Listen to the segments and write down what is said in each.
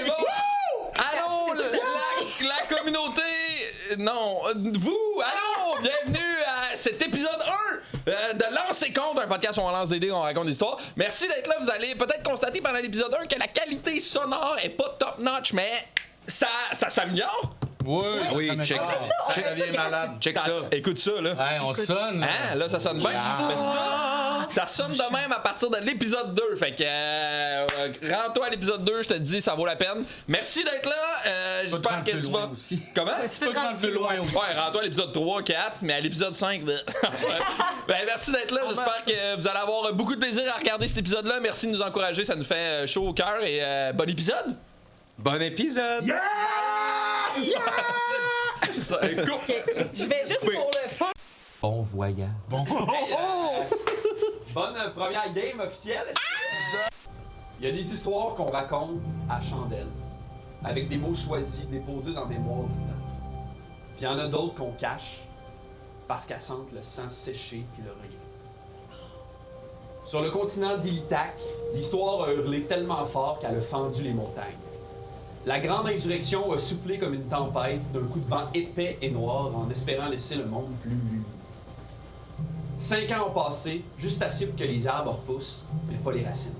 Bon. Allô, la communauté. Non, vous, allô, bienvenue à cet épisode 1 de Lancer Compte, un podcast où on lance des dés, on raconte des histoires. Merci d'être là. Vous allez peut-être constater pendant l'épisode 1 que la qualité sonore est pas top notch, mais ça s'améliore. Oui, check ça. Ça devient malade. Check ça. Écoute ça, là. Hey, on sonne. Hein? Là, ça sonne bien. Mais ça sonne de même à partir de l'épisode 2. Fait que rends-toi à l'épisode 2, je te dis, ça vaut la peine. Merci d'être là. J'espère que tu vas. Aussi. Comment? Tu peux te rendre plus loin aussi. Ouais, rends-toi à l'épisode 3, 4, mais à l'épisode 5. Ben, merci d'être là. J'espère que vous allez avoir beaucoup de plaisir à regarder cet épisode-là. Merci de nous encourager. Ça nous fait chaud au cœur. Et bon épisode. Bon épisode! Yeah! Ça, go. Okay. Je vais juste pour le fun. Bon voyage. Bonne première game officielle. Il y a des histoires qu'on raconte à chandelle, avec des mots choisis déposés dans mémoire du temps. Puis il y en a d'autres qu'on cache parce qu'elles sentent le sang séché puis le regret. Sur le continent d'Ilitak, l'histoire a hurlé tellement fort qu'elle a fendu les montagnes. La grande insurrection a soufflé comme une tempête d'un coup de vent épais et noir en espérant laisser le monde plus lumineux. 5 ans ont passé, juste assez pour que les arbres repoussent, mais pas les racines.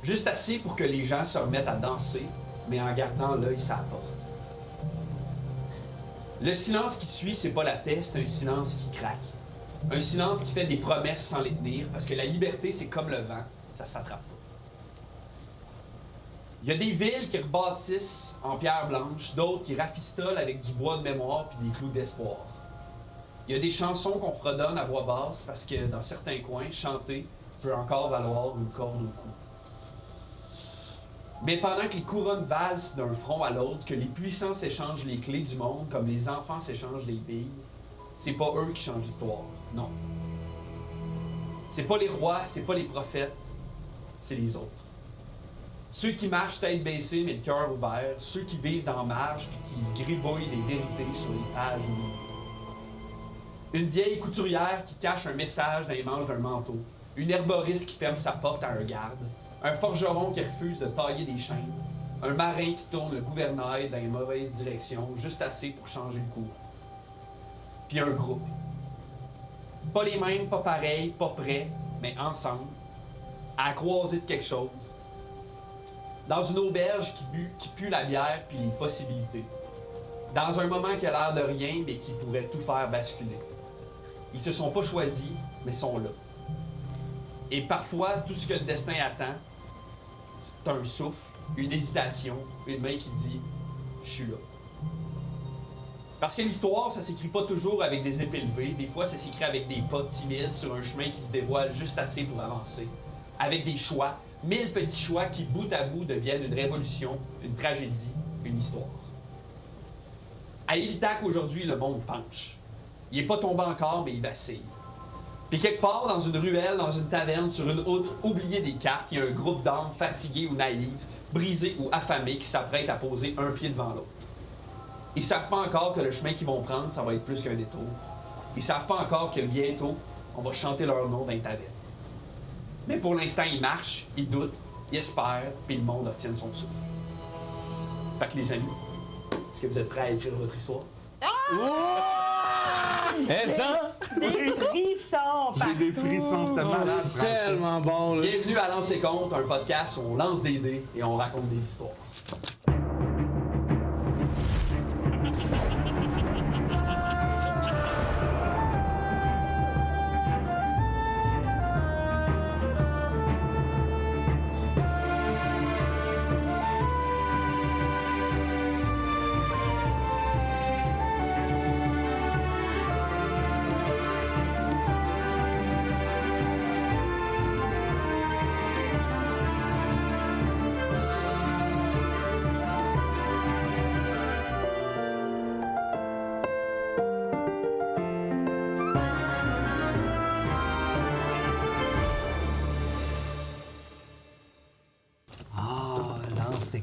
Juste assez pour que les gens se remettent à danser, mais en gardant l'œil sur la porte. Le silence qui suit, c'est pas la paix, c'est un silence qui craque. Un silence qui fait des promesses sans les tenir, parce que la liberté, c'est comme le vent, ça s'attrape pas. Il y a des villes qui rebâtissent en pierre blanche, d'autres qui rafistolent avec du bois de mémoire puis des clous d'espoir. Il y a des chansons qu'on fredonne à voix basse parce que dans certains coins, chanter peut encore valoir une corde au cou. Mais pendant que les couronnes valsent d'un front à l'autre, que les puissants s'échangent les clés du monde comme les enfants s'échangent les billes, c'est pas eux qui changent l'histoire, non. C'est pas les rois, c'est pas les prophètes, c'est les autres. Ceux qui marchent tête baissée mais le cœur ouvert, ceux qui vivent dans la marge puis qui gribouillent des vérités sur les pages oubliées. Une vieille couturière qui cache un message dans les manches d'un manteau, une herboriste qui ferme sa porte à un garde, un forgeron qui refuse de tailler des chaînes, un marin qui tourne le gouvernail dans les mauvaises directions, juste assez pour changer le cours. Puis un groupe. Pas les mêmes, pas pareils, pas prêts, mais ensemble, à la croisée de quelque chose. Dans une auberge qui pue la bière puis les possibilités. Dans un moment qui a l'air de rien, mais qui pourrait tout faire basculer. Ils se sont pas choisis, mais sont là. Et parfois, tout ce que le destin attend, c'est un souffle, une hésitation, une main qui dit « Je suis là ». Parce que l'histoire, ça s'écrit pas toujours avec des épées levées. Des fois, ça s'écrit avec des pas timides sur un chemin qui se dévoile juste assez pour avancer. Avec des choix. 1000 petits choix qui, bout à bout, deviennent une révolution, une tragédie, une histoire. À Ilitak, aujourd'hui, le monde penche. Il est pas tombé encore, mais il vacille. Puis quelque part, dans une ruelle, dans une taverne, sur une outre, oubliée des cartes, il y a un groupe d'âmes fatigués ou naïves, brisés ou affamés, qui s'apprêtent à poser un pied devant l'autre. Ils savent pas encore que le chemin qu'ils vont prendre, ça va être plus qu'un détour. Ils savent pas encore que bientôt, on va chanter leur nom dans les tavernes. Mais pour l'instant, ils marchent, ils doutent, ils espèrent, puis le monde retienne son souffle. Fait que les amis, est-ce que vous êtes prêts à écrire votre histoire? Des frissons partout. J'ai des frissons, c'était malade. Tellement bon, là. Bienvenue à Lancer Compte, un podcast où on lance des dés et on raconte des histoires.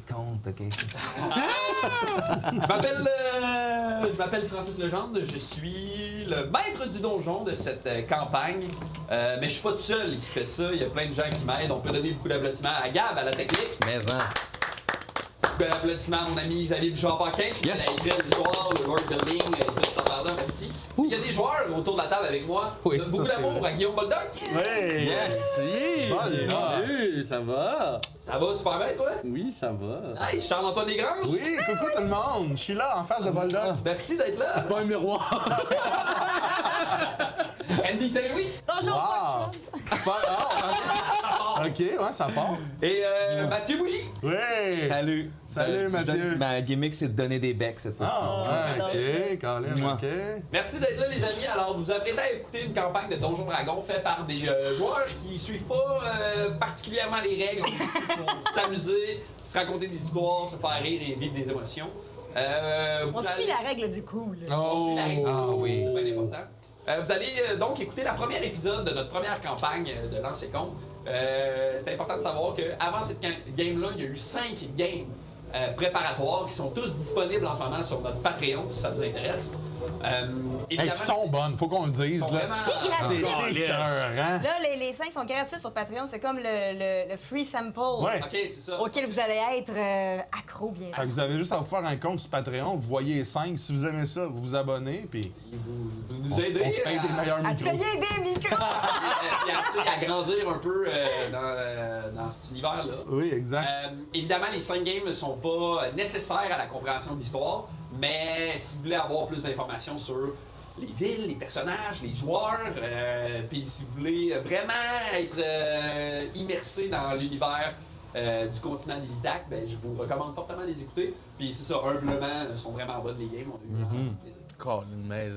contes, OK? Je m'appelle Francis Legendre, je suis le maître du donjon de cette campagne. Mais je suis pas tout seul qui fait ça, il y a plein de gens qui m'aident. On peut donner beaucoup d'applaudissements à Gab, à la technique. Mais Beaucoup d'applaudissements à mon ami Xavier Bouchard-Paquin qui a écrit l'histoire, le world building, tout ce temps-là, merci. Il y a des joueurs autour de la table avec moi. Oui, Beaucoup d'amour à Guillaume Boldoc. Oui! Merci! Salut, ça va? Ça va super bien, toi? Oui, ça va. Hey, Charles-Antoine Desgranges. Oui, coucou tout le monde! Je suis là en face de Boldoc. Merci d'être là. Pas un miroir! Andy Saint-Louis. Bonjour, Wow! Ok, ouais, ça part. Et Mathieu Bougie. Oui! Salut! Salut, Mathieu. Ma gimmick, c'est de donner des becs cette fois-ci. Ah, ouais, ok, Colin, Moi. ok. Merci d'être là, les amis. Alors, vous vous apprêtez à écouter une campagne de Donjon Dragon faite par des joueurs qui suivent pas particulièrement les règles. C'est pour s'amuser, se raconter des histoires, se faire rire et vivre des émotions. On suit la règle du cool. On suit la règle. Ah oui. C'est bien important. Vous allez donc écouter le premier épisode de notre première campagne de Lancer Compte. C'est important de savoir qu'avant cette game-là, il y a eu 5 games préparatoires qui sont tous disponibles en ce moment sur notre Patreon, si ça vous intéresse. Hey, qui sont bonnes, faut qu'on le dise. Ils sont Là. vraiment... C'est écœurant. Là, les 5 sont gratuits sur Patreon. C'est comme le free sample Ouais. OK, c'est ça. auquel vous allez être accro bientôt. Fait que vous avez juste à vous faire un compte sur Patreon, vous voyez les 5. Si vous aimez ça, vous vous abonnez, puis Vous on, nous aidez on se paye des meilleurs À micros. payer des micros! à grandir un peu dans cet univers-là. Oui, exact. Évidemment, les 5 games ne sont pas nécessaires à la compréhension de l'histoire, mais si vous voulez avoir plus d'informations sur les villes, les personnages, les joueurs, puis si vous voulez vraiment être immersé dans l'univers du continent d'Illitak, ben, je vous recommande fortement de les écouter. Puis c'est ça, humblement, sont vraiment bonnes les games, on a eu vraiment plaisir.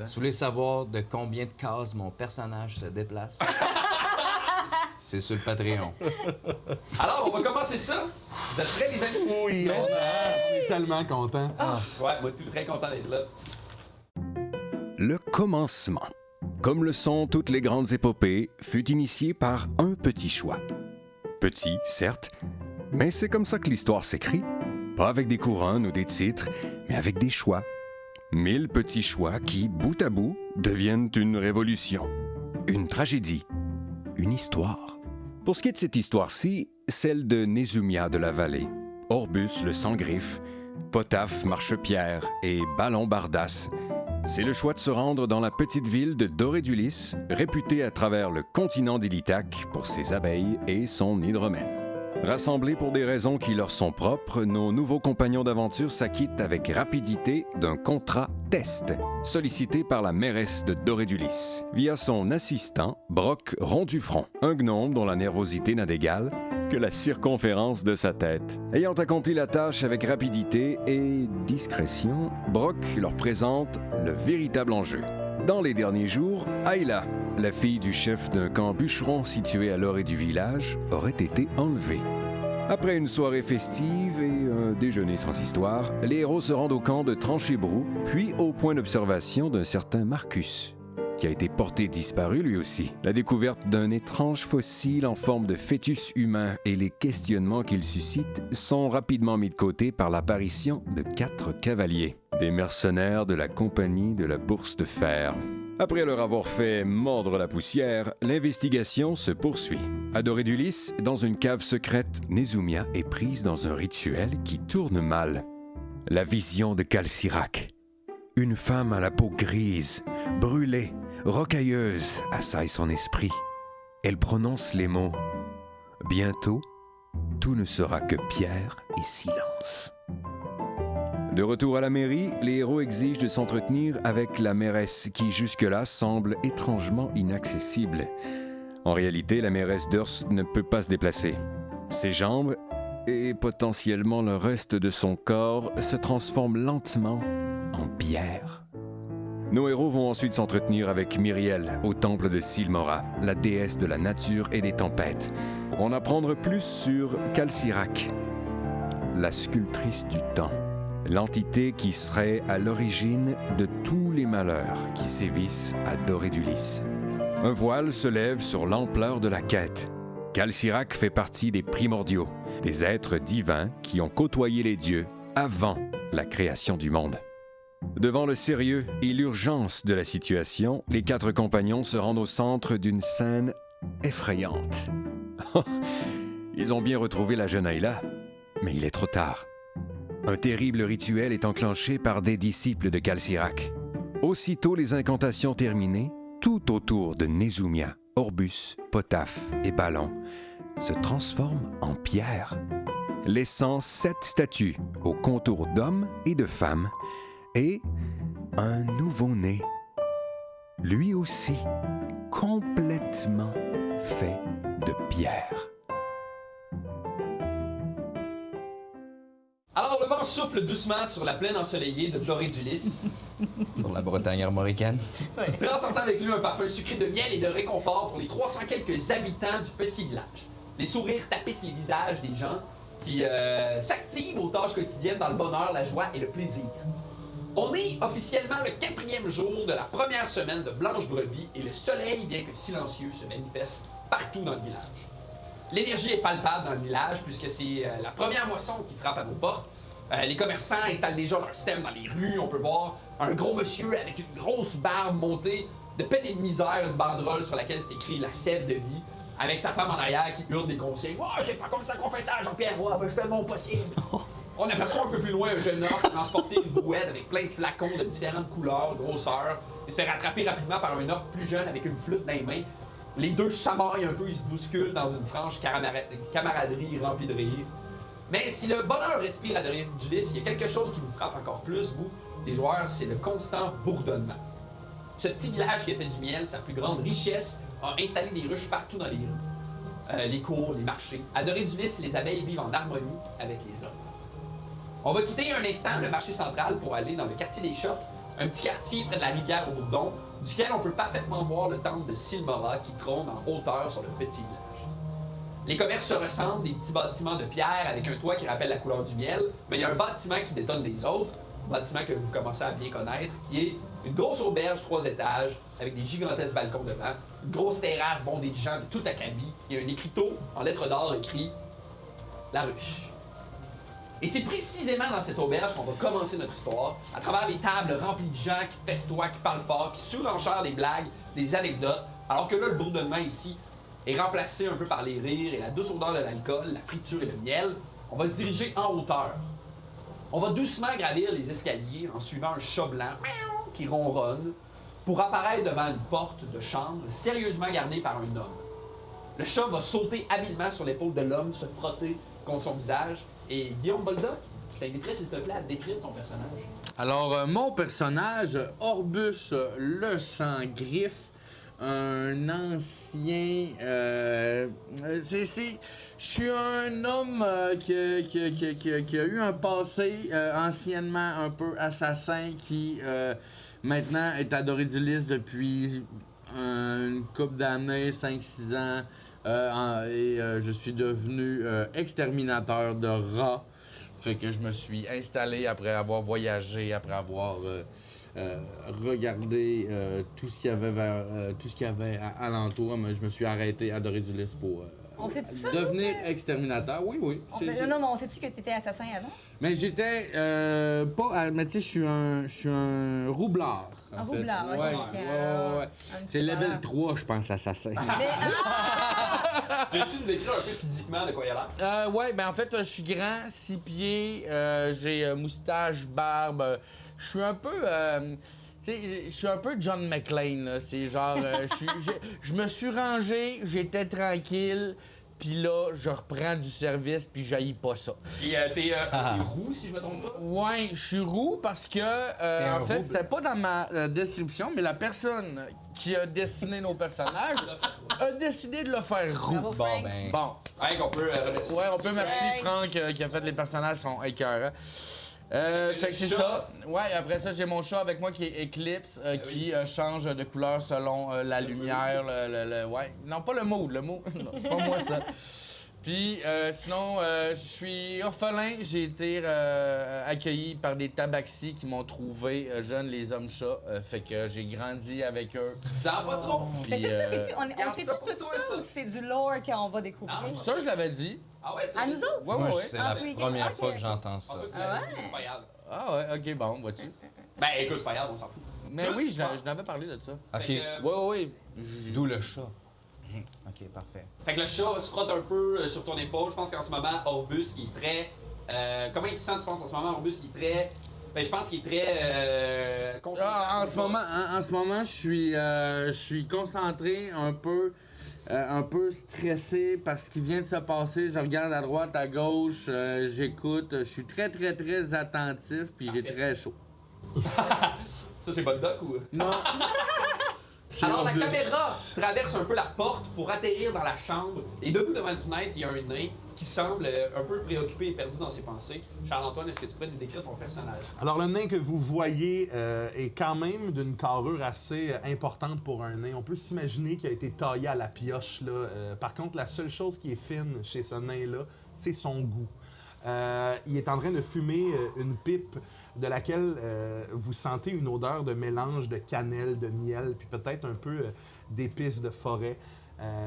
Si vous voulez savoir de combien de cases mon personnage se déplace, c'est sur le Patreon. Alors, on va commencer ça. Vous êtes prêts, les amis? Oui, on est tellement contents. Ouais, moi, tout très content d'être là. Le commencement, comme le sont toutes les grandes épopées, fut initié par un petit choix. Petit, certes, mais c'est comme ça que l'histoire s'écrit. Pas avec des couronnes ou des titres, mais avec des choix. 1000 petits choix qui, bout à bout, deviennent une révolution, une tragédie, une histoire. Pour ce qui est de cette histoire-ci, celle de Nézumia de la Vallée, Orbus le Sans-Griffe, Potaf Marchepierre et Ballon Bardas, c'est le choix de se rendre dans la petite ville de Dorédulis, réputée à travers le continent d'Illitak pour ses abeilles et son hydromel. Rassemblés pour des raisons qui leur sont propres, nos nouveaux compagnons d'aventure s'acquittent avec rapidité d'un contrat test, sollicité par la mairesse de Dorédulis, via son assistant, Brock Rondufront, un gnome dont la nervosité n'a d'égal que la circonférence de sa tête. Ayant accompli la tâche avec rapidité et discrétion, Brock leur présente le véritable enjeu. Dans les derniers jours, Ayla, la fille du chef d'un camp bûcheron situé à l'orée du village, aurait été enlevée. Après une soirée festive et un déjeuner sans histoire, les héros se rendent au camp de Tranché-Brou, puis au point d'observation d'un certain Marcus, qui a été porté disparu lui aussi. La découverte d'un étrange fossile en forme de fœtus humain et les questionnements qu'il suscite sont rapidement mis de côté par l'apparition de 4 cavaliers, des mercenaires de la compagnie de la Bourse de Fer. Après leur avoir fait mordre la poussière, l'investigation se poursuit. À Dorédulis, dans une cave secrète, Nézumia est prise dans un rituel qui tourne mal. La vision de Calcirac. Une femme à la peau grise, brûlée, rocailleuse, assaille son esprit. Elle prononce les mots « Bientôt, tout ne sera que pierre et silence ». De retour à la mairie, les héros exigent de s'entretenir avec la mairesse qui jusque-là semble étrangement inaccessible. En réalité, la mairesse d'Urs ne peut pas se déplacer. Ses jambes et potentiellement le reste de son corps se transforment lentement en pierre. Nos héros vont ensuite s'entretenir avec Myriel au temple de Silmora, la déesse de la nature et des tempêtes, pour en apprendre plus sur Calcirac, la sculptrice du temps. L'entité qui serait à l'origine de tous les malheurs qui sévissent à Dorédulis. Un voile se lève sur l'ampleur de la quête. Calcirac fait partie des primordiaux, des êtres divins qui ont côtoyé les dieux avant la création du monde. Devant le sérieux et l'urgence de la situation, les 4 compagnons se rendent au centre d'une scène effrayante. Ils ont bien retrouvé la jeune Ayla, mais il est trop tard. Un terrible rituel est enclenché par des disciples de Calcirac. Aussitôt les incantations terminées, tout autour de Nézumia, Orbus, Potaph et Ballon se transforme en pierre, laissant 7 statues aux contours d'hommes et de femmes et un nouveau-né, lui aussi complètement fait de pierre. Alors, le vent souffle doucement sur la plaine ensoleillée de Dorédulis, Sur la Bretagne armoricaine. transportant avec lui un parfum sucré de miel et de réconfort pour les 300 quelques habitants du petit village. Les sourires tapissent les visages des gens qui s'activent aux tâches quotidiennes dans le bonheur, la joie et le plaisir. On est officiellement le 4e jour de la première semaine de Blanche Brebis et le soleil, bien que silencieux, se manifeste partout dans le village. L'énergie est palpable dans le village puisque c'est la première moisson qui frappe à nos portes. Les commerçants installent déjà leur système dans les rues. On peut voir un gros monsieur avec une grosse barbe montée de peine et de misère, une banderole sur laquelle c'est écrit « La sève de vie », avec sa femme en arrière qui hurle des consignes. « Oh, c'est pas comme ça qu'on fait ça, Jean-Pierre! Ouais, ben, je fais mon possible! » On aperçoit un peu plus loin un jeune homme transporter une brouette avec plein de flacons de différentes couleurs, grosseurs, et se fait rattraper rapidement par un orque plus jeune avec une flûte dans les mains. Les deux chamaillent un peu, ils se bousculent dans une franche camaraderie remplie de rire. Mais si le bonheur respire à Dorédulis, il y a quelque chose qui vous frappe encore plus, vous, les joueurs, c'est le constant bourdonnement. Ce petit village qui a fait du miel, sa plus grande richesse, a installé des ruches partout dans les rues. Les cours, les marchés. À Dorédulis, les abeilles vivent en harmonie avec les hommes. On va quitter un instant le marché central pour aller dans le quartier des Shops, un petit quartier près de la rivière au Bourdon, duquel on peut parfaitement voir le temple de Silmora qui trône en hauteur sur le petit village. Les commerces se ressemblent, des petits bâtiments de pierre avec un toit qui rappelle la couleur du miel, mais il y a un bâtiment qui détonne des autres, un bâtiment que vous commencez à bien connaître, qui est une grosse auberge 3 étages avec des gigantesques balcons devant, une grosse terrasse bondée de gens de tout acabit, il y a un écriteau en lettres d'or écrit « La ruche ». Et c'est précisément dans cette auberge qu'on va commencer notre histoire, à travers les tables remplies de gens qui festoient, qui parlent fort, qui surenchèrent des blagues, des anecdotes, alors que là, le bourdonnement ici est remplacé un peu par les rires et la douce odeur de l'alcool, la friture et le miel. On va se diriger en hauteur. On va doucement gravir les escaliers en suivant un chat blanc qui ronronne pour apparaître devant une porte de chambre sérieusement gardée par un homme. Le chat va sauter habilement sur l'épaule de l'homme, se frotter contre son visage. Et Guillaume Boldoc, je t'inviterais s'il te plaît à décrire ton personnage. Alors, mon personnage, Orbus le Sans-Griffe, un ancien... Je suis un homme qui a eu un passé anciennement un peu assassin qui maintenant est à Dorédulis depuis une couple d'années, 5-6 ans. Je suis devenu exterminateur de rats. Fait que je me suis installé après avoir voyagé, après avoir regardé tout ce qu'il y avait tout ce qu'il y avait alentour. Mais je me suis arrêté à Dorédulis pour devenir exterminateur. Oui, oui. Non, mais on sait-tu que tu étais assassin avant? Mais j'étais pas... Mais tu sais, je suis un roublard. Un roublard, ouais. Ouais. C'est level 3, je pense, assassin. Veux-tu nous décrire un peu physiquement de quoi il a l'air? Ouais, ben en fait, je suis grand, 6 pieds, j'ai moustache, barbe. Je suis un peu... tu sais, je suis un peu John McClane, là. C'est genre... je me suis rangé, j'étais tranquille, puis là, je reprends du service, puis j'haïs pas ça. Et t'es roux, si je me trompe pas? Ouais, je suis roux parce que, en fait, c'était pas dans ma description, mais la personne qui a dessiné nos personnages a décidé de le faire roux. Bravo, Frank. Bon. Ouais, qu'on peut remercier. Ouais, on peut merci Franck qui a fait les personnages, sont écœurants. Fait que c'est ça. Ouais, après ça, j'ai mon chat avec moi qui est Eclipse, qui change de couleur selon la lumière, ouais. Non, pas le mood, non, c'est pas moi ça. Puis sinon, je suis orphelin. J'ai été accueilli par des tabaxis qui m'ont trouvé jeune les hommes chats. Fait que j'ai grandi avec eux. Ça va trop! Puis, Mais c'est ça, c'est on Garde sait ça tout pour toi, ça ou c'est du lore qu'on va découvrir? ça, je l'avais dit. Ah ouais, tu À nous autres? Ouais, Moi, ouais. c'est Ah, la oui, première ok, fois ok. que j'entends ça. c'est pas grave. Ah ouais, ok, bon, vois-tu. Ben écoute, c'est pas grave, on s'en fout. Mais oui, je n'avais parlé de ça. OK. Fait que, Ouais. D'où le chat. OK, parfait. Fait que le chat se frotte un peu sur ton épaule. Je pense qu'en ce moment, Orbus, il est très. Comment il se sent, tu penses, en ce moment? Orbus, il est très. Ben, je pense qu'il est très. concentré En sur ce le moment, en ce moment, je suis concentré, un peu stressé parce qu'il vient de se passer. Je regarde à droite, à gauche, j'écoute. Je suis très, très, très attentif, puis j'ai Parfait. très chaud. Ça, c'est Boldoc ou. Non. Alors, la Orbus. caméra traverse un peu la porte pour atterrir dans la chambre. Et debout devant une fenêtre, il y a un nain qui semble un peu préoccupé et perdu dans ses pensées. Charles-Antoine, est-ce que tu peux nous décrire ton personnage? Alors, le nain que vous voyez est quand même d'une carrure assez importante pour un nain. On peut s'imaginer qu'il a été taillé à la pioche, là. Par contre, la seule chose qui est fine chez ce nain-là, c'est son goût. Il est en train de fumer une pipe de laquelle vous sentez une odeur de mélange de cannelle, de miel, puis peut-être un peu d'épices de forêt.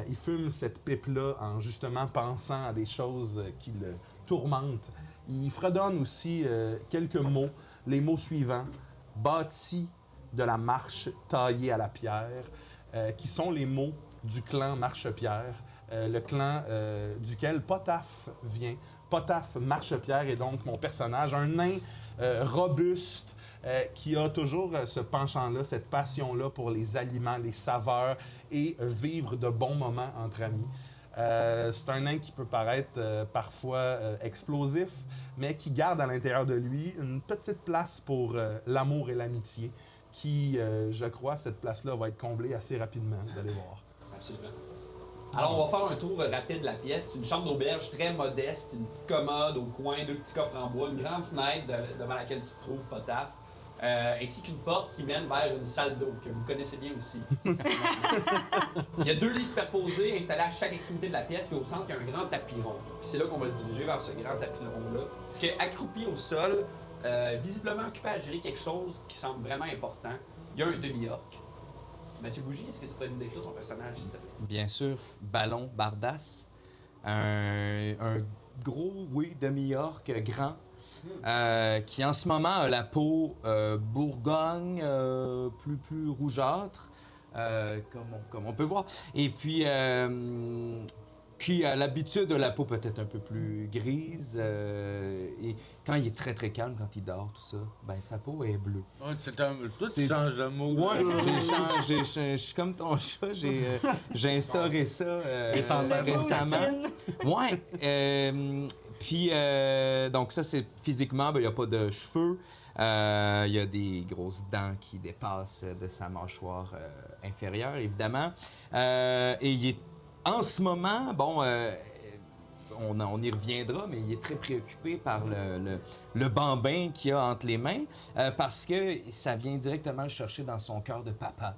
Il fume cette pipe-là en justement pensant à des choses qui le tourmentent. Il fredonne aussi quelques mots, les mots suivants: bâti de la marche taillée à la pierre, qui sont les mots du clan Marchepierre, le clan duquel Potaf vient. Potaf Marchepierre est donc mon personnage, un nain robuste, qui a toujours ce penchant-là, cette passion-là pour les aliments, les saveurs et vivre de bons moments entre amis. C'est un nain qui peut paraître parfois explosif, mais qui garde à l'intérieur de lui une petite place pour l'amour et l'amitié, qui, je crois, cette place-là va être comblée assez rapidement, vous allez voir. Absolument. Alors, on va faire un tour rapide de la pièce. C'est une chambre d'auberge très modeste, une petite commode au coin, 2 petits coffres en bois, une grande fenêtre devant laquelle tu te trouves, Potaf, ainsi qu'une porte qui mène vers une salle d'eau que vous connaissez bien aussi. Il y a 2 lits superposés installés à chaque extrémité de la pièce, puis au centre, il y a un grand tapis rond. Puis c'est là qu'on va se diriger vers ce grand tapis rond-là. Parce qu'accroupi au sol, visiblement occupé à gérer quelque chose qui semble vraiment important, il y a un demi-orc. Mathieu Bougie, est-ce que tu pourrais nous décrire ton personnage, s'il te plaît? Bien sûr, Ballon Bardas. Un gros, oui, demi-orc grand. Qui en ce moment a la peau bourgogne, plus rougeâtre, comme on peut voir. Et puis, qui a l'habitude de la peau peut-être un peu plus grise. Et quand il est très, très calme, quand il dort, tout ça, ben sa peau est bleue. Ouais, toi, C'est- tu changes de mot. Ouais, je suis comme ton chat, j'ai instauré ça récemment. Ouais. Puis, donc ça, c'est physiquement, il n'y a pas de cheveux. Il y a des grosses dents qui dépassent de sa mâchoire inférieure, évidemment. Et il est, en ce moment, on y reviendra, mais il est très préoccupé par le bambin qu'il a entre les mains, parce que ça vient directement le chercher dans son cœur de papa.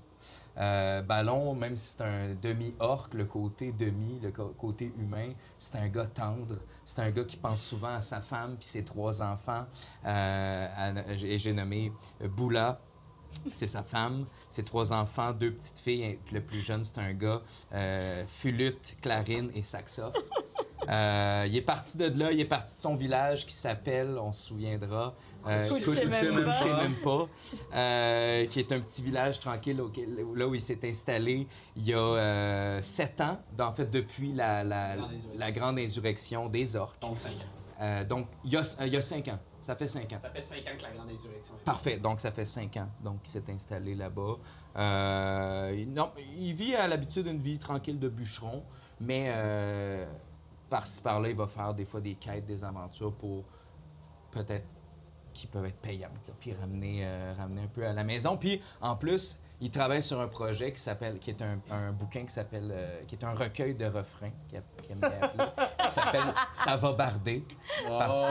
Ballon, même si c'est un demi-orc, le côté demi, le côté humain, c'est un gars tendre. C'est un gars qui pense souvent à sa femme puis ses 3 enfants. Et j'ai nommé Boula, c'est sa femme, ses 3 enfants, 2 petites filles, puis le plus jeune, c'est un gars, flûte, clarine et saxophone. Il est parti de là, il est parti de son village qui s'appelle, on se souviendra, Kuchemempa, qui est un petit village tranquille là où il s'est installé il y a 7 ans, en fait depuis la grande insurrection des orques. Donc 5 ans. Donc il y a 5 ans, ça fait 5 ans. Ça fait 5 ans que la grande insurrection est Parfait, donc ça fait 5 ans donc il s'est installé là-bas. Il vit à l'habitude une vie tranquille de bûcheron, mais par-ci par-là, il va faire des fois des quêtes, des aventures pour peut-être qui peuvent être payantes, là, puis ramener un peu à la maison. Puis en plus, il travaille sur un projet qui est un bouquin qui est un recueil de refrains qu'il aime bien appeler, qui s'appelle Ça va barder, parce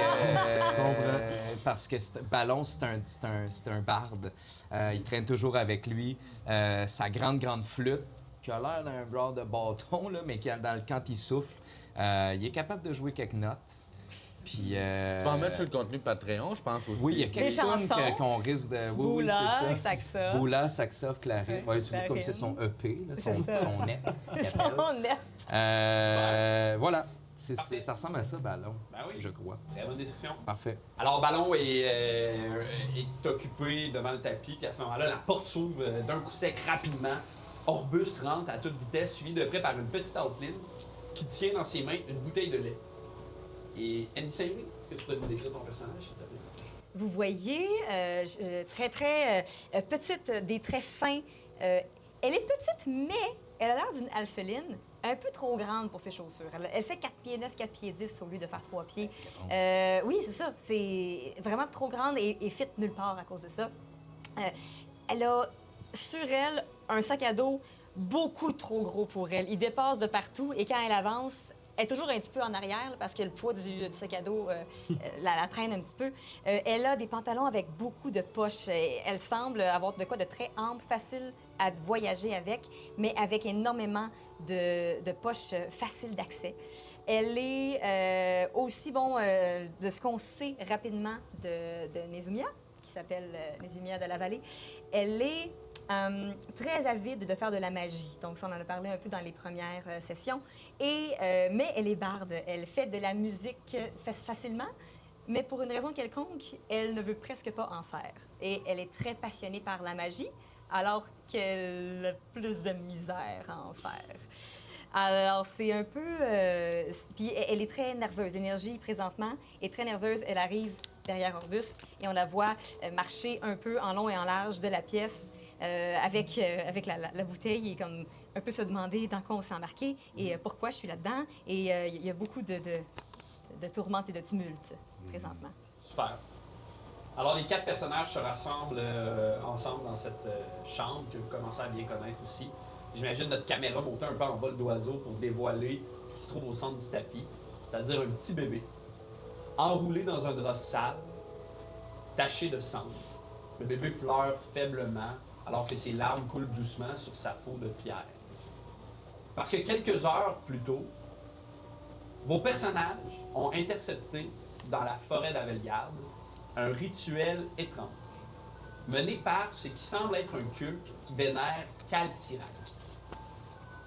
que Ballon, c'est un barde. Il traîne toujours avec lui sa grande flûte. qui a l'air d'un genre de bâton, là, mais quand il souffle, il est capable de jouer quelques notes. Puis, Tu vas en mettre sur le contenu Patreon, je pense aussi. oui, il y a quelques Des tunes chansons. qu'on risque de... Oui, Boula, oui, c'est ça. Saxa. Boula, Saxof, Clarine. Ouais, Ouais, c'est comme c'est son EP, là, son C'est ça. EP. qu'il appelle. On est. Voilà. Parfait. Ça ressemble à ça, Ballon, Ben oui. je crois. Très bonne description. Parfait. Alors, Ballon est occupé devant le tapis, puis à ce moment-là, la porte s'ouvre d'un coup sec rapidement. Orbus rentre à toute vitesse, suivi de près par une petite outline qui tient dans ses mains une bouteille de lait. Et Andy Saint-Louis, est-ce que tu peux nous décrire ton personnage, s'il te plaît? Vous voyez, très petite, des traits fins. Elle est petite, mais elle a l'air d'une alpheline, un peu trop grande pour ses chaussures. Elle fait 4 pieds 9, 4 pieds 10 au lieu de faire 3 pieds. Oui, c'est ça. C'est vraiment trop grande et fit nulle part à cause de ça. Elle a sur elle un sac à dos beaucoup trop gros pour elle. Il dépasse de partout et quand elle avance, elle est toujours un petit peu en arrière là, parce que le poids du sac à dos la traîne un petit peu. Elle a des pantalons avec beaucoup de poches. Elle semble avoir de quoi de très ample, facile à voyager avec, mais avec énormément de poches faciles d'accès. Elle est aussi, de ce qu'on sait rapidement de Nezumia, qui s'appelle Nezumia de la Vallée, elle est très avide de faire de la magie. Donc, ça, on en a parlé un peu dans les premières sessions. Mais elle est barde. Elle fait de la musique facilement, mais pour une raison quelconque, elle ne veut presque pas en faire. Et elle est très passionnée par la magie, alors qu'elle a plus de misère à en faire. Alors, c'est un peu... Puis, elle est très nerveuse. L'énergie, présentement, est très nerveuse. Elle arrive derrière Orbus et on la voit marcher un peu en long et en large de la pièce avec la bouteille et comme un peu se demander dans quoi on s'est embarqué et pourquoi je suis là-dedans. Et il y a beaucoup de tourmente et de tumulte présentement. Super. Alors, les 4 personnages se rassemblent ensemble dans cette chambre que vous commencez à bien connaître aussi. J'imagine notre caméra monter un peu en vol d'oiseau pour dévoiler ce qui se trouve au centre du tapis, c'est-à-dire un petit bébé, enroulé dans un drap sale, taché de sang. Le bébé pleure faiblement, alors que ses larmes coulent doucement sur sa peau de pierre. Parce que quelques heures plus tôt, vos personnages ont intercepté dans la forêt d'Avelgarde un rituel étrange, mené par ce qui semble être un culte qui vénère Calcirac.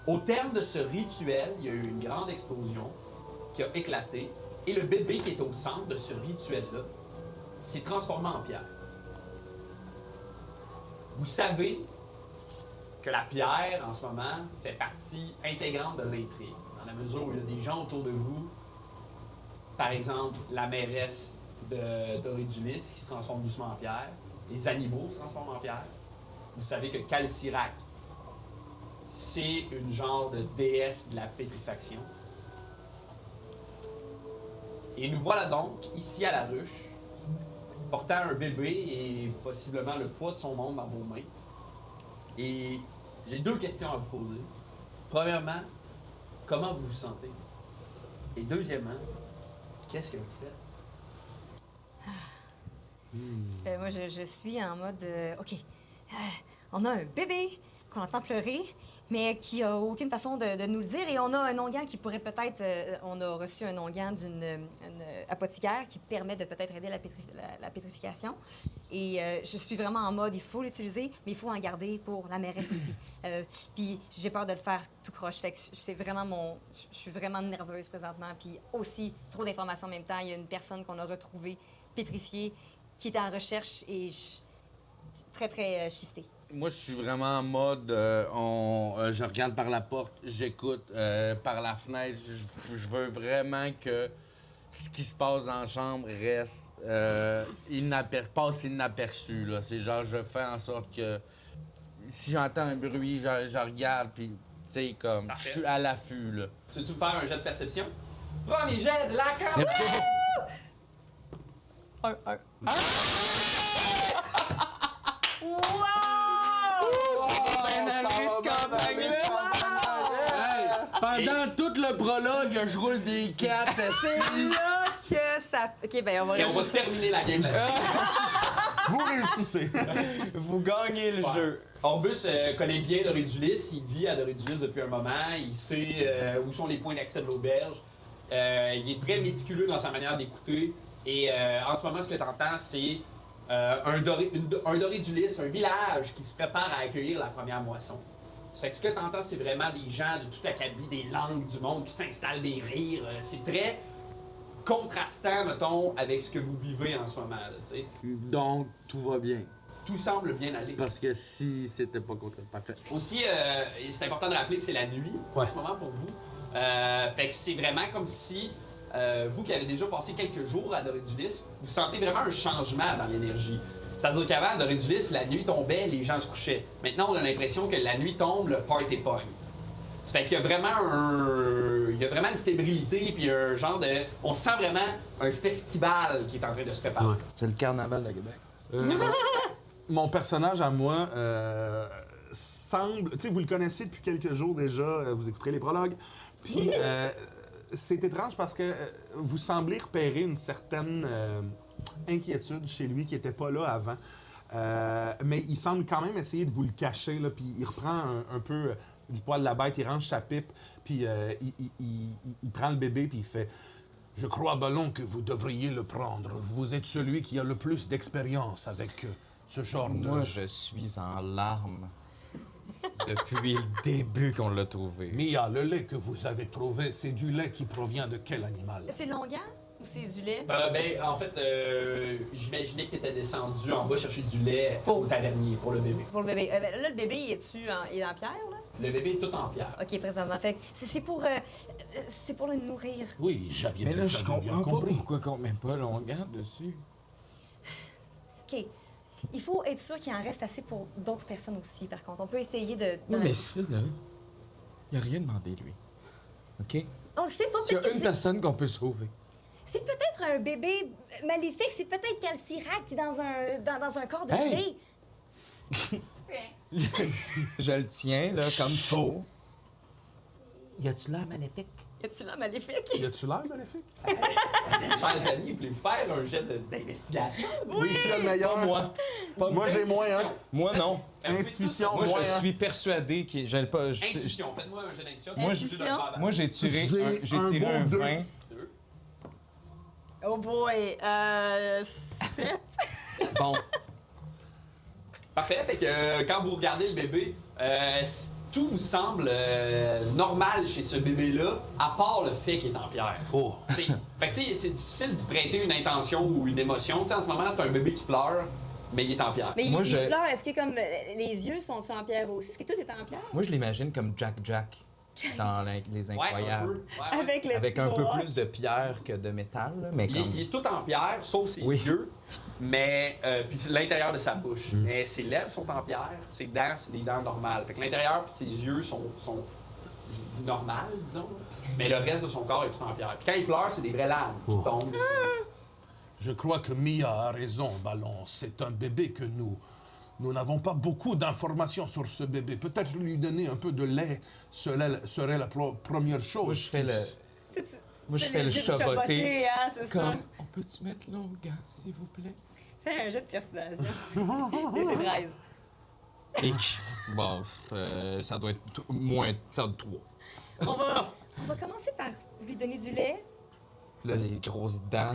Au terme de ce rituel, il y a eu une grande explosion qui a éclaté, et le bébé qui est au centre de ce rituel-là s'est transformé en pierre. Vous savez que la pierre, en ce moment, fait partie intégrante de l'intrigue, dans la mesure où il y a des gens autour de vous, par exemple la mairesse d'Oridulis qui se transforme doucement en pierre, les animaux se transforment en pierre. Vous savez que Calcirac, c'est une genre de déesse de la pétrifaction. Et nous voilà donc ici à la ruche, portant un bébé et possiblement le poids de son monde dans vos mains. Et j'ai 2 questions à vous poser. Premièrement, comment vous vous sentez? Et deuxièmement, qu'est-ce que vous faites? Moi, je suis en mode, OK, on a un bébé qu'on entend pleurer, mais qui a aucune façon de nous le dire. Et on a un onguent qui pourrait peut-être... on a reçu un onguent d'une apothicaire qui permet de peut-être aider la pétrification. Et je suis vraiment en mode, il faut l'utiliser, mais il faut en garder pour la mairesse aussi. Puis j'ai peur de le faire tout croche. Fait que c'est vraiment je suis vraiment nerveuse présentement. Puis aussi, trop d'informations en même temps. Il y a une personne qu'on a retrouvée pétrifiée qui est en recherche et très, très shiftée. Moi, je suis vraiment en mode, je regarde par la porte, j'écoute par la fenêtre. Je veux vraiment que ce qui se passe dans la chambre reste passe inaperçu. Là. C'est genre, je fais en sorte que si j'entends un bruit, je regarde, puis tu sais, comme, je suis à l'affût. Là. Tu veux-tu me faire un jet de perception? Premier jet de la caméra! Un. Pendant tout le prologue, je roule des 4. C'est là que ça... OK, ben on va... Et on va terminer la game là-dessus. Vous réussissez. Vous gagnez le Super. jeu. Orbus connaît bien Dorédulis, il vit à Dorédulis depuis un moment, il sait où sont les points d'accès de l'auberge, il est très méticuleux dans sa manière d'écouter, et en ce moment, ce que tu entends, c'est un Dorédulis, un village qui se prépare à accueillir la première moisson. Fait que ce que tu entends, c'est vraiment des gens de tout acabit, des langues du monde qui s'installent, des rires, c'est très contrastant, mettons, avec ce que vous vivez en ce moment, là, tu sais. Donc, tout va bien. Tout semble bien aller. Parce que si c'était pas contre... Parfait. Aussi, c'est important de rappeler que c'est la nuit en ce moment pour vous. Fait que c'est vraiment comme si vous qui avez déjà passé quelques jours à Dorédulis, vous sentez vraiment un changement dans l'énergie. C'est-à-dire qu'avant, à Dorédulis, la nuit tombait, les gens se couchaient. Maintenant, on a l'impression que la nuit tombe, le party pogne. Ça fait qu'il y a vraiment il y a vraiment une fébrilité, puis un genre de... On sent vraiment un festival qui est en train de se préparer. C'est le carnaval de Québec. Mon personnage à moi semble... Tu sais, vous le connaissez depuis quelques jours déjà, vous écouterez les prologues. Puis c'est étrange parce que vous semblez repérer une certaine inquiétude chez lui qui n'était pas là avant. Mais il semble quand même essayer de vous le cacher, là, puis il reprend un peu du poil de la bête, il range sa pipe, puis il prend le bébé, puis il fait... Je crois, Ballon, que vous devriez le prendre. Vous êtes celui qui a le plus d'expérience avec ce genre de... Moi, je suis en larmes depuis le début qu'on l'a trouvé. Mia, le lait que vous avez trouvé, c'est du lait qui provient de quel animal? C'est longuant ou c'est du lait? En fait, j'imaginais que tu étais descendu en bas chercher du lait au tavernier pour le bébé. Pour le bébé. Là, le bébé, il est en pierre, là? Le bébé est tout en pierre. OK, présentement. Fait que c'est pour le nourrir. Oui, j'avais Mais là, je bien comprends pas compris. pourquoi qu'on met pas longueur dessus. OK. Il faut être sûr qu'il en reste assez pour d'autres personnes aussi, par contre. On peut essayer de... Oui, mais ça, là, il a rien demandé, lui. OK? On le sait pas, Il y peut-être a que une personne qu'on peut sauver. c'est peut-être un bébé maléfique. C'est peut-être Calcirac qui est dans un corps de Hey! bébé. Je le tiens, là, comme faux. Y a-tu l'air maléfique? Y a-tu l'air maléfique? Y a-tu l'air maléfique? Chers amis, vous voulez faire un jet d'investigation? Oui, qui a le meilleur? Moi. Pas Moi, j'ai moins, hein? Moi, non. Intuition, Moi, moins, je hein? suis persuadé que j'ai pas. Intuition, faites-moi un jet d'intuition. Moi, Intuition. Moi, j'ai tiré J'ai un un beau 20. Deux. Oh boy! 7. Bon, Parfait, fait que quand vous regardez le bébé, tout vous semble normal chez ce bébé-là, à part le fait qu'il est en pierre. Oh. Fait que tu sais, c'est difficile d'y prêter une intention ou une émotion. Tu sais, en ce moment, c'est un bébé qui pleure, mais il est en pierre. Mais Moi, il je- pleure. Est-ce que comme les yeux sont en pierre aussi? Est-ce que tout est en pierre? moi, je l'imagine comme Jack dans Les Ouais, un peu. Incroyables. Ouais. Avec le Avec petit un peu bras. plus de pierre que de métal, là, mais comme. Il est tout en pierre, sauf ses Oui. yeux, mais puis c'est l'intérieur de sa bouche. Mais ses lèvres sont en pierre, ses dents, c'est des dents normales. Fait que l'intérieur puis ses yeux sont normales, disons. Mais le reste de son corps est tout en pierre. Puis quand il pleure, c'est des vraies larmes qui tombent. Je crois que Mia a raison, Ballon. C'est un bébé que nous n'avons pas beaucoup d'informations sur ce bébé. Peut-être lui donner un peu de lait serait la première chose. Moi, je fais le. Moi, je C'est fais le les yeux chaboté. hein, c'est ça. Comme. On peut-tu mettre longueur, s'il vous plaît? Fais un jet de persuasion. Et c'est 13. Et. Bon, ça doit être moins faire de 3. On va commencer par lui donner du lait. Là, les grosses dents,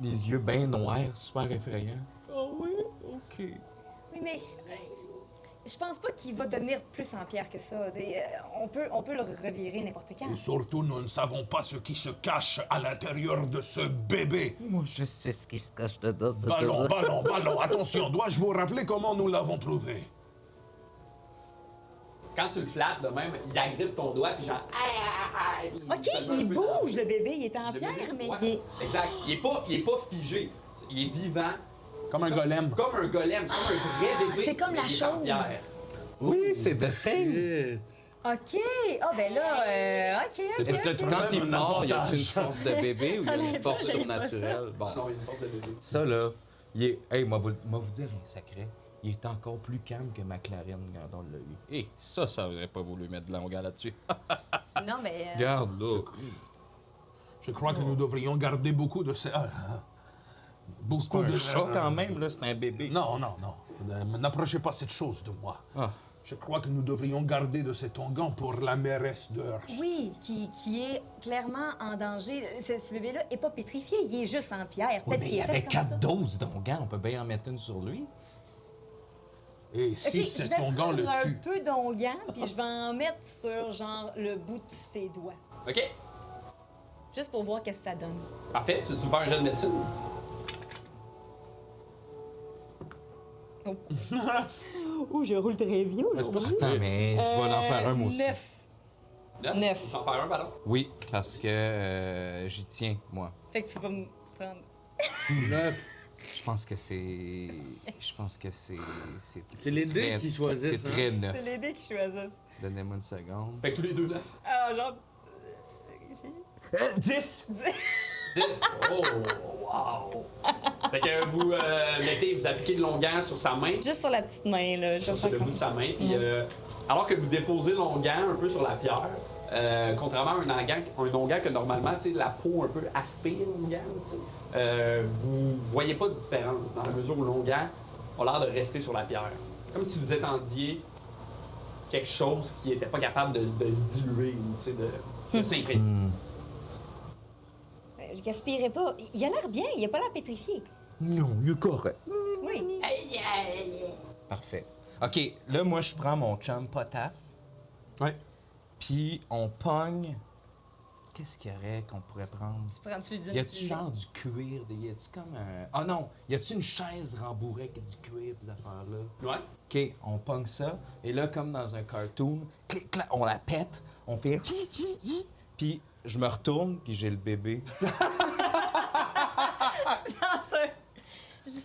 les yeux bien noirs, super effrayants. Oh oui? OK. Oui, mais je pense pas qu'il va devenir plus en pierre que ça. On peut le revirer n'importe quand. Et surtout, nous ne savons pas ce qui se cache à l'intérieur de ce bébé. Moi, je sais ce qui se cache dedans. Ballon, attention, dois-je vous rappeler comment nous l'avons trouvé? Quand tu le flattes de même, il agrippe ton doigt, puis genre. OK, il bouge, le bébé. Il est en Le pierre, bébé, mais ouais, il est... Exact. Il est pas figé. Il est vivant. Comme un golem. Comme un golem. C'est comme un vrai bébé. c'est comme la mais il est en chose. pierre. Oui, c'est de thing. Shit. OK. Ah, ben là, OK. C'est parce que OK. quand il un mord, y a avantage. une force de bébé ou y a une force j'aime pas surnaturelle? Bon, Ah non, il y a une force de bébé. ça là, il est. Hey, moi vous dire un secret. Il est encore plus calme que McLaren quand on l'a eu. Et ça aurait pas voulu mettre de longueur là-dessus. Non, mais... Regarde là. Je crois que nous devrions garder beaucoup de ces... C'est pas un chat quand même, là, c'est un bébé. Non. N'approchez pas cette chose de moi. Ah. Je crois que nous devrions garder de cet onguent pour la mairesse d'Hearst. Oui, qui est clairement en danger. Ce bébé-là est pas pétrifié, il est juste en pierre. Oui, Peut-être mais qu'il il y est fait avait comme 4 ça. doses d'onguent, on peut bien en mettre une sur lui. Et si Ok, je cet vais onguent prendre le un tue? peu d'onguent, puis je vais en mettre sur, genre, le bout de ses doigts. OK. Juste pour voir qu'est-ce que ça donne. Parfait. Tu veux me faire un jet de médecine? Ouh, je roule très bien aujourd'hui. Attends, mais je vais en faire un, moi aussi. 9. 9. Neuf. Tu veux en faire un, pardon? Oui, parce que j'y tiens, moi. Fait que tu vas me prendre. 9. Je pense que c'est... C'est les deux très- qui choisissent, C'est hein. très C'est neuf. les dés qui choisissent. Donnez-moi une seconde. Fait que tous les deux 9. Ah, genre. 10! 10. Oh, wow. Fait que vous vous appliquez de l'onguent sur sa main, Juste sur la petite main, là. Je vais sur faire le bout comme de ça. sa main, puis alors que vous déposez l'onguent un peu sur la pierre, contrairement à un onguent que normalement, tu sais, la peau un peu aspire l'onguent, tu sais, vous voyez pas de différence dans la mesure où l'onguent a l'air de rester sur la pierre. Comme si vous étendiez quelque chose qui était pas capable de se diluer ou, tu sais, de s'imprégner. Je gaspillerai pas. Il a l'air bien, il a pas l'air pétrifié. Non, il est correct. Oui. Parfait. OK, là, moi, je prends mon chum Potaf, Ouais. puis on pogne... Qu'est-ce qu'il y aurait qu'on pourrait prendre? Prends-tu du. Y a-tu genre du cuir? Y a-tu comme un... Ah non! Y a-tu une chaise rembourrée avec du cuir, ces affaires-là? Ouais. OK, on pogne ça, et là, comme dans un cartoon, clic, clac, on la pète, on fait... Puis je me retourne, puis j'ai le bébé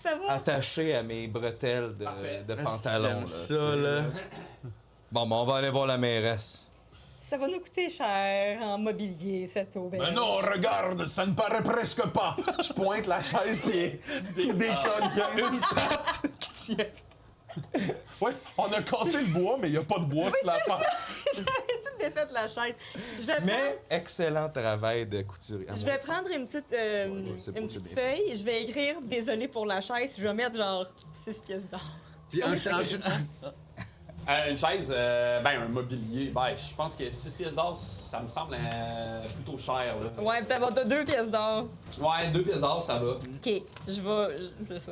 Ça va. attaché à mes bretelles Parfait. de pantalon. J'aime là, ça, tu sais, là. Bon, ben, on va aller voir la mairesse. Ça va nous coûter cher en mobilier, cette auberge. Mais non, regarde, ça ne paraît presque pas. Je pointe la chaise puis décolle. Il y a une patte qui tient. Oui, on a cassé le bois, mais il n'y a pas de bois sur la patte. J'avais tout défait la chaise. Je vais Mais excellent travail de couturier. Je vais prendre une petite, c'est pas une petite bien. feuille, je vais écrire « Désolé pour la chaise », je vais mettre genre 6 pièces d'or. Puis Une chaise, un mobilier, je pense que 6 pièces d'or, ça me semble plutôt cher. Là. Ouais, peut-être t'as 2 pièces d'or. Ouais, 2 pièces d'or, ça va. OK, je fais ça.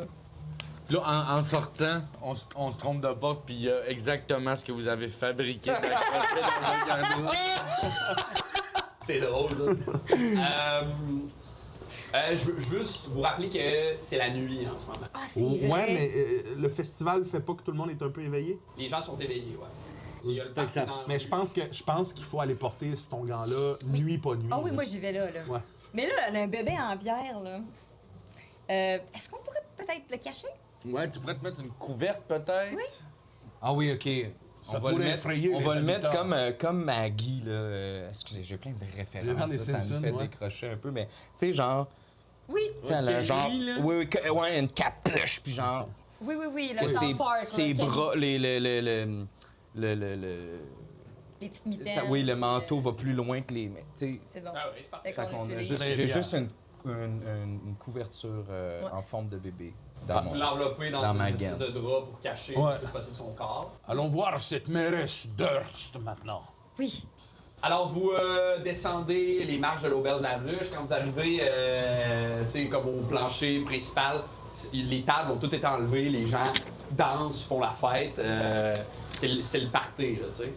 là, en sortant, on se trompe de porte, puis il y a exactement ce que vous avez fabriqué. Fait que ça fait dans le garde-robe. C'est drôle, ça. Je veux juste vous rappeler que c'est la nuit en ce moment. Ah, c'est vrai. Ouais, mais le festival fait pas que tout le monde est un peu éveillé. Les gens sont éveillés, ouais. Il y a le Fait que ça- party dans- Mais je pense qu'il faut aller porter cet onguent-là, nuit, pas nuit. Ah oui, là. moi j'y vais là. Ouais. Mais là, elle a un bébé en pierre, là. Est-ce qu'on pourrait peut-être le cacher? Ouais, tu pourrais te mettre une couverte, peut-être? Oui. Ah oui, OK. Ça On va le pourrait mettre, effrayer on les va le mettre habitants. comme Maggie, là. Excusez, j'ai plein de Dans références. les là, ça me Simpsons, fait ouais. décrocher un peu, mais tu sais, genre... Oui. Tu sais, elle a Kelly, genre... là. Oui, ouais, une capuche, puis genre... Oui, que le South Park. ses là, bras, le Les petites mitaines. oui, le manteau va plus loin que les... mais, tu sais, C'est bon. Ah oui, c'est parfait. Fait qu'on fait qu'on a utilise. juste, Très j'ai bien. juste une couverture en forme de bébé dans Vous mon... l'enveloppez dans dans ma une espèce gamme. de drap pour cacher Ouais. le plus possible son corps. Allons voir cette mairesse d'Hearst maintenant. Oui. Alors, vous descendez les marches de l'auberge de la Ruche. Quand vous arrivez, tu sais, comme au plancher principal, les tables ont toutes été enlevées, les gens dansent, font la fête. C'est le party, là, tu sais.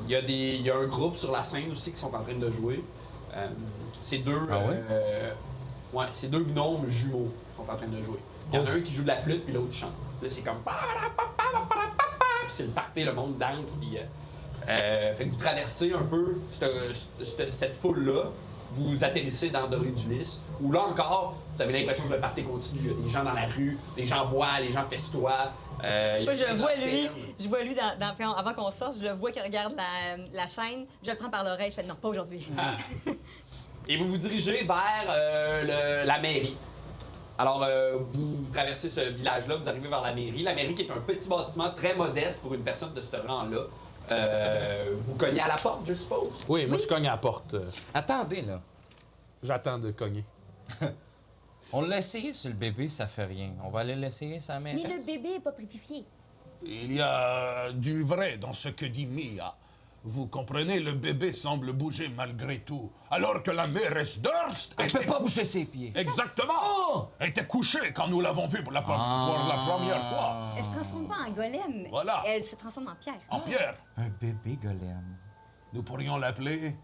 Il y a un groupe sur la scène aussi qui sont en train de jouer. C'est deux... Ah ouais? ouais, c'est deux gnomes jumeaux qui sont en train de jouer. Il y en a un qui joue de la flûte, puis l'autre qui chante. Là, c'est comme... Puis c'est le party, le monde danse, puis... fait que vous traversez un peu cette foule-là, vous atterrissez dans Dorédulis, où là encore, vous avez l'impression que le party continue. Il y a des gens dans la rue, les gens boivent, les gens festoient. Il y a Moi, plein je vois lui avant qu'on sorte, je le vois qui regarde la chaîne, je le prends par l'oreille, je fais non, pas aujourd'hui. Ah. Et vous vous dirigez vers la mairie. Alors, vous traversez ce village-là, vous arrivez vers la mairie. La mairie qui est un petit bâtiment très modeste pour une personne de ce rang-là. Vous cognez à la porte, je suppose? Oui, moi je cogne à la porte. Attendez, là. J'attends de cogner. On l'a essayé sur le bébé, ça fait rien. On va aller l'essayer, sa mère. Mais le bébé est pas pétrifié. Il y a du vrai dans ce que dit Mia. Vous comprenez, le bébé semble bouger malgré tout, alors que la mairesse Durst Elle peut pas bouger ses pieds. Exactement! Oh! Était couchée quand nous l'avons vue pour la première fois. Elle se transforme pas en golem. Voilà. Elle se transforme en pierre. En pierre, Un bébé golem. nous pourrions l'appeler...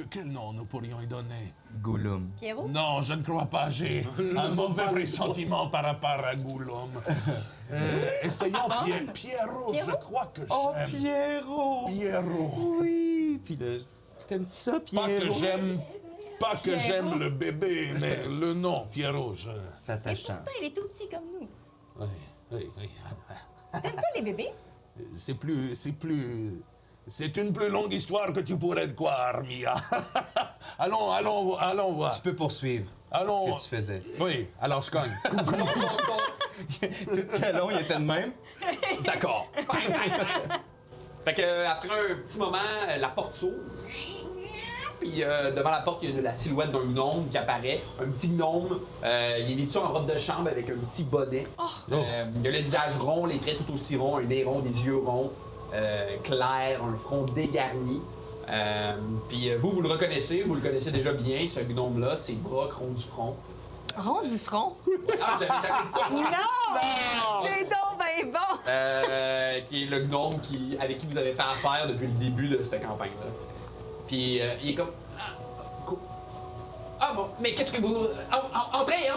Quel nom nous pourrions y donner? Gollum. Pierrot? Non, je ne crois pas. J'ai un mauvais pressentiment par rapport à Gollum. Essayons Pierrot, je crois que Oh, j'aime. Pierrot! Pierrot. Oui, puis là, t'aimes ça, Pierrot? Pas que j'aime le bébé, mais le nom, Pierrot, je... C'est attachant. Pourtant, il est tout petit comme nous. Oui. T'aimes pas les bébés? C'est une plus longue histoire que tu pourrais te croire, Mia. allons voir. Tu peux poursuivre. Allons. Ce que tu faisais. Oui, alors je cogne. Tout le long, il était de même. D'accord. Fait que après un petit moment, la porte s'ouvre. Puis devant la porte, il y a la silhouette d'un gnome qui apparaît. Un petit gnome. Il est vêtu en robe de chambre avec un petit bonnet. Il a le visage rond, les traits tout aussi ronds, un nez rond, des yeux ronds, clairs, un front dégarni. Puis vous le reconnaissez, vous le connaissez déjà bien, ce gnome-là, c'est Brock rond du front. Rond du front? Ah, j'avais jamais dit ça. Non! C'est donc ben bon! Qui est le gnome avec qui vous avez fait affaire depuis le début de cette campagne-là. Puis il est comme... Ah bon, mais qu'est-ce que vous... Entrez!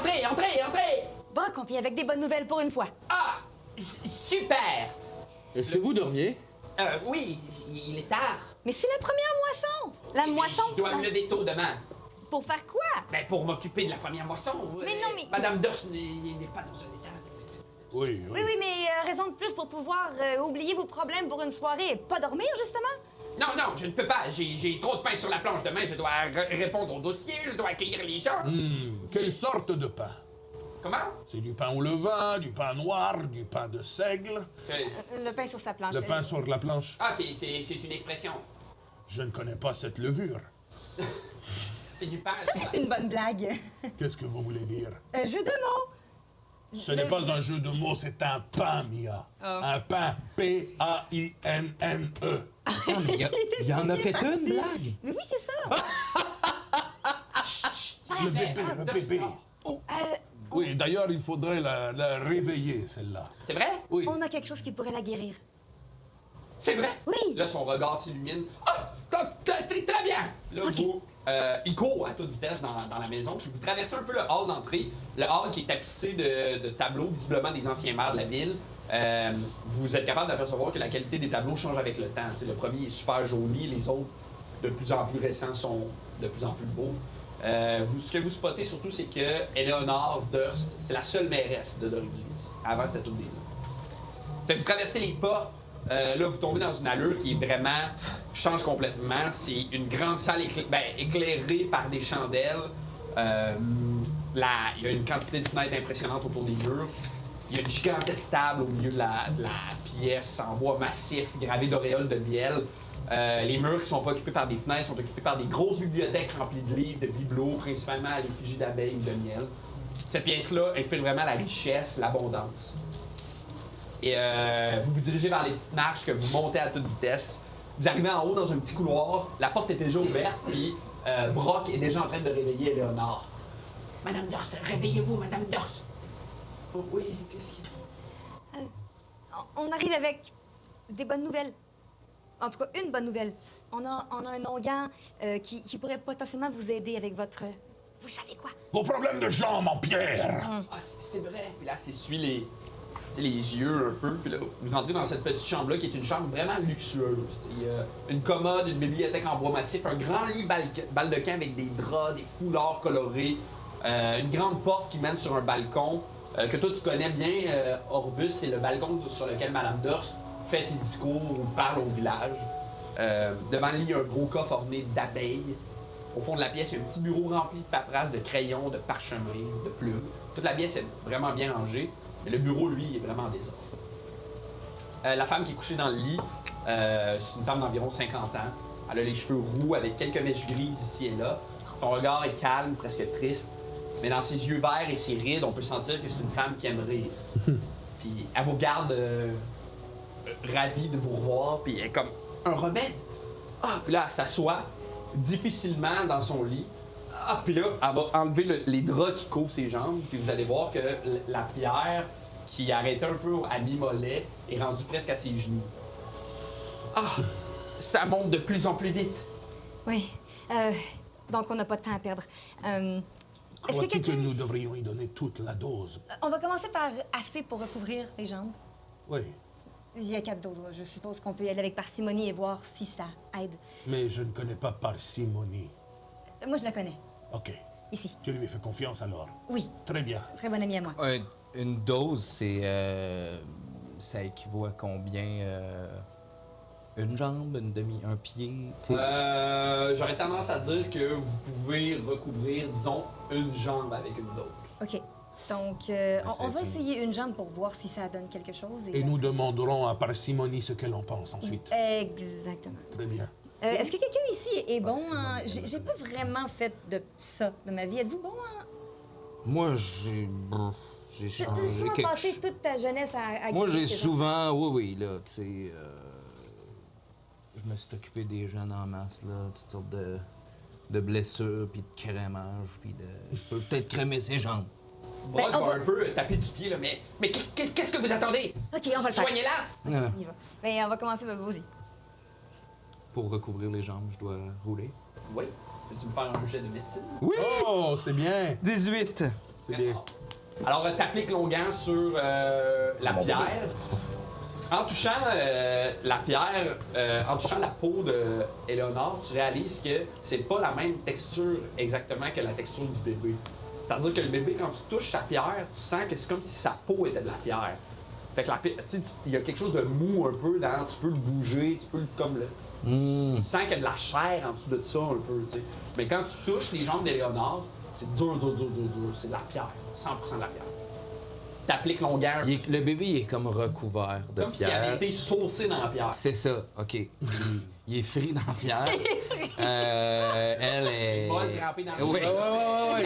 Brock, on vient avec des bonnes nouvelles pour une fois. Ah! Super! Est-ce que vous dormiez? Oui, il est tard. Mais c'est la première moisson! La moisson! Je dois me lever tôt demain. Pour faire quoi? Ben, pour m'occuper de la première moisson. Mais non, mais- Madame Durst n'est pas dans un état... Oui. Oui, mais raison de plus pour pouvoir oublier vos problèmes pour une soirée et pas dormir, justement? Non, je ne peux pas. J'ai trop de pain sur la planche demain. Je dois répondre aux dossiers, je dois accueillir les gens. Quelle sorte de pain? Comment? C'est du pain au levain, du pain noir, du pain de seigle, Le pain sur sa planche. le pain sur la planche. Ah, c'est une expression. Je ne connais pas cette levure. C'est du pain. C'est une bonne blague. Qu'est-ce que vous voulez dire? Jeu de mots. Ce n'est pas un jeu de mots, c'est un pain, Mia. Un pain. P-A-I-N-N-E. Il y en a fait une blague. Mais oui, c'est ça. Le bébé. Oui, d'ailleurs, il faudrait la réveiller, celle-là. C'est vrai? Oui. On a quelque chose qui pourrait la guérir. C'est vrai? Oui. Là, son regard s'illumine. Ah! Très bien! Là, vous... il court à toute vitesse dans la maison, puis vous traversez un peu le hall d'entrée. Le hall qui est tapissé de tableaux, visiblement des anciens maires de la ville. Vous êtes capable d'apercevoir que la qualité des tableaux change avec le temps. T'sais, le premier est super joli, les autres, de plus en plus récents, sont de plus en plus beaux. Ce que vous spottez surtout, c'est que Eleanor Durst, c'est la seule mairesse de Doridus. Avant, c'était toutes des autres. Fait que vous traversez les portes. Là, vous tombez dans une allure qui est vraiment change complètement. C'est une grande salle éclairée par des chandelles. Il y a une quantité de fenêtres impressionnantes autour des murs. Il y a une gigantesque table au milieu de la pièce en bois massif, gravée d'auréoles de miel. Les murs qui sont pas occupés par des fenêtres sont occupés par des grosses bibliothèques remplies de livres, de bibelots, principalement à l'effigie d'abeilles ou de miel. Cette pièce-là inspire vraiment la richesse, l'abondance. Et vous vous dirigez vers les petites marches que vous montez à toute vitesse. Vous arrivez en haut dans un petit couloir, la porte est déjà ouverte, puis Brock est déjà en train de réveiller Eleanor. Madame Durst, réveillez-vous, Madame Durst! Oh, oui, qu'est-ce qu'il y a? On arrive avec des bonnes nouvelles. En tout cas, une bonne nouvelle. On a un onguent qui pourrait potentiellement vous aider avec votre... Vous savez quoi? Vos problèmes de jambes en pierre. Ah, c'est vrai! Puis là, s'essuie les yeux un peu, puis là, vous entrez dans cette petite chambre-là qui est une chambre vraiment luxueuse. Il y a une commode, une bibliothèque en bois massif, un grand lit baldaquin avec des draps, des foulards colorés, une grande porte qui mène sur un balcon que toi tu connais bien, Orbus, c'est le balcon sur lequel Madame Durst fait ses discours ou parle au village. Devant le lit, il y a un gros coffre orné d'abeilles. Au fond de la pièce, il y a un petit bureau rempli de paperasse, de crayons, de parchemins, de plumes. Toute la pièce est vraiment bien rangée. Mais le bureau, lui, est vraiment en désordre. La femme qui est couchée dans le lit, c'est une femme d'environ 50 ans. Elle a les cheveux roux avec quelques mèches grises ici et là. Son regard est calme, presque triste. Mais dans ses yeux verts et ses rides, on peut sentir que c'est une femme qui aime rire. Puis elle vous garde ravie de vous revoir, puis elle est comme un remède. Ah, puis là, elle s'assoit difficilement dans son lit. Ah, puis là, elle va enlever les draps qui couvrent ses jambes, puis vous allez voir que la pierre qui arrêtait un peu à mi-mollet est rendue presque à ses genoux. Ah, ça monte de plus en plus vite. Oui. Donc, on n'a pas de temps à perdre. Est-ce que Crois-tu que quelqu'un... nous devrions y donner toute la dose? On va commencer par assez pour recouvrir les jambes. Oui, Il y a 4 doses. Je suppose qu'on peut y aller avec parcimonie et voir si ça aide. mais je ne connais pas parcimonie. Moi, je la connais. Ok, Ici. tu lui fais confiance alors. Oui. Très bien. Très bonne amie à moi. Une dose, ça équivaut à combien? Une jambe, un pied? t'sais? J'aurais tendance à dire que vous pouvez recouvrir, disons, une jambe avec une dose. OK. Donc, on va essayer une jambe pour voir si ça donne quelque chose. Et nous demanderons à parcimonie ce qu'elle en pense ensuite. Exactement. Très bien. Est-ce que quelqu'un ici est bon en... J'ai pas vraiment fait de ça de ma vie. Êtes-vous bon en... Moi, j'ai T'as changé souvent quelque passé chose. toute ta jeunesse à Moi, j'ai guérir tes souvent, oui, là, tu sais, je me suis occupé des jeunes en masse, là, toutes sortes de blessures, puis de crémage, puis de... Je peux peut-être crémer ses jambes. Brock Ben, on va va- un peu taper du pied, là, mais qu'est-ce que vous attendez? OK, on va le faire. Soignez-la! Ah, On y va. Ben, on va commencer par vas-y. Pour recouvrir les jambes, je dois rouler. Oui. Peux-tu me faire un jet de médecine? Oh, c'est bien. 18! C'est bien. Alors, t'appliques l'onguent sur la pierre. En touchant la pierre, en touchant la peau de Eleonore, tu réalises que c'est pas la même texture exactement que la texture du bébé. C'est-à-dire que le bébé, quand tu touches sa pierre, tu sens que c'est comme si sa peau était de la pierre. Fait que la pierre, tu sais, il y a quelque chose de mou un peu dans, tu peux le bouger, tu peux le, comme le... Tu sens qu'il y a de la chair en dessous de ça un peu, tu sais. Mais quand tu touches les jambes d'Eleonore, c'est dur. C'est de la pierre, 100% de la pierre. T'appliques l'onguent, Le bébé, il est comme recouvert de comme s'il pierre. avait été saucé dans la pierre. C'est ça, OK. Il est frit dans la pierre. Elle est... Bol trempé dans le Oui. jus.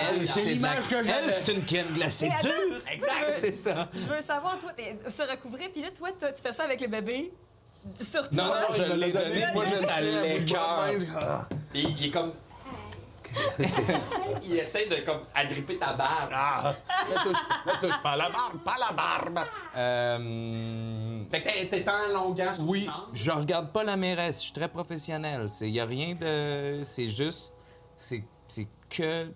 Elle, C'est de la- l'image que j'avais. Elle, c'est une crème glacée Mais attends. dure. Exact. C'est ça. Je veux savoir, toi, se recouvrir, puis là, toi, tu fais ça avec le bébé sur toi. Non, je il me l'a l'ai donné, donné. moi, Moi, je ça le sais, l'écœure. Et il est comme. Il essaie de comme agripper ta barbe. Ah, ne touche pas la barbe, pas la barbe. Fait que t'es en longueur sur Oui, le champ. je regarde pas la mairesse, je suis très professionnel. Il y a rien de... C'est juste... C'est que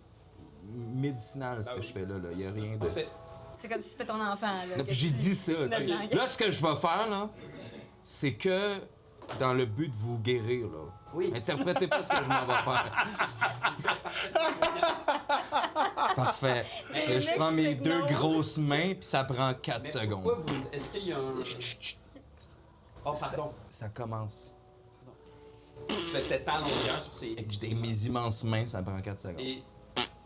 médicinal, ce Ah que oui. je fais là. Il y a rien de... Parfait. C'est comme si c'était ton enfant, là. Là, que puis j'ai tu- dit ça. tu mets tu de sais. l'engrais. Là, ce que je vais faire, là, c'est que dans le but de vous guérir, là. Oui. Interprétez pas ce que je m'en vais faire. Parfait. Mais Que je prends mes mec, c'est deux non. grosses mains, puis ça prend 4 Mais secondes. pourquoi vous. Est-ce qu'il y a un. Oh, pardon. Ça commence. Fait que t'es en longueur sur ses. Avec mes immenses mains, ça prend 4 secondes. Et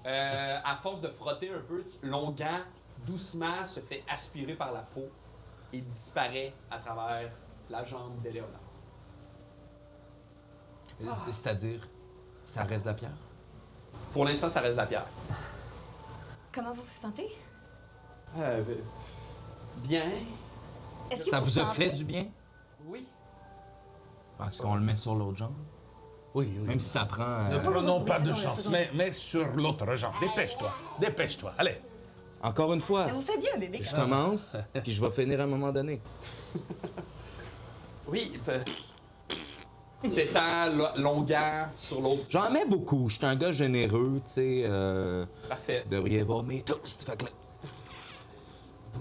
à force de frotter un peu, l'onguent doucement se fait aspirer par la peau et disparaît à travers la jambe d'Éléonore. C'est-à-dire, ça reste de la pierre? Pour l'instant, ça reste de la pierre. Comment vous vous sentez? Bien. Est-ce que Ça vous a sentez- fait du bien? Oui. Parce qu'on le met sur l'autre jambe? Oui, oui. Même si ça prend... Ne prenons pas de faisons-le, chance, faisons-le. mais sur l'autre jambe. Dépêche-toi, allez. Encore une fois, Ça vous fait bien, bébé. je commence, puis je vais finir à un moment donné. Oui. T'étends l'onguent sur l'autre. J'en mets beaucoup. Je suis un gars généreux, tu sais. Parfait. Vous devriez voir mes toasts. Fait que là,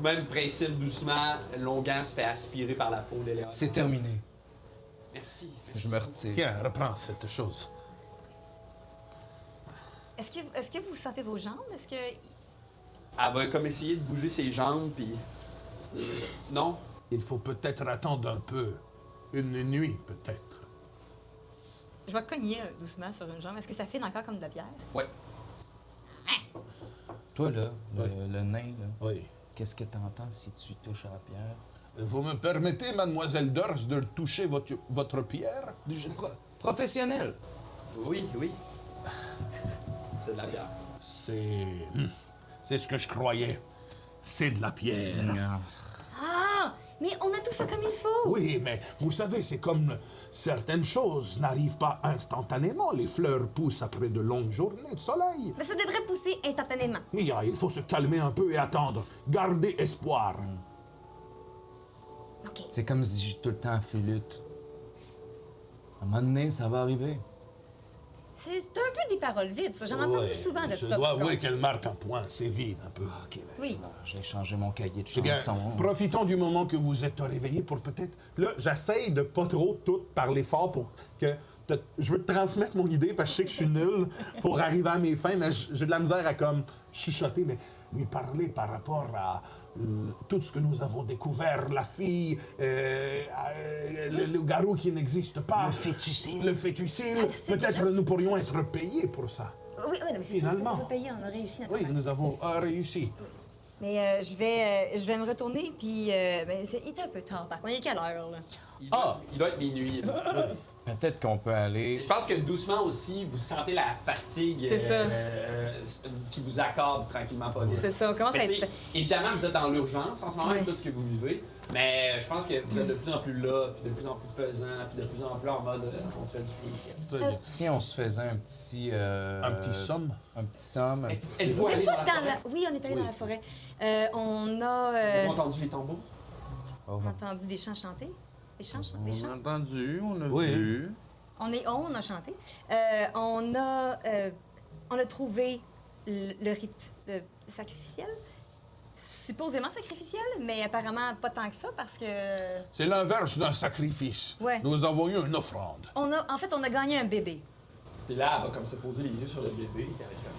Même principe, doucement, l'onguent se fait aspirer par la peau d'Éléonore. c'est terminé. Merci. Je me retire. Tiens, reprends cette chose. Est-ce que vous sentez vos jambes? Est-ce que... Elle va comme essayer de bouger ses jambes, puis. Non. Il faut peut-être attendre un peu. Une nuit, peut-être. Je vais cogner doucement sur une jambe. Est-ce que ça file encore comme de la pierre? Ouais. Toi, là, le nain, là, Oui. qu'est-ce que t'entends si tu touches à la pierre? Vous me permettez, mademoiselle Dors, de toucher votre pierre? Professionnel. Oui. C'est de la pierre. C'est ce que je croyais. C'est de la pierre. Ah! Mais on a tout fait comme il faut! Oui, mais vous savez, c'est comme certaines choses n'arrivent pas instantanément. Les fleurs poussent après de longues journées de soleil. Mais ça devrait pousser instantanément. Mia, il faut se calmer un peu et attendre. Garder espoir. OK. C'est comme si j'ai tout le temps flûte. À un moment donné, ça va arriver. C'est un peu des paroles vides, ça. J'en ai entendu souvent de je ça. dois par avouer contre. qu'elle marque un point. C'est vide un peu. OK, ben, Oui. j'ai changé mon cahier de Eh bien, chansons. profitons du moment que vous êtes réveillés pour peut-être... Là, j'essaye de pas trop tout parler fort pour que... Je veux te transmettre mon idée parce que je sais que je suis nul pour arriver à mes fins, mais j'ai de la misère à comme chuchoter, mais lui parler par rapport à tout ce que nous avons découvert, la fille, le garou qui n'existe pas. Le fétucile. Peut-être nous pourrions être payés pour ça. Oui, non, mais c'est sûr Finalement. qu'on nous a payé, on a réussi notre Oui, affaire. nous avons réussi. Mais je vais me retourner, puis il est un peu tard, par contre. Il est quelle heure, là? Il doit être minuit. là. Peut-être qu'on peut aller. Je pense que doucement aussi, vous sentez la fatigue C'est ça. qui vous accorde tranquillement pas vite. C'est ça, on commence à Mais être... t'sais, évidemment, vous êtes dans l'urgence en ce moment Ouais. avec tout ce que vous vivez, mais je pense que vous êtes de plus en plus là, puis de plus en plus pesant, puis de plus en plus en mode on se fait du plaisir. Si on se faisait un petit. Un petit somme. Un petit somme, un petit. Êtes-vous allé dans la Dans forêt? Oui, on est allé dans la forêt. On a Avez-vous entendu les tambours? Oh, entendu des chants chantés. Des chants, des On chants. a entendu, on a Oui. vu. On a chanté. On a trouvé le rite sacrificiel. Supposément sacrificiel, mais apparemment pas tant que ça parce que... C'est l'inverse d'un sacrifice. Ouais. Nous avons eu une offrande. En fait, on a gagné un bébé. Puis là, elle va comme se poser les yeux sur le bébé, puis avec comme...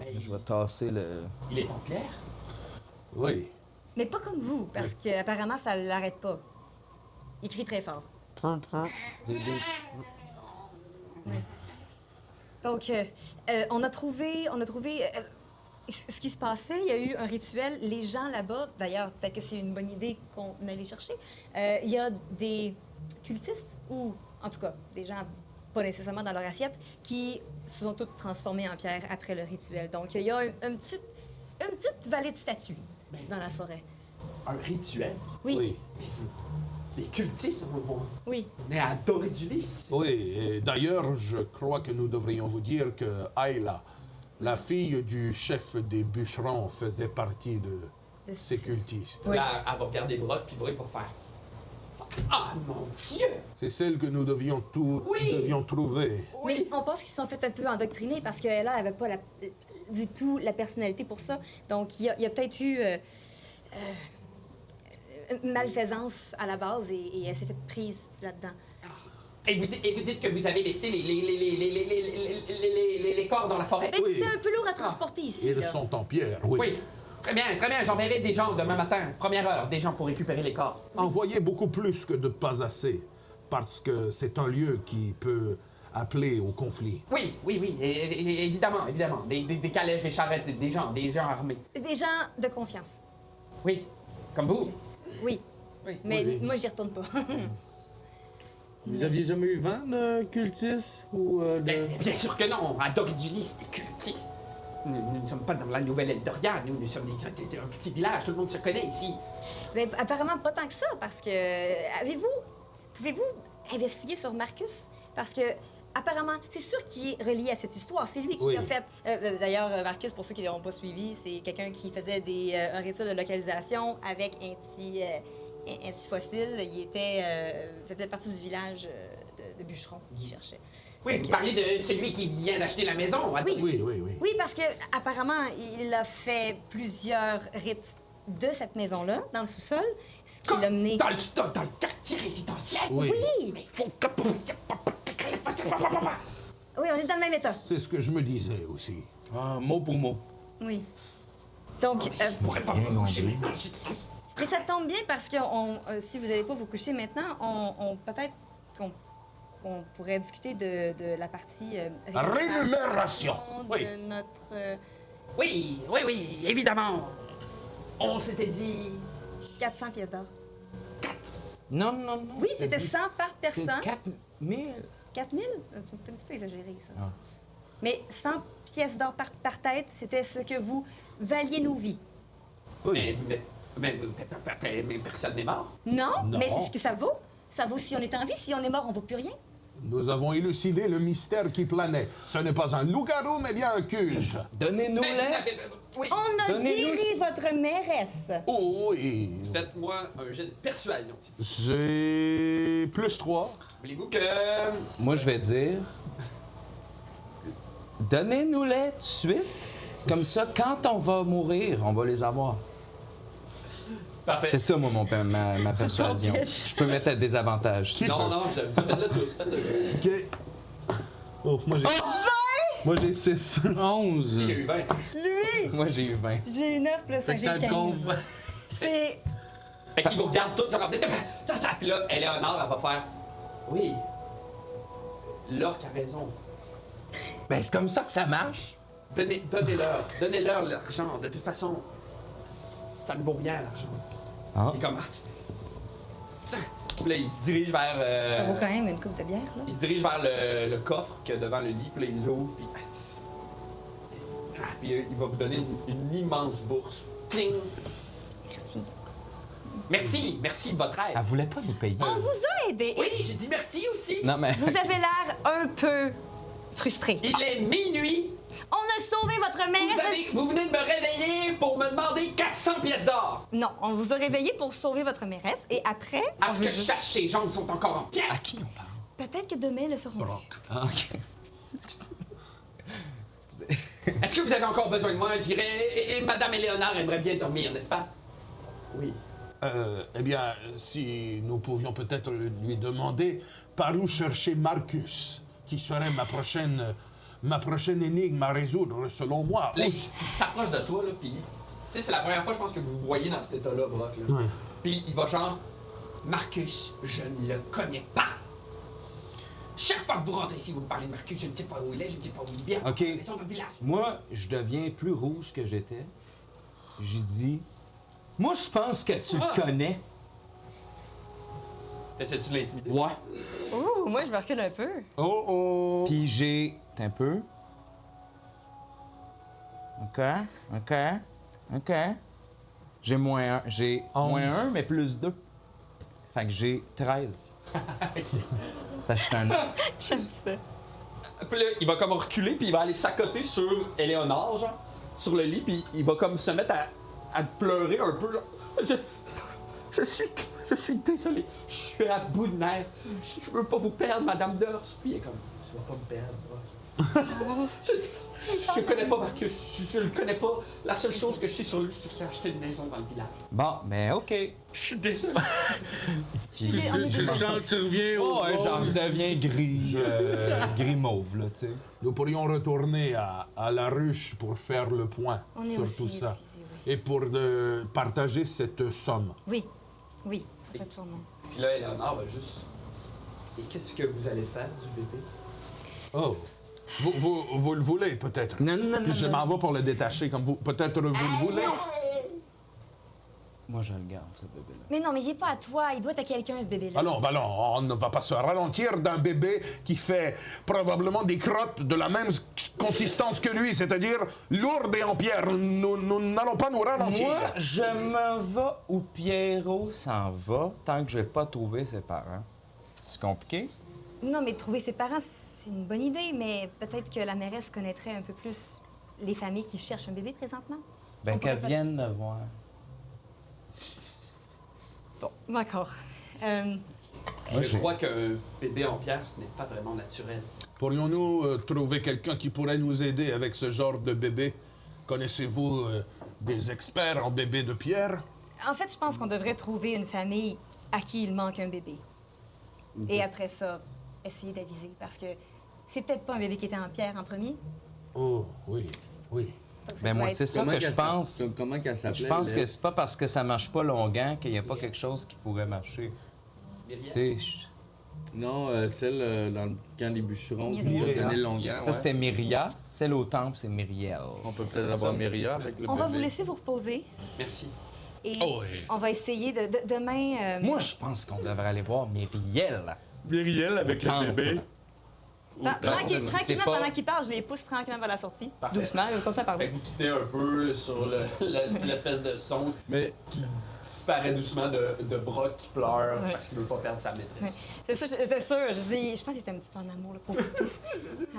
Hey, Je vais tasser le. il est en pierre? Oui. Mais pas comme vous, parce qu'apparemment, ça l'arrête pas. Il crie très fort. Donc, on a trouvé ce qui se passait. Il y a eu un rituel. Les gens là-bas, d'ailleurs, peut-être que c'est une bonne idée qu'on allait chercher. Il y a des cultistes, ou en tout cas, des gens pas nécessairement dans leur assiette, qui se sont tous transformés en pierre après le rituel. Donc, il y a une petite vallée de statues dans la forêt. Un rituel? Oui, Mais vous, les cultistes, oui. on est à Doridulis. Oui, et d'ailleurs, je crois que nous devrions vous dire que Ayla, la fille du chef des bûcherons, faisait partie de ces cultistes. Oui. Là, elle va regarder Brock, puis Brock va faire... Ah, mon Dieu! C'est celle que nous devions trouver. Mais on pense qu'ils se sont fait un peu endoctriner parce qu'elle, elle avait pas du tout la personnalité pour ça. Donc, il y a peut-être eu malfaisance à la base et elle s'est faite prise là-dedans. Et vous dites que vous avez laissé les corps dans la forêt? Mais Oui. c'était un peu lourd à transporter ici. Ils là. sont en pierre, oui. Oui. Très bien. J'enverrai des gens demain matin, première heure, des gens pour récupérer les corps. Envoyez beaucoup plus que de pas assez, parce que c'est un lieu qui peut appeler au conflit. Oui. Évidemment. Des calèches, des charrettes, des gens armés. Des gens de confiance. Oui. Comme vous. Oui. Oui. Mais Oui. moi, j'y retourne pas. Vous aviez jamais eu vent de cultistes ou de... Bien sûr que non. À Doridulis, des cultistes. Nous ne sommes pas dans la nouvelle Eldoria. Nous sommes un petit village. Tout le monde se connaît ici. Mais apparemment, pas tant que ça, parce que... Pouvez-vous investiguer sur Marcus? Parce que, apparemment, c'est sûr qu'il est relié à cette histoire. C'est lui qui Oui. a fait... D'ailleurs, Marcus, pour ceux qui ne l'ont pas suivi, c'est quelqu'un qui faisait un rituel de localisation avec un petit fossile. Il faisait partie du village de bûcherons qu'il cherchait. Oui, vous parlez de celui qui vient d'acheter la maison. à Doridulis. Oui. Oui, parce que apparemment, il a fait plusieurs rites de cette maison-là, dans le sous-sol, ce qui l'a mené... Dans le quartier résidentiel? Oui. Oui! Mais faut que... Oui, on est dans le même état. C'est ce que je me disais aussi. Ah, mot pour mot. Oui. Donc, Je pourrais pas me coucher. mais ça tombe bien parce que si vous n'allez pas vous coucher maintenant, peut-être qu'on pourrait discuter de la partie Rémunération. de Oui. notre Oui, évidemment. On s'était dit... 400 pièces d'or. Non. Oui, c'était 100 par C'est personne. 4000. 4000? C'est un petit peu exagéré, ça. Ah. Mais 100 pièces d'or par tête, c'était ce que vous valiez nos vies. Mais personne n'est mort. Non, Non. mais c'est ce que ça vaut. Ça vaut si on est en vie, si on est mort, on vaut plus rien. Nous avons élucidé le mystère qui planait. Ce n'est pas un loup-garou, mais bien un culte. Donnez-nous-les. Oui. On a Donnez-nous- guéri votre mairesse. Oh oui. Faites-moi un jet de persuasion. J'ai +3. Voulez-vous que... Moi, je vais dire. Donnez-nous-les tout de suite. Comme ça, quand on va mourir, on va les avoir. Parfait. C'est ça, moi, ma persuasion. Je peux mettre à désavantage. si tu Non, veux. non, faites-le tous. Faites-le. OK. Oh, moi j'ai... Moi j'ai 6. 11. Il y a eu 20. Lui, Moi, j'ai eu 20. j'ai eu 9 plus 5, Fait que j'ai ça 15. compte. C'est... Fait qu'ils vous regardent tous, genre, puis là, Éléonore, elle va faire. Oui. L'orque a raison. Ben, c'est comme ça que ça marche. Donnez-leur l'argent. De toute façon, ça ne vaut rien, l'argent. Ah. Il est comme. Puis là, il se dirige vers. Ça vaut quand même une coupe de bière, là. Il se dirige vers le coffre qu'il y a devant le lit, puis là, il l'ouvre, puis. Puis il va vous donner une immense bourse. Pling! Merci. Merci de votre aide. Elle voulait pas nous payer. On vous a aidé. Oui, j'ai dit merci aussi. Non, mais. Vous avez l'air un peu frustré. Il est minuit. On a sauvé votre mairesse. Vous venez de me réveiller pour me demander 400 pièces d'or. Non, on vous a réveillé pour sauver votre mairesse et après, À on ce veut que je juste- sache, ces jambes sont encore en pierre. À qui on parle? peut-être que demain le seront plus. Ah, OK. Est-ce que vous avez encore besoin de moi? Je dirais, et Madame Éléonore aimerait bien dormir, n'est-ce pas? Oui. Eh bien, si nous pouvions peut-être lui demander par où chercher Marcus, qui serait ma prochaine énigme à résoudre, selon moi. Là, il s'approche de toi, là, puis... Tu sais, c'est la première fois, je pense, que vous vous voyez dans cet état-là, Brock, là. Ouais. Puis il va genre... Marcus, je ne le connais pas. Chaque fois que vous rentrez ici, vous me parlez de Marcus, je ne sais pas où il est, je ne sais pas où il vient. OK. Ils sont dans le village. Moi, je deviens plus rouge que j'étais. J'ai dit. Moi, je pense que tu Ah. le connais. T'essaies-tu de l'intimider? Ouais. Ouh, moi je me recule un peu. Oh oh. Puis j'ai. T'as un peu. OK. J'ai moins 1. J'ai 11. moins 1, mais plus 2. Fait que j'ai 13. Fait que j'étais un. J'aime ça. Puis là, il va comme reculer, puis il va aller s'accoter sur Éléonore, genre, sur le lit, puis il va comme se mettre à pleurer un peu, genre. Je suis désolé, je suis à bout de nerfs. Je veux pas vous perdre, Madame Durs. Puis il est comme, tu vas pas me perdre, Brock. Je connais pas Marcus, je le connais pas. La seule chose que je sais sur lui, c'est qu'il a acheté une maison dans le village. Bon, mais OK. Je suis désolé. Tu changes, tu reviens au. Oh, ouais, genre, je deviens gris. Gris mauve, là, tu sais. Nous pourrions retourner à la ruche pour faire le point On est sur aussi tout ça. épuisés, oui. Et pour partager cette somme. Oui, retournons. Puis là, Éléonore va juste. Et qu'est-ce que vous allez faire du bébé? Oh. Vous le voulez, peut-être? Non. Puis je m'en vais pour le détacher comme vous. Peut-être vous le voulez? Moi, je le garde, ce bébé-là. Mais non, mais il est pas à toi, il doit être à quelqu'un ce bébé-là. Allons, on ne va pas se ralentir d'un bébé qui fait probablement des crottes de la même consistance que lui, c'est-à-dire lourdes et en pierre. Nous n'allons pas nous ralentir. Moi, je m'en vais où Pierrot s'en va tant que je vais pas trouver ses parents. C'est compliqué? Non, mais trouver ses parents, c'est une bonne idée, mais peut-être que la mairesse connaîtrait un peu plus les familles qui cherchent un bébé présentement. Ben, On qu'elle pourrait vienne me voir. Bon, d'accord. Je crois qu'un bébé en pierre, ce n'est pas vraiment naturel. Pourrions-nous trouver quelqu'un qui pourrait nous aider avec ce genre de bébé? Connaissez-vous des experts en bébés de pierre? En fait, je pense qu'on devrait trouver une famille à qui il manque un bébé. Et après ça, essayer d'aviser, parce que c'est peut-être pas un bébé qui était en pierre en premier. Oh, oui. Donc, ça Ben, doit moi, être- c'est ça que je pense. Comment qu'elle s'appelait? Je pense là? que c'est pas parce que ça marche pas longuement qu'il n'y a pas quelque chose qui pourrait marcher. Myriel? Tu sais, Non, celle dans le camp des bûcherons qui Myriel. nous a donné le longueur. ça c'était Myria. Celle au temple, c'est Myriel. On peut peut-être avoir Myria avec le On va vous bébé. laisser vous reposer Merci. et Oh, oui. on va essayer de demain... Moi, je pense qu'on devrait aller voir Myriel. Myriel avec Temple. le bébé. Tranquillement, pas- pendant qu'il parle, je les pousse tranquillement vers la sortie. Parfait. Doucement, continue à Fait parler. que vous quittez un peu sur l'espèce de son Mais qui disparaît doucement de Brock qui pleure Ouais. parce qu'il veut pas perdre sa maîtresse. Ouais. C'est ça, c'est sûr. Je pense qu'il était un petit peu en amour, le pauvre tout.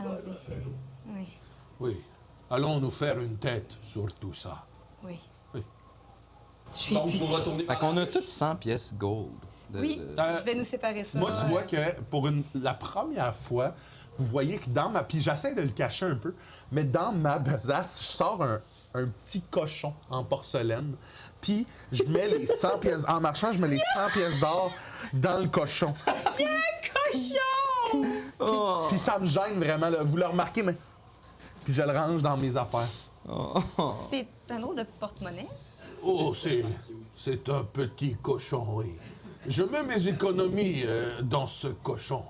Allons-y. Oui, Oui. Allons nous faire une tête sur tout ça. oui. Oui. Je suis Donc vous épuisée. retournez Fait vers qu'on la a ruche. toutes 100 pièces gold. Oui, je vais nous séparer ça. Moi, tu vois que pour la première fois, vous voyez que dans ma... Puis j'essaie de le cacher un peu, mais dans ma besace, je sors un petit cochon en porcelaine. Puis je mets les 100 pièces... En marchant, je mets les 100 pièces d'or dans le cochon. Cochon! Puis ça me gêne vraiment, là. Vous le remarquez, mais... Puis je le range dans mes affaires. C'est un drôle de porte-monnaie. Oh, c'est un petit cochon, oui. Je mets mes économies dans ce cochon.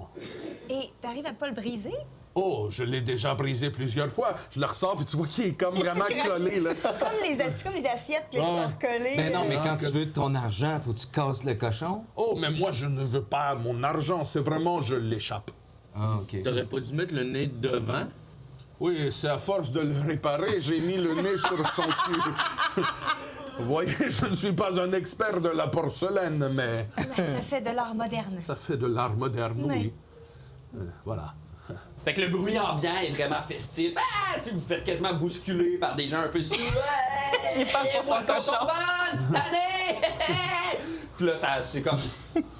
Et t'arrives à pas le briser? Oh, je l'ai déjà brisé plusieurs fois. Je le ressors, puis tu vois qu'il est comme vraiment collé, là. Comme les assiettes qui sont recollées. Ben non, mais Ah, quand que- tu veux de ton argent, faut que tu casses le cochon. Oh, mais moi, je ne veux pas mon argent. C'est vraiment, je l'échappe. Ah, OK. t'aurais pas dû mettre le nez devant. Oui, c'est à force de le réparer, j'ai mis le nez sur son cul. Vous voyez, je ne suis pas un expert de la porcelaine, mais Ça fait de l'art moderne. ça fait de l'art moderne, oui. Voilà. Fait que le bruit ambiant est vraiment festif. Ah! Tu sais, vous faites quasiment bousculer par des gens un peu sous. Ouais! Les boissons sont bonnes cette année! Puis là, c'est comme.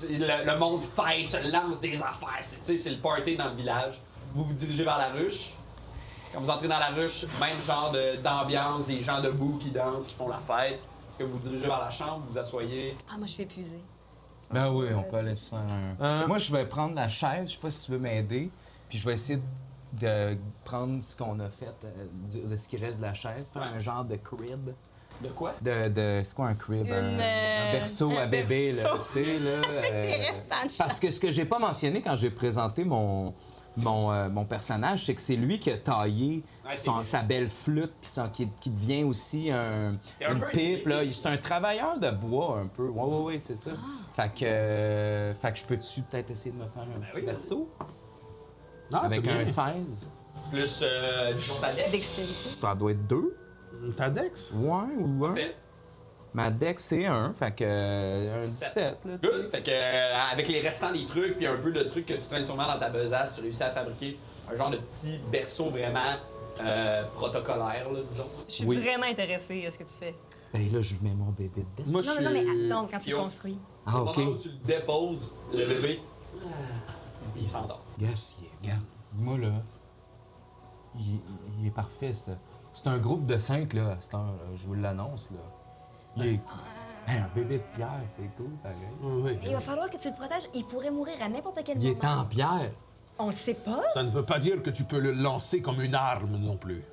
Le monde fête, se lance des affaires. Tu sais, c'est le party dans le village. Vous vous dirigez vers la ruche. Quand vous entrez dans la ruche, même genre d'ambiance, des gens debout qui dansent, qui font la fête. Est-ce que vous vous dirigez vers la chambre, vous vous asseyez? Ah, moi, je suis épuisée. Ben oui, on peut aller se faire un... Moi, je vais prendre la chaise, je sais pas si tu veux m'aider, puis je vais essayer de prendre ce qu'on a fait, de ce qui reste de la chaise, faire un genre de crib. De quoi? C'est quoi un crib? Un berceau un à bébé, là, berceau. tu sais, là. Les restants de Parce que ce que j'ai pas mentionné quand j'ai présenté mon personnage, c'est que c'est lui qui a taillé Ouais, c'est vrai. sa belle flûte qui devient aussi C'est un une peu pipe. Là. une- C'est un travailleur de bois un peu. Oui, c'est ça. Fait que je peux-tu peut-être essayer de me faire un petit oui, berceau? Ah, Avec c'est un bien. 16? Plus, disons, ta deck. Dextérité. Ça doit être 2? Ta Dex? Ouais, ou 1. Fait. Ma deck, c'est 1. Fait que un 17, là, tu sais. Good. Fait que, avec les restants des trucs, puis un peu de trucs que tu traînes sûrement dans ta besace, tu réussis à fabriquer un genre de petit berceau vraiment protocolaire, là, disons. Je suis Oui. vraiment intéressée à ce que tu fais. Ben là, je mets mon bébé dedans. Moi, Non, mais attends, quand tu Yo. construis. Ah, Au OK. moment où tu le déposes, le bébé, il s'endort. Yes, regarde. Moi, là, il est parfait, ça. C'est un groupe de 5, là, à cette heure, là. Je vous l'annonce, là. Il est... Hey, un bébé de pierre, c'est cool, pareil. Oui. Il va falloir que tu le protèges. Il pourrait mourir à n'importe quel Il moment. est en pierre. On le sait pas. Ça ne veut pas dire que tu peux le lancer comme une arme non plus.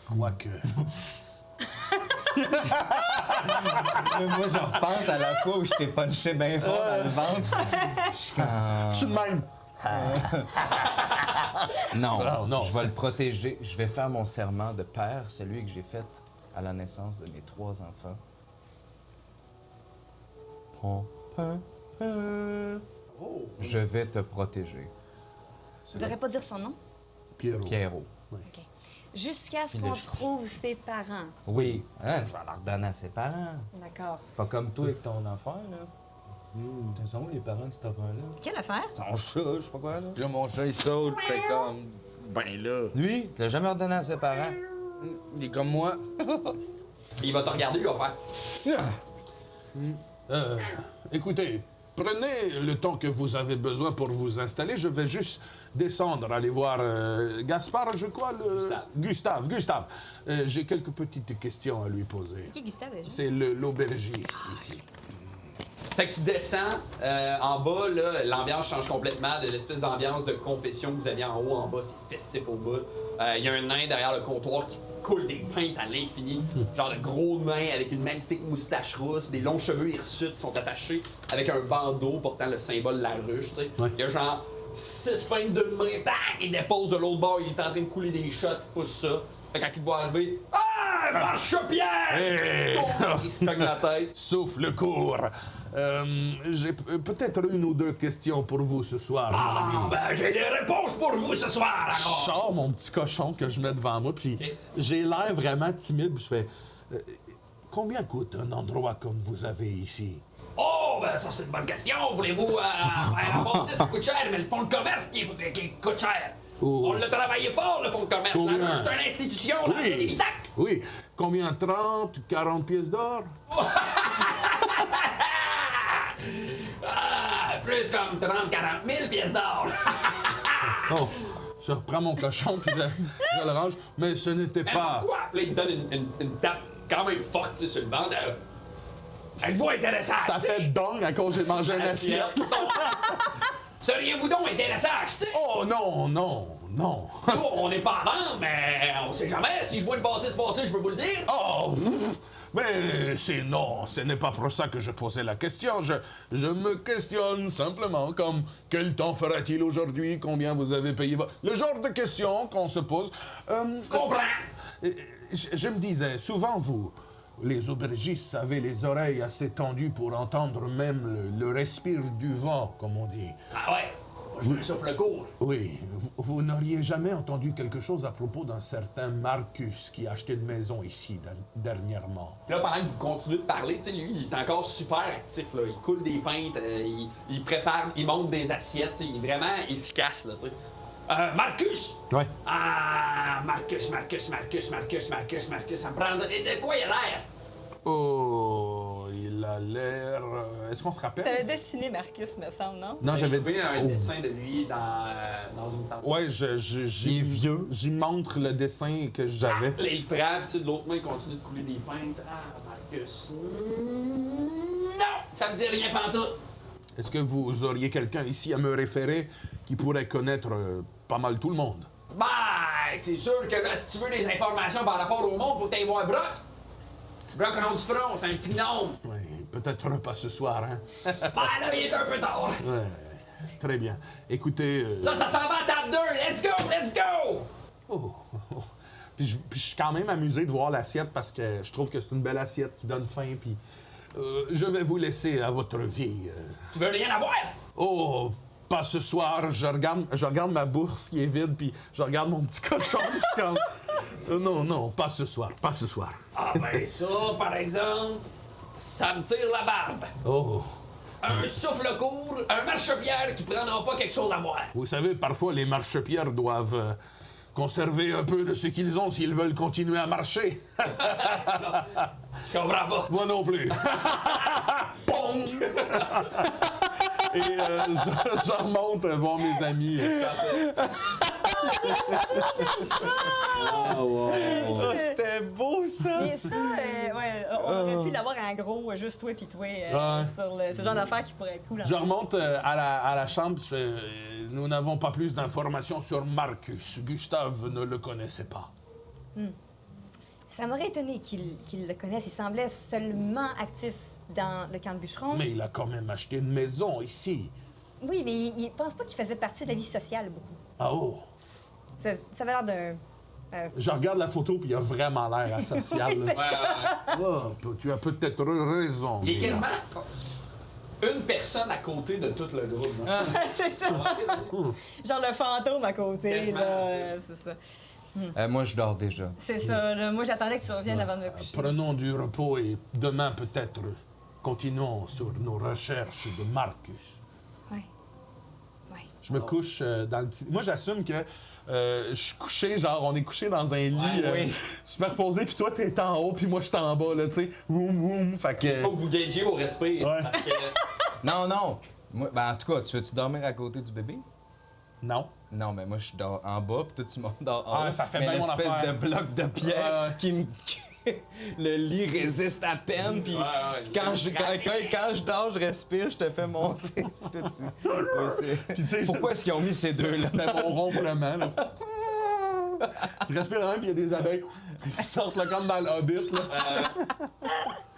Quoique. Moi, je repense à la fois où je t'ai punché bien fort dans le ventre. Je suis comme... Je suis de même. Non, Non, non, je vais le protéger. Je vais faire mon serment de père, celui que j'ai fait à la naissance de mes 3 enfants. Je vais te protéger, Je devrais pas dire son nom. Pierrot. Pierrot. OK. Jusqu'à ce Puis qu'on là, je- trouve ses parents. Oui, hein, je vais leur donner à ses parents. D'accord. Pas comme toi avec ton affaire, là. Ils sont où les parents de cet enfant-là? Quelle affaire? Son chat, je sais pas quoi, là. Puis là, mon chat, il saute, fait comme. Ben là. Lui, tu l'as jamais redonné à ses parents? Il est comme moi. Et il va te regarder, il va faire. Écoutez, prenez le temps que vous avez besoin pour vous installer. Je vais juste descendre, aller voir Gaspard, je crois. Gustave. J'ai quelques petites questions à lui poser. Qui est Gustave déjà? C'est l'aubergiste ici. Fait que tu descends en bas, là, l'ambiance change complètement de l'espèce d'ambiance de confession que vous aviez en haut. En bas, c'est festif au bout. Il y a un nain derrière le comptoir qui coule des pintes à l'infini. Genre de gros nain avec une magnifique moustache rousse, des longs cheveux hirsutes qui sont attachés avec un bandeau portant le symbole de la ruche, tu sais. Il y a genre 6 pintes d'une main, bang, il dépose de l'autre bord, il est en train de couler des shots, il pousse ça. Fait que quand il te voit arriver, ah, Marche-Pierre! Hey! Ton Il se cogne la tête. Souffle court. J'ai peut-être une ou deux questions pour vous ce soir, mon ami. Ben, j'ai des réponses pour vous ce soir, Je alors! sors mon petit cochon que je mets devant moi, puis Ok. j'ai l'air vraiment timide, puis je fais combien coûte un endroit comme vous avez ici? Oh, ben, ça, c'est une bonne question. Voulez-vous. La bâtisse, ça coûte cher, mais le fonds de commerce qui coûte cher. Oh. On l'a travaillé fort, le fonds de commerce. Combien? Là, c'est une institution, là, il y a des bidacs. Oui. Combien? 30, 40 pièces d'or? Plus comme 30, 40 000 pièces d'or. Oh, je reprends mon cochon, puis je le range, mais ce n'était Mais pas... pourquoi? Puis là, il me donne une tape quand même forte, tu sais, sur le ventre. Êtes-vous intéressé à Ça acheter? fait dong à cause j'ai mangé un assiette. Seriez-vous donc intéressé à acheter? Oh non, non, non. Nous, on n'est pas à vendre, mais on sait jamais. Si je vois une bâtisse passer, je peux vous le dire. Oh, mais c'est non, ce n'est pas pour ça que je posais la question. Je me questionne simplement comme quel temps fera-t-il aujourd'hui, combien vous avez payé le genre de questions qu'on se pose. Je comprends. Je me disais, souvent vous, les aubergistes, avez les oreilles assez tendues pour entendre même le respire du vent, comme on dit. Ah ouais, moi, je me souffle court. Oui, vous n'auriez jamais entendu quelque chose à propos d'un certain Marcus qui a acheté une maison ici dernièrement. Puis là, pendant que vous continuez de parler, tu sais, lui, il est encore super actif, là. Il coule des pintes, il prépare, il monte des assiettes, tu sais, il est vraiment efficace, là, tu sais. Marcus! Ouais. Ah, Marcus, ça me prend de quoi il a l'air? Oh, il a l'air... Est-ce qu'on se rappelle? T'avais dessiné Marcus, me semble, non? Non, j'avais... vu un Oh. dessin de lui dans une tente. Ouais, Il est vieux. J'y montre le dessin que j'avais. Là, il le prend, puis tu sais, de l'autre main, il continue de couler des pintes. Ah, Marcus. Non! Ça me dit rien pantoute. Est-ce que vous auriez quelqu'un ici à me référer qui pourrait connaître pas mal tout le monde? Ben, c'est sûr que là, si tu veux des informations par rapport au monde, faut que t'ailles voir Brock. Brock au nom du front, c'est un petit gnome. Oui, peut-être pas ce soir, hein? Ben là, il est un peu tard. Ouais, très bien. Écoutez... Ça s'en va à table 2. Let's go! Oh, oh. Puis je suis quand même amusé de voir l'assiette parce que je trouve que c'est une belle assiette qui donne faim, puis... je vais vous laisser à votre vie. Tu veux rien avoir? Oh, pas ce soir. Je regarde ma bourse qui est vide, puis je regarde mon petit cochon, puis je suis comme... non, pas ce soir, pas ce soir. Ah ben ça, par exemple, ça me tire la barbe. Oh, Un souffle court, un marchepied qui prendra pas quelque chose à boire. vous savez, parfois, les marchepières doivent conserver un peu de ce qu'ils ont s'ils veulent continuer à marcher. Je comprends pas. Moi non plus. Pong! Et je remonte voir mes amis. C'était beau, ça! Mais ça, ouais, on aurait pu l'avoir en gros, juste toi puis toi, Ouais. sur ce genre d'affaires qui pourrait être cool. Je remonte à la chambre. Je fais, nous n'avons pas plus d'informations sur Marcus. Gustave ne le connaissait pas. Ça m'aurait étonné qu'il le connaisse. Il semblait seulement actif dans le camp de bûcheron. Mais il a quand même acheté une maison ici. Oui, mais il pense pas qu'il faisait partie de la vie sociale beaucoup. Ah oh! Ça avait l'air d'un... Je regarde la photo, puis il a vraiment l'air asocial. Oui, là. Oh, tu as peut-être raison. Il est mais- quasiment une personne à côté de tout le groupe. là. c'est ça. Genre le fantôme à côté, Quasiment, là. C'est ça. Moi, je dors déjà. C'est ça, là. Moi, j'attendais que tu reviennes avant de me coucher. Prenons du repos et demain, peut-être, continuons sur nos recherches de Marcus. Ouais. Ouais. Je me couche dans le petit... Moi, j'assume que je suis couché, genre, on est couché dans un lit oui. superposé, puis toi, t'es en haut, puis moi, je suis en bas, là, tu sais. Woum, woum, fait que... Faut que vous gagez vos respires. Ouais. Parce que Non. Moi, ben, en tout cas, tu veux-tu dormir à côté du bébé? Non. Non, mais moi, je dors en bas, puis toi, tu montes dors en haut. Ah, ça fait mais bien mon l'espèce affaire. de bloc de pierre Ouais. qui me... Le lit résiste à peine, puis Ouais, quand je dors, je respire, je te fais monter. Tout de suite. Ouais, Puis, tu sais, Pourquoi est-ce qu'ils ont mis ces deux-là? C'était mon ronflement, là. Je respire un, puis il y a des abeilles qui sortent là, comme dans le Hobbit, là.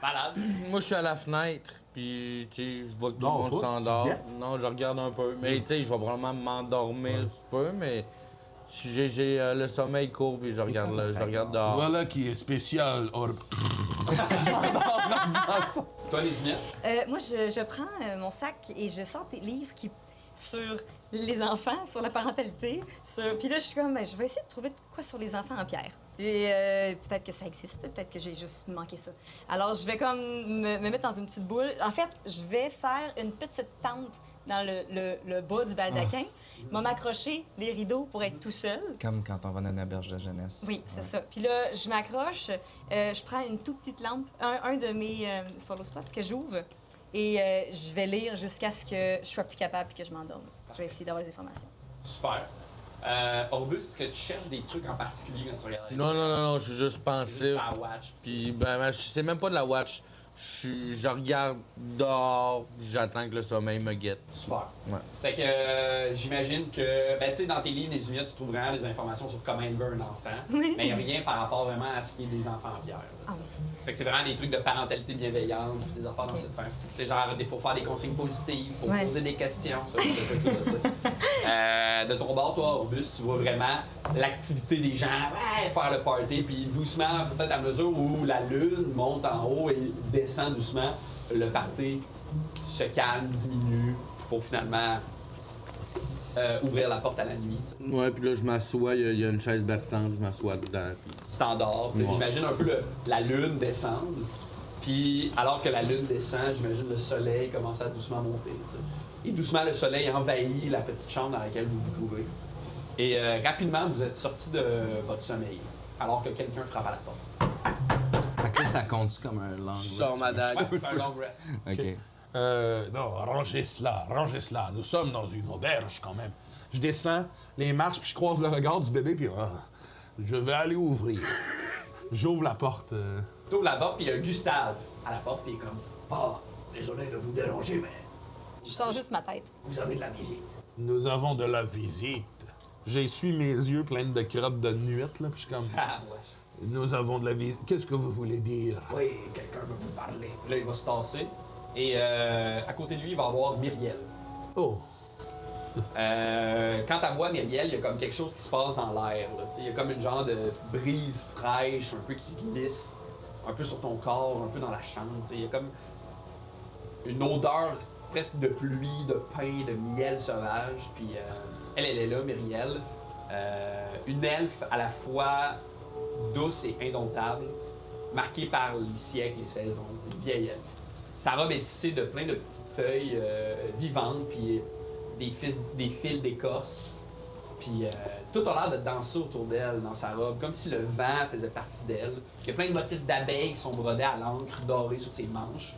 malade. Moi, je suis à la fenêtre, puis tu sais, je vois que tout le Non, monde pas, s'endort. tu guettes? Non, je regarde un peu. Mais tu sais, je vais probablement m'endormir un peu, mais j'ai le sommeil court, puis je regarde dehors. Voilà qui est spécial, Toi, les lumières? Moi, je prends mon sac et je sors des livres sur les enfants, sur la parentalité. Puis là, je suis comme, je vais essayer de trouver de quoi sur les enfants en pierre. Et peut-être que ça existe, peut-être que j'ai juste manqué ça. Alors, je vais comme me mettre dans une petite boule. En fait, je vais faire une petite tente dans le bas du baldaquin. M'accrocher les rideaux pour être tout seul. Comme quand on va dans une auberge de jeunesse. Oui, c'est ça. Puis là, je m'accroche, je prends une toute petite lampe, un de mes follow spots que j'ouvre, et je vais lire jusqu'à ce que je sois plus capable et que je m'endorme. Je vais essayer d'avoir des informations. Super. Orbus, est-ce que tu cherches des trucs en particulier quand tu regardes les Non, je suis juste C'est pensif. juste à watch. Puis, c'est même pas de la watch. Je regarde dehors, j'attends que le sommeil me guette. Super. Ouais. C'est que j'imagine que, tu sais, dans tes livres, les Unia, tu trouves vraiment des informations sur comment élever un enfant, mais il n'y a rien par rapport vraiment à ce qui est des enfants en pierre. Ah oui. Fait que c'est vraiment des trucs de parentalité bienveillante, puis des affaires dans cette fin. C'est genre, il faut faire des consignes positives, il faut poser des questions, ça. De ton bord, toi, Orbus, tu vois vraiment l'activité des gens, faire le party, puis doucement, peut-être à mesure où la lune monte en haut et descend doucement, le party se calme, diminue, pour finalement ouvrir la porte à la nuit. T'sais. Ouais, puis là, je m'assois, il y a une chaise berçante, je m'assois dedans. Puis... Tu t'endors, puis Ouais. j'imagine un peu la lune descendre, puis alors que la lune descend, j'imagine le soleil commence à doucement monter. T'sais. Et doucement, le soleil envahit la petite chambre dans laquelle vous vous trouvez. Et rapidement, vous êtes sorti de votre sommeil, alors que quelqu'un frappe à la porte. Fait que ça compte comme un long Je sors ma dague. Ouais, c'est un long rest. OK. Non, rangez cela. Nous sommes dans une auberge quand même. Je descends les marches, puis je croise le regard du bébé, puis je vais aller ouvrir. J'ouvre la porte. T'ouvres la porte, puis il y a Gustave à la porte, puis il est comme « Ah, désolé de vous déranger, mais Je sors juste ma tête. vous avez de la visite. Nous avons de la visite. J'essuie mes yeux pleins de crottes de nuit, là, puis je suis comme... » Ah, ouais. Nous avons de la visite. Qu'est-ce que vous voulez dire? Oui, quelqu'un veut vous parler. Là, il va se tasser. Et à côté de lui, il va avoir Myriel. Oh! Quand tu vois Myriel, il y a comme quelque chose qui se passe dans l'air. Là, il y a comme une genre de brise fraîche, un peu qui glisse, un peu sur ton corps, un peu dans la chambre. Il y a comme une odeur presque de pluie, de pain, de miel sauvage. Puis elle est là, Myriel. Une elfe à la fois douce et indomptable, marquée par les siècles, les saisons, une vieille elfe. Sa robe est tissée de plein de petites feuilles vivantes, puis des fils d'écorce. Puis tout a l'air de danser autour d'elle dans sa robe, comme si le vent faisait partie d'elle. Il y a plein de motifs d'abeilles qui sont brodés à l'encre dorée sur ses manches.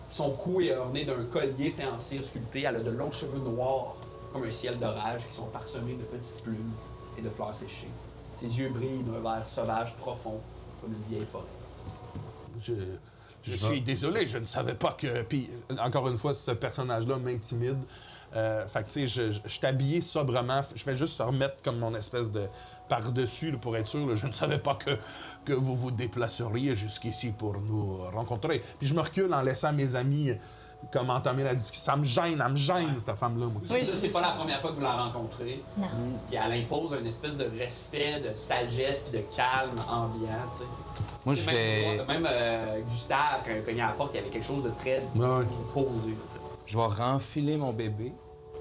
Son cou est orné d'un collier fait en cire sculptée. Elle a de longs cheveux noirs, comme un ciel d'orage, qui sont parsemés de petites plumes et de fleurs séchées. Ses yeux brillent d'un vert sauvage profond, comme une vieille forêt. Je suis désolé, je ne savais pas que... Puis, encore une fois, ce personnage-là m'intimide. Fait que, tu sais, je suis habillé sobrement. Je vais juste se remettre comme mon espèce de par-dessus là, pour être sûr. Là. Je ne savais pas que vous vous déplaceriez jusqu'ici pour nous rencontrer. Puis je me recule en laissant mes amis comme entamer la discussion. Elle me gêne, cette femme-là, moi. Ça, c'est pas la première fois que vous la rencontrez. Non. Puis elle impose une espèce de respect, de sagesse, puis de calme ambiant, tu sais. Moi, je vais... Même Gustave, quand il a cogné à la porte, il y avait quelque chose de très Ouais. posé, tu sais. Je vais renfiler mon bébé.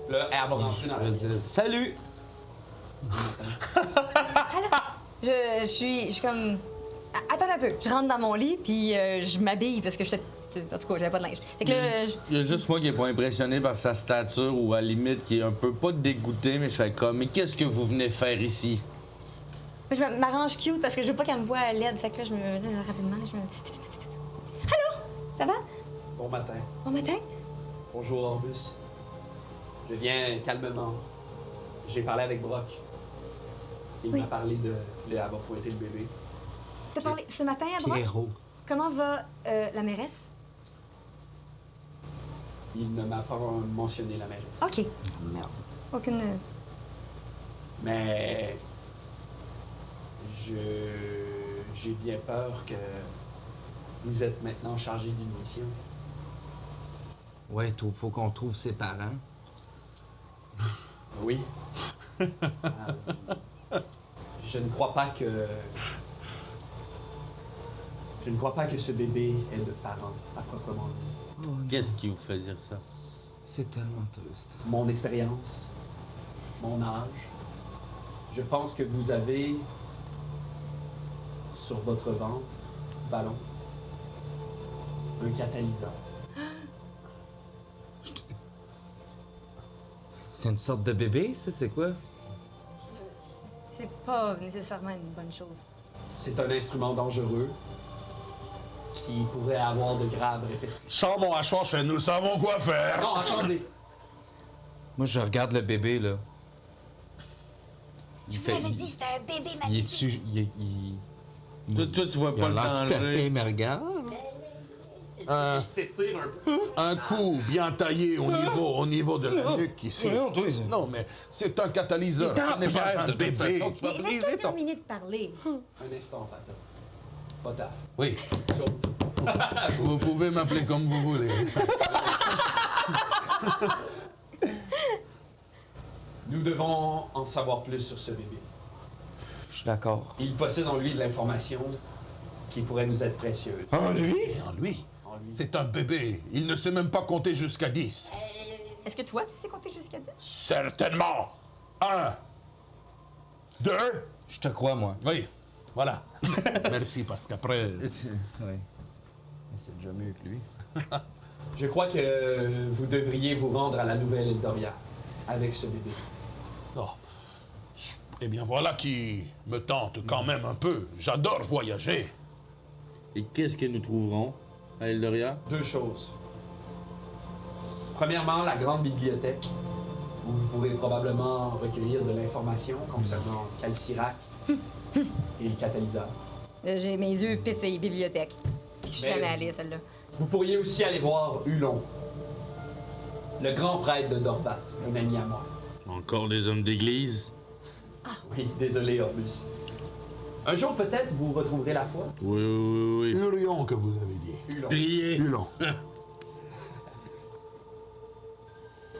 Là, elle va rentrer dans Je la vais dire pièce. salut! Je suis comme... Attends un peu. Je rentre dans mon lit, puis je m'habille parce que j'étais... En tout cas, j'avais pas de linge. Fait que là, Il y a juste moi qui est pas impressionné par sa stature ou à la limite qui est un peu pas dégoûté, mais je fais comme, mais qu'est-ce que vous venez faire ici? je m'arrange cute parce que je veux pas qu'elle me voie laide. Fait que là, je me... Rapidement, je me... Allô? Ça va? Bon matin. Bon matin? Bonjour, Orbus. Je viens calmement. J'ai parlé avec Brock. Il Oui. m'a parlé d'avoir pointé le bébé. T'as parlé ce matin à Brock? Pierrot. Comment va la mairesse? Il ne m'a pas mentionné la mairesse. OK. Merde. Aucune... Mais j'ai bien peur que vous êtes maintenant chargé d'une mission. Ouais, faut qu'on trouve ses parents. Oui. Je ne crois pas que Je ne crois pas que ce bébé ait de parents, à proprement dit. Qu'est-ce qui vous fait dire ça? C'est tellement triste. Mon expérience, mon âge, je pense que vous avez sur votre ventre, ballon, un catalyseur. C'est une sorte de bébé, ça, c'est quoi? C'est pas nécessairement une bonne chose. C'est un instrument dangereux qui pourrait avoir de graves répercussions. Sors mon hachoir, je fais, nous savons quoi faire. Non, attendez! Moi, je regarde le bébé, là. Il fait... dit c'était un bébé Il est-tu... Toi, tu vois Il pas a le l'air tout à fait, danger. mais regarde. Il s'étire un peu. Un coup bien taillé au niveau de la nuque ici. Non, mais c'est un catalyseur. Ce n'est pas un bébé. tu vas Mais briser laisse-moi ton... terminer de parler. Un instant, Pata. Pas tard. Oui, Chose. vous pouvez m'appeler comme vous voulez. Nous devons en savoir plus sur ce bébé. Je suis d'accord. Il possède en lui de l'information qui pourrait nous être précieuse. En lui? En lui? En lui. C'est un bébé. Il ne sait même pas compter jusqu'à 10. Est-ce que toi, tu sais compter jusqu'à 10? Certainement. 1, 2. Je te crois, moi. Oui, voilà. Merci, parce qu'après... Oui. C'est déjà mieux que lui. Je crois que vous devriez vous rendre à la nouvelle Eldoria avec ce bébé. Oh. Eh bien, voilà qui me tente quand même un peu. J'adore voyager. Et qu'est-ce que nous trouverons à Eldoria? Deux choses. Premièrement, la grande bibliothèque, où vous pourrez probablement recueillir de l'information concernant Calcirac et le catalyseur. J'ai mes yeux pétillent, bibliothèque. Puis je suis Mais- jamais allée à celle-là. Vous pourriez aussi aller voir Hulon, le grand prêtre de Dorbat, un ami à moi. Encore des hommes d'église? Oui, désolé, Orbus. Un jour, peut-être, vous retrouverez la foi. Oui, oui, oui. Hurion que vous avez dit. Hulon. Priez. Hulon.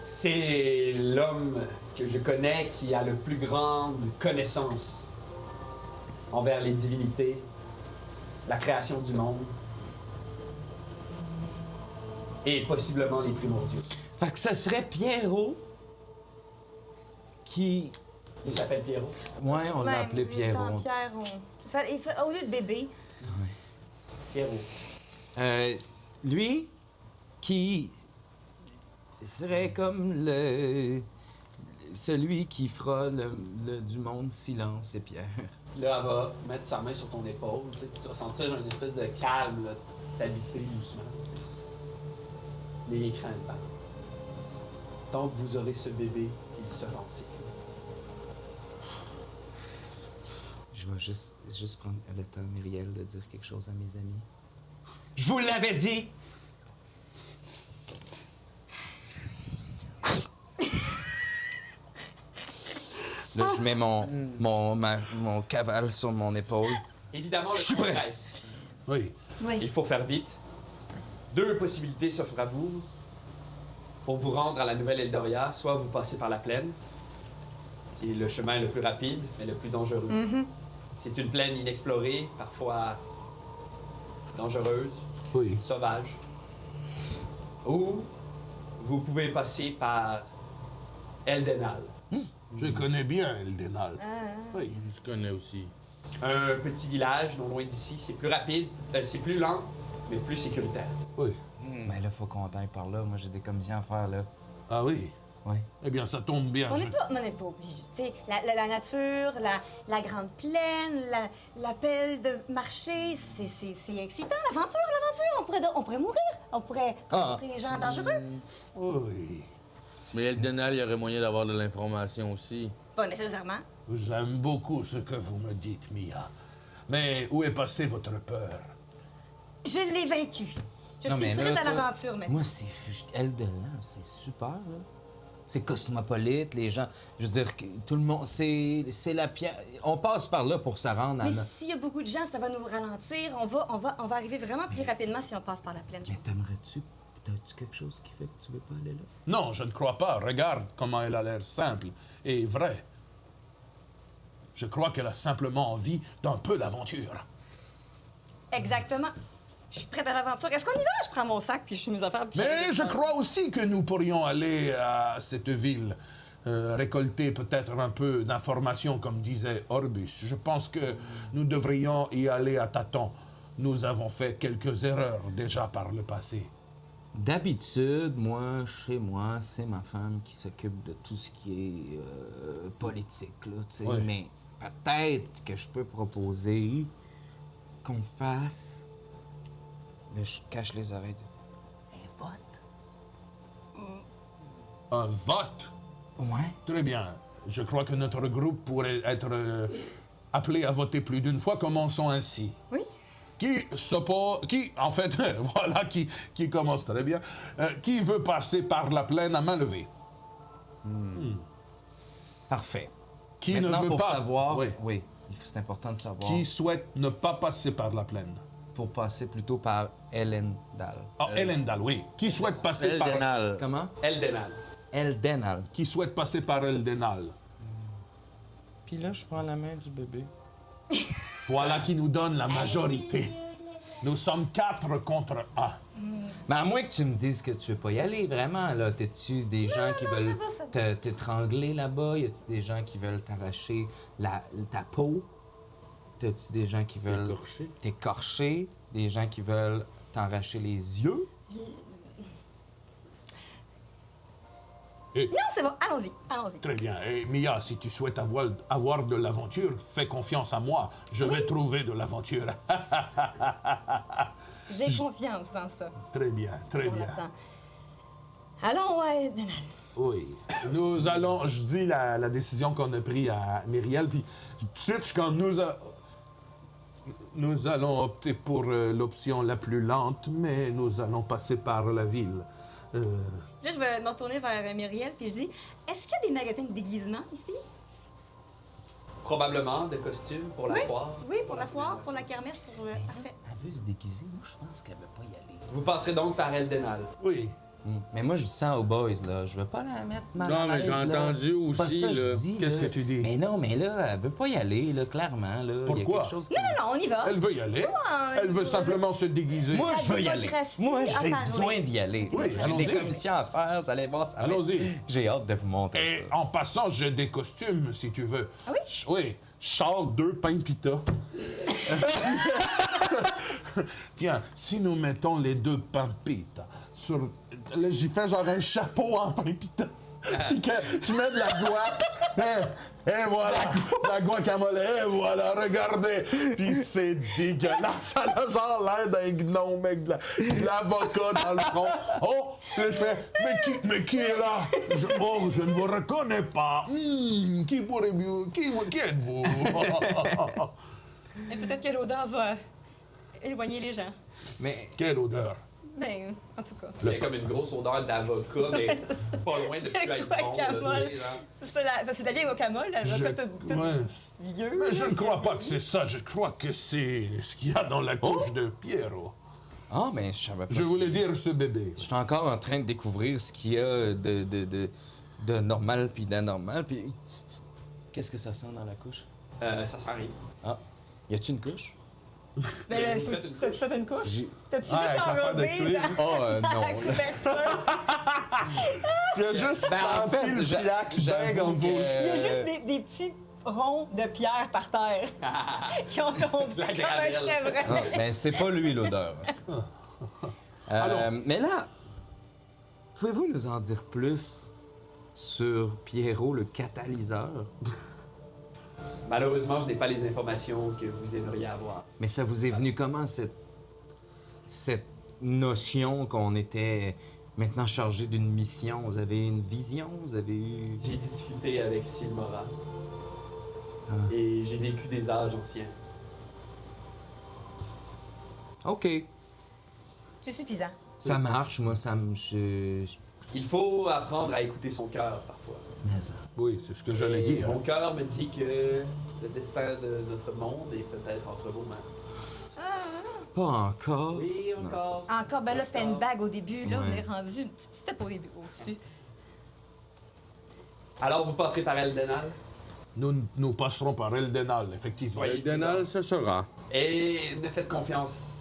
C'est l'homme que je connais qui a le plus grande connaissance envers les divinités, la création du monde et possiblement les primordiaux. Fait que ce serait Pierrot qui... Il s'appelle Pierrot. Ouais, on l'a appelé Pierrot. Au lieu de bébé, Pierrot. Lui, qui serait comme celui qui fera du monde silence et pierre. Là, elle va mettre sa main sur ton épaule, tu sais, puis tu vas sentir une espèce de calme là, t'habiter doucement. Tu sais. Les craintes pas. Tant que vous aurez ce bébé, il sera en sécurité. Je vais juste prendre le temps, Myriel, de dire quelque chose à mes amis. Je vous l'avais dit! Là, je mets mon cavale sur mon épaule. Évidemment, le Je suis temps prêt. presse. Oui. Il faut faire vite. Deux possibilités s'offrent à vous pour vous rendre à la nouvelle Eldoria. Soit vous passez par la plaine, qui est le chemin le plus rapide, mais le plus dangereux. C'est une plaine inexplorée, parfois dangereuse, Oui. sauvage. Ou vous pouvez passer par Eldenal, Je connais bien Eldenal. Oui. Je connais aussi. un petit village non loin d'ici. C'est plus rapide, c'est plus lent, mais plus sécuritaire. Oui. Mais là, faut qu'on aille par là. Moi, j'ai des commissions à faire, là. Ah oui. Oui. Eh bien, ça tombe bien. on n'est pas obligé. Tu sais, la nature, la grande plaine, l'appel de marché, c'est excitant, l'aventure. On pourrait mourir. On pourrait rencontrer des gens dangereux. Oui. Mais Eldenal, il y aurait moyen d'avoir de l'information aussi. Pas nécessairement. J'aime beaucoup ce que vous me dites, Mia. Mais où est passée votre peur? Je l'ai vaincu. Je Non, suis mais là, prête à toi- l'aventure maintenant. Moi, c'est Eldenal, c'est super, là. C'est cosmopolite, les gens. Je veux dire, que tout le monde. C'est la pierre. On passe par là pour se rendre à. Mais s'il y a beaucoup de gens, ça va nous ralentir. On va arriver vraiment plus rapidement si on passe par la plaine, je Mais pense. t'aimerais-tu. T'as-tu quelque chose qui fait que tu veux pas aller là? Non, je ne crois pas. Regarde comment elle a l'air simple et vraie. Je crois qu'elle a simplement envie d'un peu d'aventure. Exactement. Je suis prête à l'aventure. Est-ce qu'on y va? Je prends mon sac, puis je fais mes affaires. Puis Mais je crois aussi que nous pourrions aller à cette ville, récolter peut-être un peu d'informations, comme disait Orbus. Je pense que nous devrions y aller à tâtons. Nous avons fait quelques erreurs déjà par le passé. D'habitude, moi, chez moi, c'est ma femme qui s'occupe de tout ce qui est politique, là, tu sais. Ouais. Mais peut-être que je peux proposer qu'on fasse... Là, je cache les oreilles. Un vote. Un vote? Ouais. Très bien. Je crois que notre groupe pourrait être appelé à voter plus d'une fois. Commençons ainsi. Oui. En fait, voilà, qui commence très bien. Qui veut passer par la plaine à main levée? Parfait. Qui Maintenant, ne veut pour pas? savoir... Oui. Oui, c'est important de savoir. Qui souhaite ne pas passer par la plaine? Pour passer plutôt par Elendal. Ah, Elendal, oui. Qui souhaite passer par... Eldenal. Comment? Eldenal. Eldenal. Qui souhaite passer par Eldenal? Puis là, je prends la main du bébé. Voilà qui nous donne la majorité. Nous sommes 4 contre 1. Mais à moins que tu me dises que tu veux pas y aller, vraiment, là. T'es-tu des gens qui veulent ça va. t'étrangler là-bas? Y a-tu des gens qui veulent t'arracher ta peau? T'as-tu des gens qui veulent t'écorcher? Des gens qui veulent t'arracher les yeux? Et- Non, c'est bon. Allons-y. Allons-y. Très bien. Et Mia, si tu souhaites avoir de l'aventure, fais confiance à moi. Je vais trouver de l'aventure. J'ai confiance en ça. Très bien, très On bien. l'attend. Allons, ouais, Donald. Oui. Nous allons, je dis la décision qu'on a prise à Myriel, puis tout de suite, je suis comme nous allons opter pour l'option la plus lente, mais nous allons passer par la ville. Là, je vais me retourner vers Myriel, puis je dis est-ce qu'il y a des magasins de déguisement ici? Probablement de costumes pour la foire. Oui, pour la foire, pour la kermesse, pour. Parfait. Elle veut se déguiser. Moi, je pense qu'elle veut pas y aller. Vous passerez donc par Eldenal. Oui. Mais moi, je dis ça aux boys, là. Je veux pas la mettre mal Non, à mais l'aise, j'ai là. entendu C'est pas aussi, ça que je là. dis, Qu'est-ce là. que tu dis? Mais non, mais là, elle veut pas y aller, là, clairement, là. Il y a Pourquoi? quelque chose qui... Non, on y va. Elle veut y aller. Elle veut simplement se déguiser. Moi, je veux y La aller. démocratie Moi, a j'ai parlé. besoin d'y aller. Oui, J'ai allons-y. des commissions à faire, vous allez voir ça. va être- Allons-y. J'ai hâte de vous montrer Et ça. en passant, j'ai des costumes, si tu veux. Ah oui? Oui. Charles 2 pain pita. Tiens, si nous mettons les 2 pain pita sur... Là, j'y fais genre un chapeau en pain pita. Puis que je mets de la guac. Et voilà, la guacamole, et voilà, regardez. Puis c'est dégueulasse. Ça a genre l'air d'un gnome avec de l'avocat dans le front. Oh, là, je fais, mais qui est là? Oh, je ne vous reconnais pas. Qui pourrait mieux? Qui êtes-vous? Mais peut-être que l'odeur va éloigner les gens. Mais Quelle odeur. Ben, en tout cas. Il y a comme une grosse odeur d'avocat, mais pas loin de plus être bon. là, Guacamole. tu sais, genre. C'est ça, c'est de la vieille guacamole, l'avocat tout Ouais. vieux. Mais je là, ne crois pas que c'est ça. Je crois que c'est ce qu'il y a dans la couche de Pierrot. Ah, mais je savais pas. Je que- voulais dire ce bébé. Je suis encore en train de découvrir ce qu'il y a de normal puis d'anormal. Puis qu'est-ce que ça sent dans la couche? Ça sent rien. Ah, y a-tu une couche? Ben là, Vous faut faites une que tu fasses une couche. J'ai- T'as-tu Ah, avec juste l'affaire de enrobé cuir. dans Oh, la non. couverture? Tu as juste senti le fiac dingue en boule. Il y a juste des petits ronds de pierre par terre qui ont tombé La comme un gravelle. chevreuil. Ah, ben, c'est pas lui l'odeur. Mais là, pouvez-vous nous en dire plus sur Pierrot le catalyseur? Malheureusement, je n'ai pas les informations que vous aimeriez avoir. Mais ça vous est venu comment cette notion qu'on était maintenant chargé d'une mission? Vous avez une vision? Vous avez eu... J'ai discuté avec Silmora. Ah. Et j'ai vécu des âges anciens. OK. C'est suffisant. Ça marche, moi, ça me... Il faut apprendre à écouter son cœur parfois. Mais ça... Oui, c'est ce que j'allais Et dire. mon cœur me dit que le destin de notre monde est peut-être entre vos mains. Pas encore. Oui, encore. Encore, ben là, c'était une bague au début. Là, on Ouais. est rendu une petite step au début, au-dessus. Alors, vous passerez par Eldenal. Nous passerons par Eldenal, effectivement. Soyez Eldenal, ce sera. Et ne faites confiance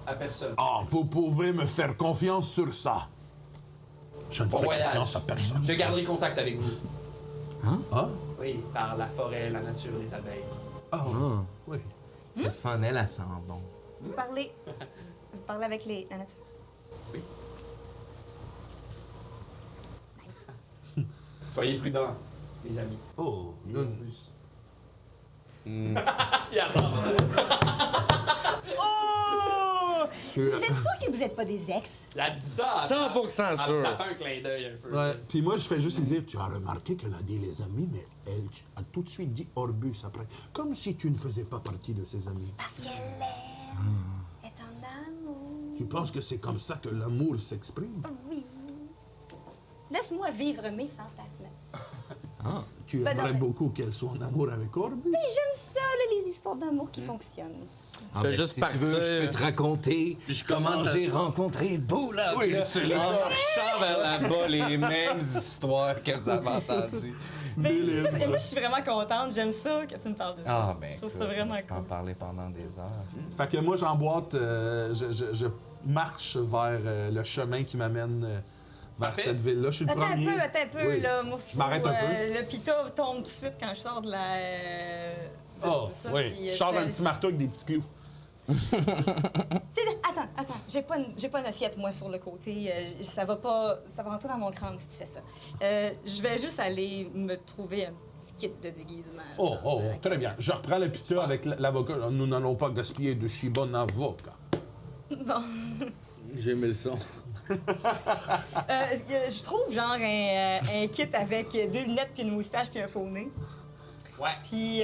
à personne. Ah, vous pouvez me faire confiance sur ça. Je ne Bon fais voyage. confiance à personne. Je garderai contact avec vous. Ah? Oui, par la forêt, la nature, les abeilles. Ah, oui. C'est le fun, elle sent bon. Vous parlez avec la nature. Soyez prudents, les amis. Oh, Non nous... plus. Il y a ça. Oh! Je- Vous êtes sûr que vous n'êtes pas des ex? Elle a dit ça. 100% en sûr. tapant un clin d'œil un peu. Ouais. Puis moi, je fais juste lui dire, tu as remarqué qu'elle a dit les amis, mais elle a tout de suite dit Orbus après. Comme si tu ne faisais pas partie de ses amis. Parce qu'elle l'aime. Elle est en amour. Tu penses que c'est comme ça que l'amour s'exprime? Oui. Laisse-moi vivre mes fantasmes. Tu Ben non, aimerais mais- beaucoup qu'elle soit en amour avec Orbus? Oui, j'aime ça, là, les histoires d'amour qui fonctionnent. Ah, Je vais ben, juste si tu veux, partir. je peux te raconter Puis je comment commence à- j'ai rencontré Boula. Oui, c'est en marchant vers là-bas, les mêmes histoires que vous avez entendues. Et moi, je suis vraiment contente. J'aime ça que tu me parles de ça. Ah, ben, je trouve ça écoute, vraiment je peux en cool. parler pendant des heures. Fait que moi, j'emboîte, je marche vers le chemin qui m'amène vers Parfait. cette ville-là. Je suis le Attends premier. un peu, Oui. là. Moi, Je m'arrête un peu. Le pita tombe tout de suite quand je sors de la... Oh, ça, oui. puis, Je sors d'un fais- petit marteau avec des petits clous. Attends. J'ai pas une assiette, moi, sur le côté. Ça va rentrer dans mon crâne si tu fais ça. Je vais juste aller me trouver un petit kit de déguisement. Oh, très bien. Je reprends le pita avec l'avocat. Nous n'allons pas gaspiller de si bon avocat. Bon. J'ai aimé le son. Je trouve, genre, un kit avec 2 lunettes, puis une moustache, puis un faux nez. Ouais. Puis,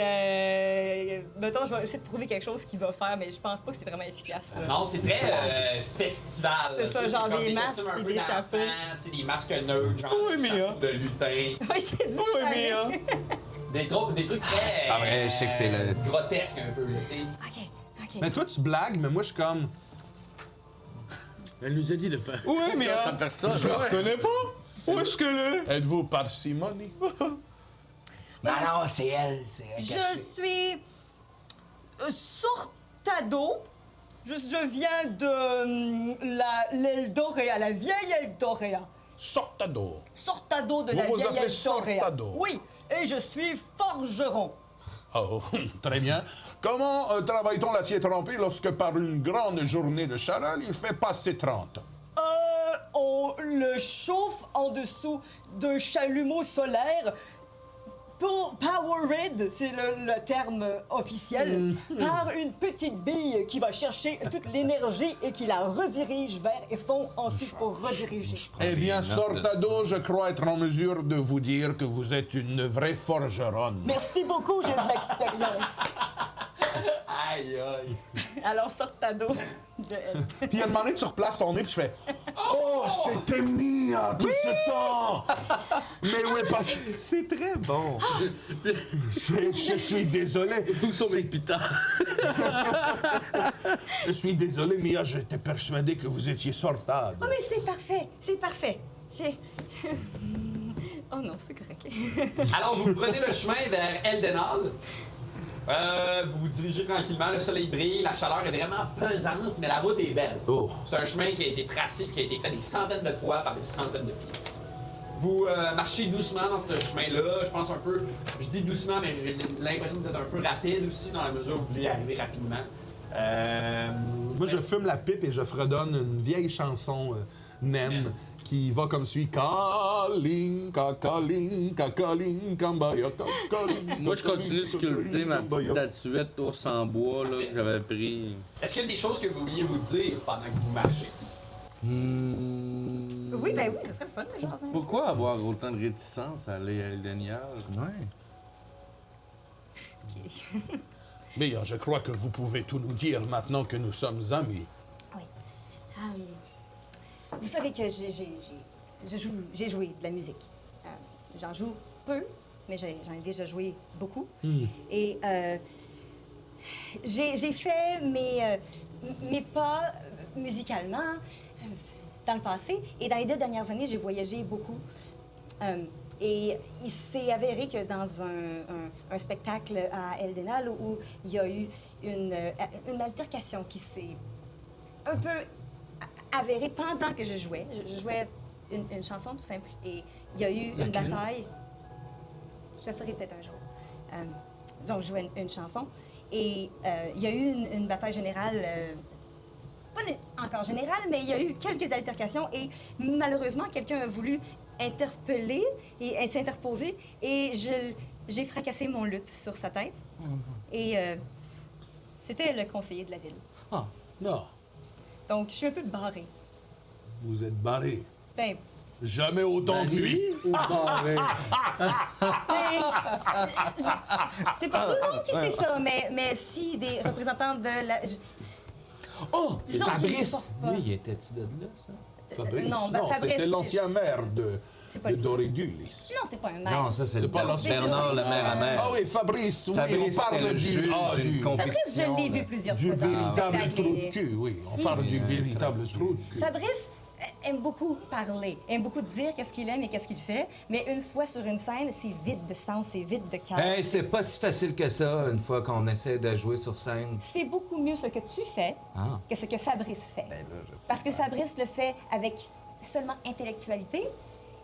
mettons, je vais essayer de trouver quelque chose qui va faire, mais je pense pas que c'est vraiment efficace. là. Non, c'est très festival. C'est ça, Tu sais, genre comme des masques costumes un et peu des d'enfants, chapeaux. tu sais, des masques nerds, genre Oui, Mia. de lutin. Ouais, j'ai dit ça. Des trucs très. pas vrai, je sais que c'est le- grotesques un peu, là, tu sais. OK. Mais toi, tu blagues, mais moi, je suis comme. Elle nous a dit de faire. Oui, mais Ça personne. je la reconnais pas. Où est-ce qu'elle est? Êtes-vous parcimonie? Non, non, c'est elle, c'est elle. Je suis Sortado. Je viens de l'Eldorea, la vieille Eldorea. Sortador. Sortado de Vous la vous vieille appelez Eldorea. Sortado? Oui, et je suis forgeron. Oh, très bien. Comment travaille-t-on l'acier trempé lorsque par une grande journée de chaleur, il fait passer 30? On le chauffe en dessous d'un chalumeau solaire. Powered, c'est le terme officiel, par une petite bille qui va chercher toute l'énergie et qui la redirige vers et fond ensuite pour rediriger. Eh bien, Sortado, je crois être en mesure de vous dire que vous êtes une vraie forgeronne. Merci beaucoup, j'ai de l'expérience. Aïe, aïe. Alors, Sortado de elle. Puis à un moment donné, tu replaces ton nez, puis tu fais Oh, c'était Mia tout ce temps! Mais où est passé? C'est très bon. Je suis désolé. Où sont mes pitans? Je suis désolé, Mia, j'étais persuadé que vous étiez Sortado. Oh, mais c'est parfait, c'est parfait. J'ai... Oh non, c'est correct. Alors, vous prenez le chemin vers Eldenal. Vous vous dirigez tranquillement, le soleil brille, la chaleur est vraiment pesante, mais la route est belle. Oh. C'est un chemin qui a été tracé, qui a été fait des centaines de fois par des centaines de pieds. Vous marchez doucement dans ce chemin-là, je pense un peu, je dis doucement, mais j'ai l'impression que vous êtes un peu rapide aussi, dans la mesure où vous voulez arriver rapidement. Moi, je fume la pipe et je fredonne une vieille chanson naine qui va comme suit. Kalinka, kalinka, kalinka, mbaya, kalinka. Moi, je continue de sculpter ma petite statuette ours en bois là, que j'avais pris. Est-ce qu'il y a des choses que vous vouliez vous dire pendant que vous marchez? Oui, ben oui, ça serait le fun, le genre. Pourquoi avoir autant de réticence à aller à Eldenial? Ouais. Mia, je crois que vous pouvez tout nous dire maintenant que nous sommes amis. Oui. Vous savez que j'ai joué de la musique. J'en joue peu, mais j'en ai déjà joué beaucoup. Et j'ai fait mes pas musicalement dans le passé. Et dans les 2 dernières années, j'ai voyagé beaucoup. Et il s'est avéré que dans un spectacle à Eldenal où il y a eu une altercation qui s'est un peu avérée pendant que je jouais. Je jouais une chanson tout simple et il y a eu une bataille. Je la ferai peut-être un jour. Donc, je jouais une chanson et il y a eu une bataille générale. Pas encore générale, mais il y a eu quelques altercations et malheureusement, quelqu'un a voulu interpeller et s'interposer et j'ai fracassé mon luth sur sa tête. Et c'était le conseiller de la ville. Ah, non. Donc, je suis un peu barrée. Vous êtes barré. Ben, Jamais autant que lui. Ou barré? c'est pas tout le monde qui sait ça, mais si des représentants de la... Oh, Disons qu'il ne Fabrice! porte pas. Lui, il était-tu de là, ça? Fabrice? non, ben, Fabrice, c'était l'ancien maire de C'est pas de lui. Dorédulis. Non, c'est pas un maire. Non, ça, c'est le pas l'ancien. Bernard, le maire amer. Ah oui, Fabrice, oui, Fabrice, on parle c'était le du... juge ah, d'une du... Fabrice, je compétition. l'ai vu plusieurs Du fois dans le véritable spectacle. trou de cul, oui. On parle du véritable trou de cul. Fabrice aime beaucoup parler, aime beaucoup dire qu'est-ce qu'il aime et qu'est-ce qu'il fait, mais une fois sur une scène, c'est vide de sens, c'est vide de cœur. Hey, c'est pas si facile que ça, une fois qu'on essaie de jouer sur scène. C'est beaucoup mieux ce que tu fais Ah. que ce que Fabrice fait. Ben là, je sais Parce que Fabrice le fait avec seulement intellectualité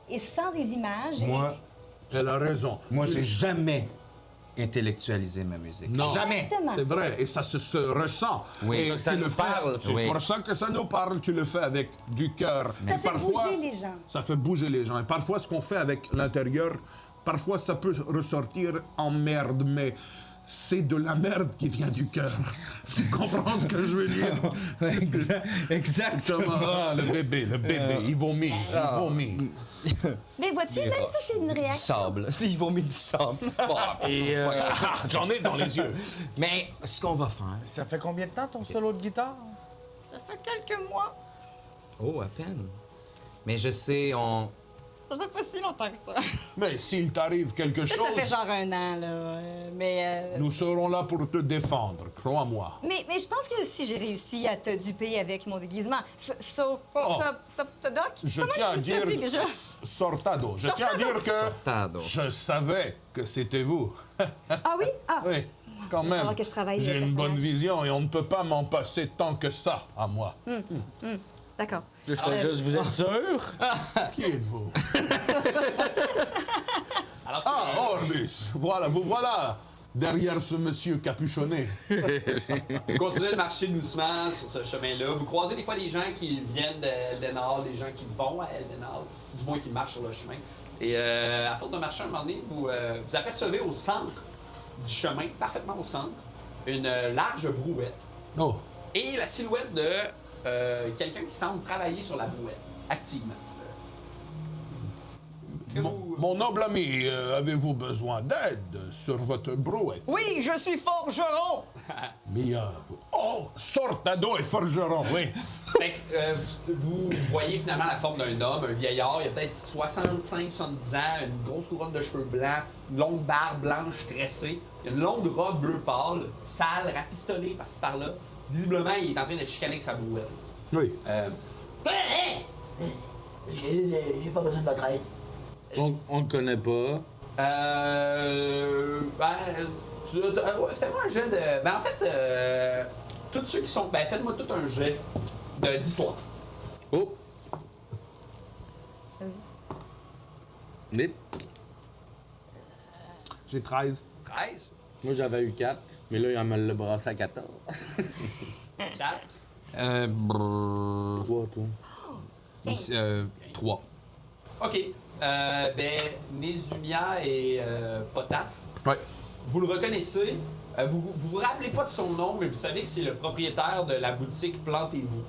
et sans des images. Moi, Elle a raison. moi, j'ai jamais intellectualisé ma musique. Non. Jamais! Exactement. C'est vrai, et ça se ressent. Oui. Et Ça tu nous le fais- parle. C'est Oui. pour ça que ça nous parle, tu le fais avec du cœur. Ça Et fait bouger les gens. Ça fait bouger les gens. Et parfois, ce qu'on fait avec l'intérieur, parfois, ça peut ressortir en merde, mais c'est de la merde qui vient du cœur. Tu comprends ce que je veux dire? Exactement. Ah, le bébé, il vomit, il vomit. Mais vois-tu, même ça, c'est une Du réaction. sable. S'ils vont mettre du sable. Bon, Et j'en ai dans les yeux. mais ce qu'on va faire... Ça fait combien de temps ton solo de guitare? Ça fait quelques mois. Oh, à peine. Mais je sais, on... Ça fait pas si longtemps que ça. Mais s'il t'arrive quelque chose, Ça fait genre un an, là. Mais nous serons là pour te défendre, crois-moi. Mais je pense que si j'ai réussi à te duper avec mon déguisement, ça te doc? Je Comment tiens à il dire... s'appelle déjà? Sortado. Je tiens à dire que Sortado. je savais que c'était vous. Ah oui? Ah, Oui, quand Il va même. falloir que je travaille J'ai le une bonne personnage. vision et on ne peut pas m'en passer tant que ça à moi. d'accord. Je fais juste, vous êtes sûr? Qui êtes-vous? Alors, Ah, Orbis! Voilà, vous voilà derrière ce monsieur capuchonné. vous continuez de marcher doucement sur ce chemin-là. Vous croisez des fois des gens qui viennent d'Eldenal, des gens qui vont à Eldenal, du moins qui marchent sur le chemin. Et à force de marcher un moment donné, vous apercevez au centre du chemin, parfaitement au centre, une large brouette. Oh, Et la silhouette de quelqu'un qui semble travailler sur la brouette, activement. mon noble ami, avez-vous besoin d'aide sur votre brouette? Oui, je suis forgeron! Oh, Sortado et forgeron, oui. Fait que, vous voyez finalement la forme d'un homme, un vieillard, il a peut-être 65-70 ans, une grosse couronne de cheveux blancs, une longue barbe blanche tressée, une longue robe bleu pâle, sale, rafistolée par-ci par-là. Visiblement, il est en train de chicaner avec sa brouette. Oui. J'ai pas besoin de votre aide. On le connaît pas. Fais-moi un jet de... Ben en fait, tous ceux qui sont... Ben faites-moi tout un jet d'histoire. Oh! Nip. J'ai 13. 13, Moi, j'avais eu 4, mais là, il me l'a brassé à 14. 4. 3, toi. 3. OK. Ben, Nézumia et Potaf, Ouais. vous le reconnaissez. Vous rappelez pas de son nom, mais vous savez que c'est le propriétaire de la boutique Plantez-vous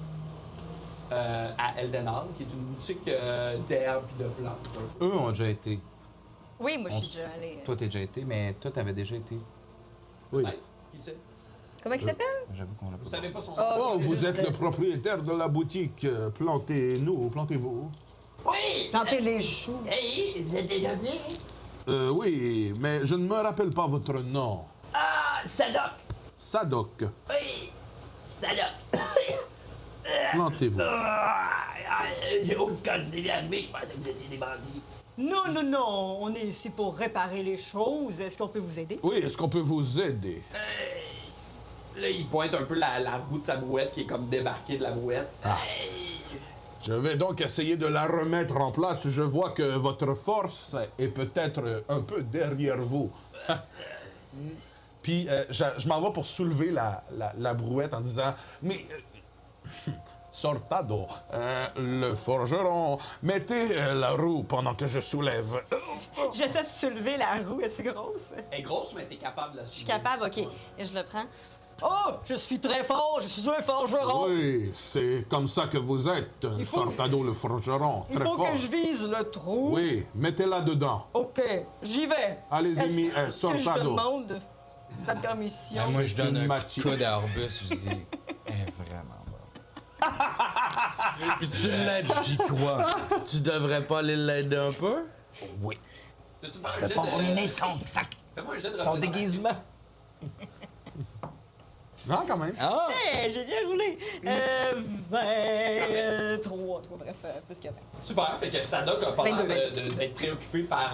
à Eldenal, qui est une boutique d'herbes et de plantes. Eux ont déjà été. Oui, moi, je On suis s- déjà allée. Toi, t'es déjà été, mais toi, t'avais déjà été. Oui. Peut-être. Qui sait? Comment il s'appelle? J'avoue qu'on l'a Vous pas. savez pas son nom. Oh, c'est vous juste êtes le propriétaire de la boutique Plantez-vous. Oui! Planter les choux. Hey, vous êtes déjà venu? Oui, mais je ne me rappelle pas votre nom. Ah, Sadok! Sadok. Oui! Sadok! Plantez-vous. Quand je vous ai vu arriver, je pensais que vous étiez des bandits. Non, non, non, on est ici pour réparer les choses. Est-ce qu'on peut vous aider? Oui, est-ce qu'on peut vous aider? Là, il pointe un peu la roue de sa brouette qui est comme débarquée de la brouette. Je vais donc essayer de la remettre en place. Je vois que votre force est peut-être un peu derrière vous. Puis je m'en vais pour soulever la brouette en disant « Mais, Sortado, le forgeron, mettez la roue pendant que je soulève. J'essaie de soulever la roue, est-ce grosse? Elle est grosse, mais t'es capable de la Je suis capable, OK. Et je le prends. Oh, je suis très fort, je suis un » forgeron. Oui, c'est comme ça que vous êtes, Il faut- Sortado le forgeron. Il Très faut fort. que je vise le trou. Oui, mettez-la dedans. OK, j'y vais. Allez-y, Est-ce que je Sortado. demande la permission? Ah, moi, je donne une un machine. coup à Orbus, je dis, elle est vraiment bonne. Puis tu l'as dit. J'y crois. Tu devrais pas aller l'aider un peu? Oui. Tu veux Je faire vais un jet pas de... ruminer son sac. Fais-moi un jet de Son représentation. déguisement. Non, quand même. Ah! Hey, j'ai bien roulé. 23, bref, plus que 20. Super, fait que Sadok a pas l'air 22. d'être préoccupé par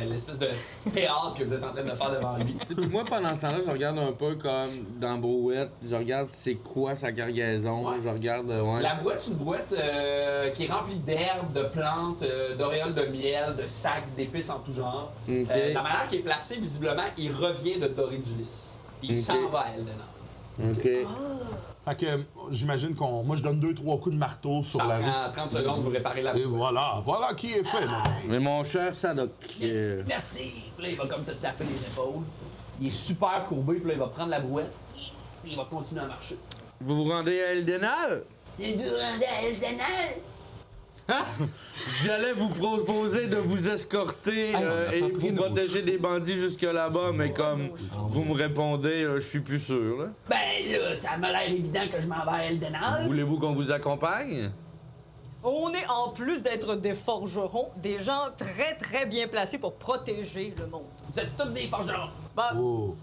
l'espèce de théâtre que vous êtes en train de faire devant lui. Tu sais, puis moi, pendant ce temps-là, je regarde un peu comme dans Brouette. Je regarde c'est quoi sa cargaison. Ouais. Je regarde, ouais. La boîte, c'est une boîte qui est remplie d'herbes, de plantes, d'auréoles de miel, de sacs, d'épices en tout genre. Ok. La manière qu'il est placé, visiblement, il revient de Doridulis. Puis il Ok. s'en va à Eldenar. OK. Fait que j'imagine qu'on. Moi, je donne 2-3 coups de marteau sur Ça la roue. prend 30 secondes pour réparer la Et boîte. voilà qui est fait. mon ami. Mais mon cher Sadok, Merci. Puis là, il va comme te taper les épaules. Il est super courbé, puis là, il va prendre la brouette. Puis il va continuer à marcher. vous vous rendez à Eldenal? Il nous rendait à Eldenal. J'allais vous proposer de vous escorter Hey, on a et pas pris vous nos protéger des bandits jusque là-bas, mais comme vous me répondez, je suis plus sûr. Là. Ben là, ça m'a l'air évident que je m'en vais à Eldenal. Voulez-vous qu'on vous accompagne? On est, en plus d'être des forgerons, des gens très, très bien placés pour protéger le monde. Vous êtes tous des forgerons. Bah, Oh.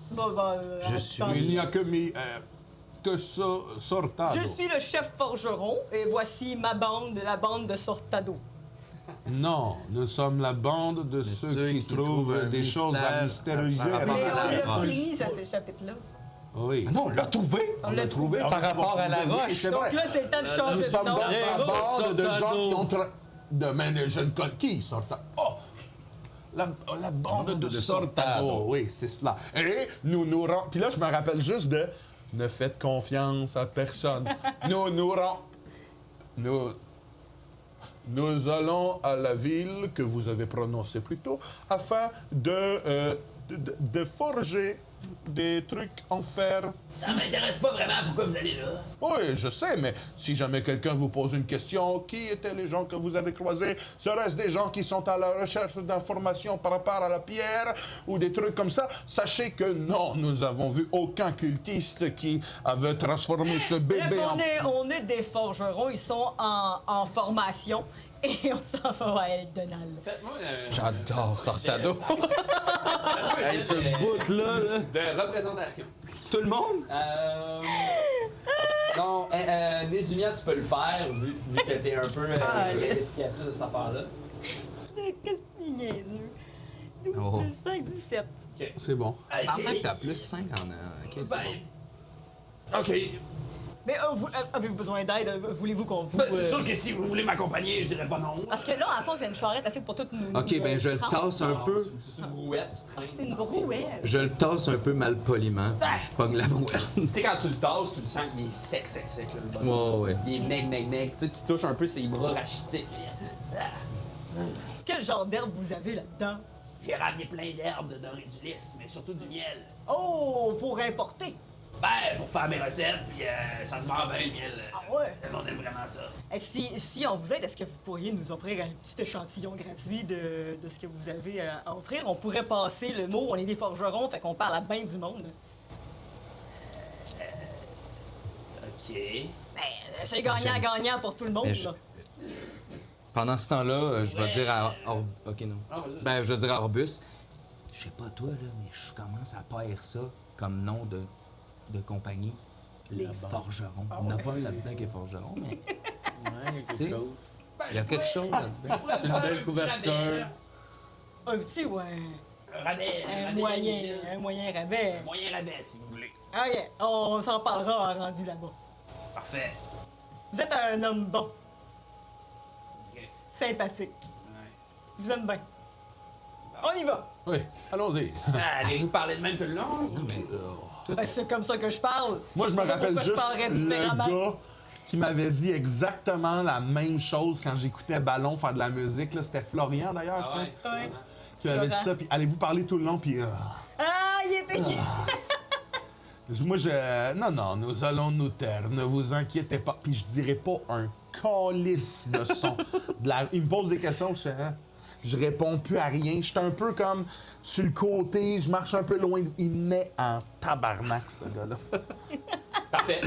Je suis- attendez. Il n'y a que Sortado. Je suis le chef forgeron et voici ma bande, la bande de Sortado. Non, nous sommes la bande de ceux qui trouvent un des choses à mystère mystériser. par rapport Mais à la on l'a roche. fini, ce chapitre-là. Oui. Ah non, on l'a trouvé! On l'a trouvé. Par rapport à la roche. C'est Donc vrai. là, c'est le temps de Nous changer de sommes nom. dans la Héros bande de gens Sortado. qui ont... De mais je ne connais qui, Sortado? Oh! La bande de Sortado. Oui, c'est cela. Et nous nous rendons... Puis là, je me rappelle juste de... Ne faites confiance à personne. Nous allons à la ville que vous avez prononcée plus tôt afin de forger des trucs en fer. Ça m'intéresse pas vraiment pourquoi vous allez là. Oui, je sais, mais si jamais quelqu'un vous pose une question, qui étaient les gens que vous avez croisés? Serait-ce des gens qui sont à la recherche d'informations par rapport à la pierre ou des trucs comme ça? Sachez que non, nous n'avons vu aucun cultiste qui avait transformé ce Bref, bébé en... on est des forgerons, ils sont en formation et on s'en va à Eldenal. Faites-moi un... J'adore Sortado. Hey, ce bout-là, là. De représentation. Tout le monde? Non, Nézumia, tu peux le faire, vu que t'es un peu l'initiatrice de cette affaire-là. Qu'est-ce qui est niaiseux? 12 Oh. plus 5, 17. C'est bon. Pendant que t'as plus 5 en... OK, c'est bon. Ben, OK. Mais avez-vous besoin d'aide? Voulez-vous qu'on vous... Ben, c'est sûr que si vous voulez m'accompagner, je dirais pas non. Parce que là, en fond, il y a une charrette assez pour toutes nous... OK, ben je le tasse un peu. C'est une brouette. C'est une brouette. Je le tasse un peu mal poliment. Je pogne la brouette. Tu sais, quand tu le tasses, tu le sens qu'il est sec, là, le bonhomme. Ouais, ouais. Il est meg. Tu sais, tu touches un peu ses bras rachitiques. Quel genre d'herbe vous avez là-dedans? J'ai ramené plein d'herbes de Doridulis, mais surtout du miel. Oh, pour importer. Ben, pour faire mes recettes, puis ça se vend bien, le miel. Ah ouais? Le monde aime vraiment ça. Si on vous aide, est-ce que vous pourriez nous offrir un petit échantillon gratuit de ce que vous avez à offrir? On pourrait passer le mot, on est des forgerons, fait qu'on parle à bien du monde. OK. Ben, c'est gagnant-gagnant pour tout le monde, Mais je- là. Pendant ce temps-là, je vais dire à OK, non. Ah, vas-y. Ben, je vais dire à Orbus, je sais pas toi, là, mais je commence à paire ça comme nom de compagnie. Les forgerons. Il n'y en a pas un là-dedans qui est forgeron, mais... Ouais, il y a Tu sais, quelque chose. Il y a quelque chose là-dedans. C'est une belle couverture. Un petit ou un Rabais. moyen rabais? Moyen rabais, si vous voulez. OK, on s'en parlera rendu là-bas. Parfait. Vous êtes un homme bon, OK. sympathique. Ouais. Je vous aime bien. On y va. Oui, allons-y. Allez-vous parler de même tout le long? Ben, c'est comme ça que je parle. Moi, je me rappelle Pourquoi je juste parlerais le différemment? gars qui m'avait dit exactement la même chose quand j'écoutais Ballon faire de la musique. Là. C'était Florian, d'ailleurs, je Ah crois, ouais? Ouais. qui m'avait dit Florent. ça. Puis allez-vous parler tout le long, puis... Ah, il était qui? Moi, non, nous allons nous taire, ne vous inquiétez pas. Puis je dirais pas un calice de son. Il me pose des questions, je réponds plus à rien. Je suis un peu comme sur le côté, je marche un peu loin. Il me met en tabarnak, ce gars-là. Parfait.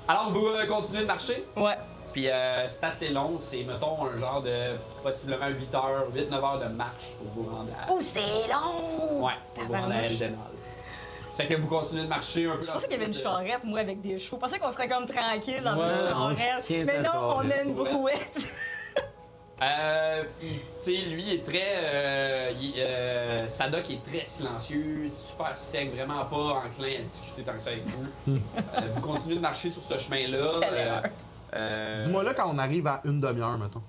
Alors, vous continuez de marcher? Ouais. Puis c'est assez long, c'est, mettons, un genre de possiblement 8 heures, 8-9 heures de marche pour vous rendre à... Oh, c'est long! Ouais, pour vous rendre à Tabarnouche. Eldenhal. C'est que vous continuez de marcher un peu. Je pensais qu'il y avait une charrette, moi, avec des chevaux. Je pensais qu'on serait comme tranquille dans Ouais, une non, charrette. je tiens Mais à non, la on a charrette. une brouette. Tu sais, lui, il est très... Sadok est très silencieux, super sec, vraiment pas enclin à discuter tant que ça avec vous. Vous continuez de marcher sur ce chemin-là. Quelle erreur. Dis-moi là quand on arrive à une demi-heure, mettons.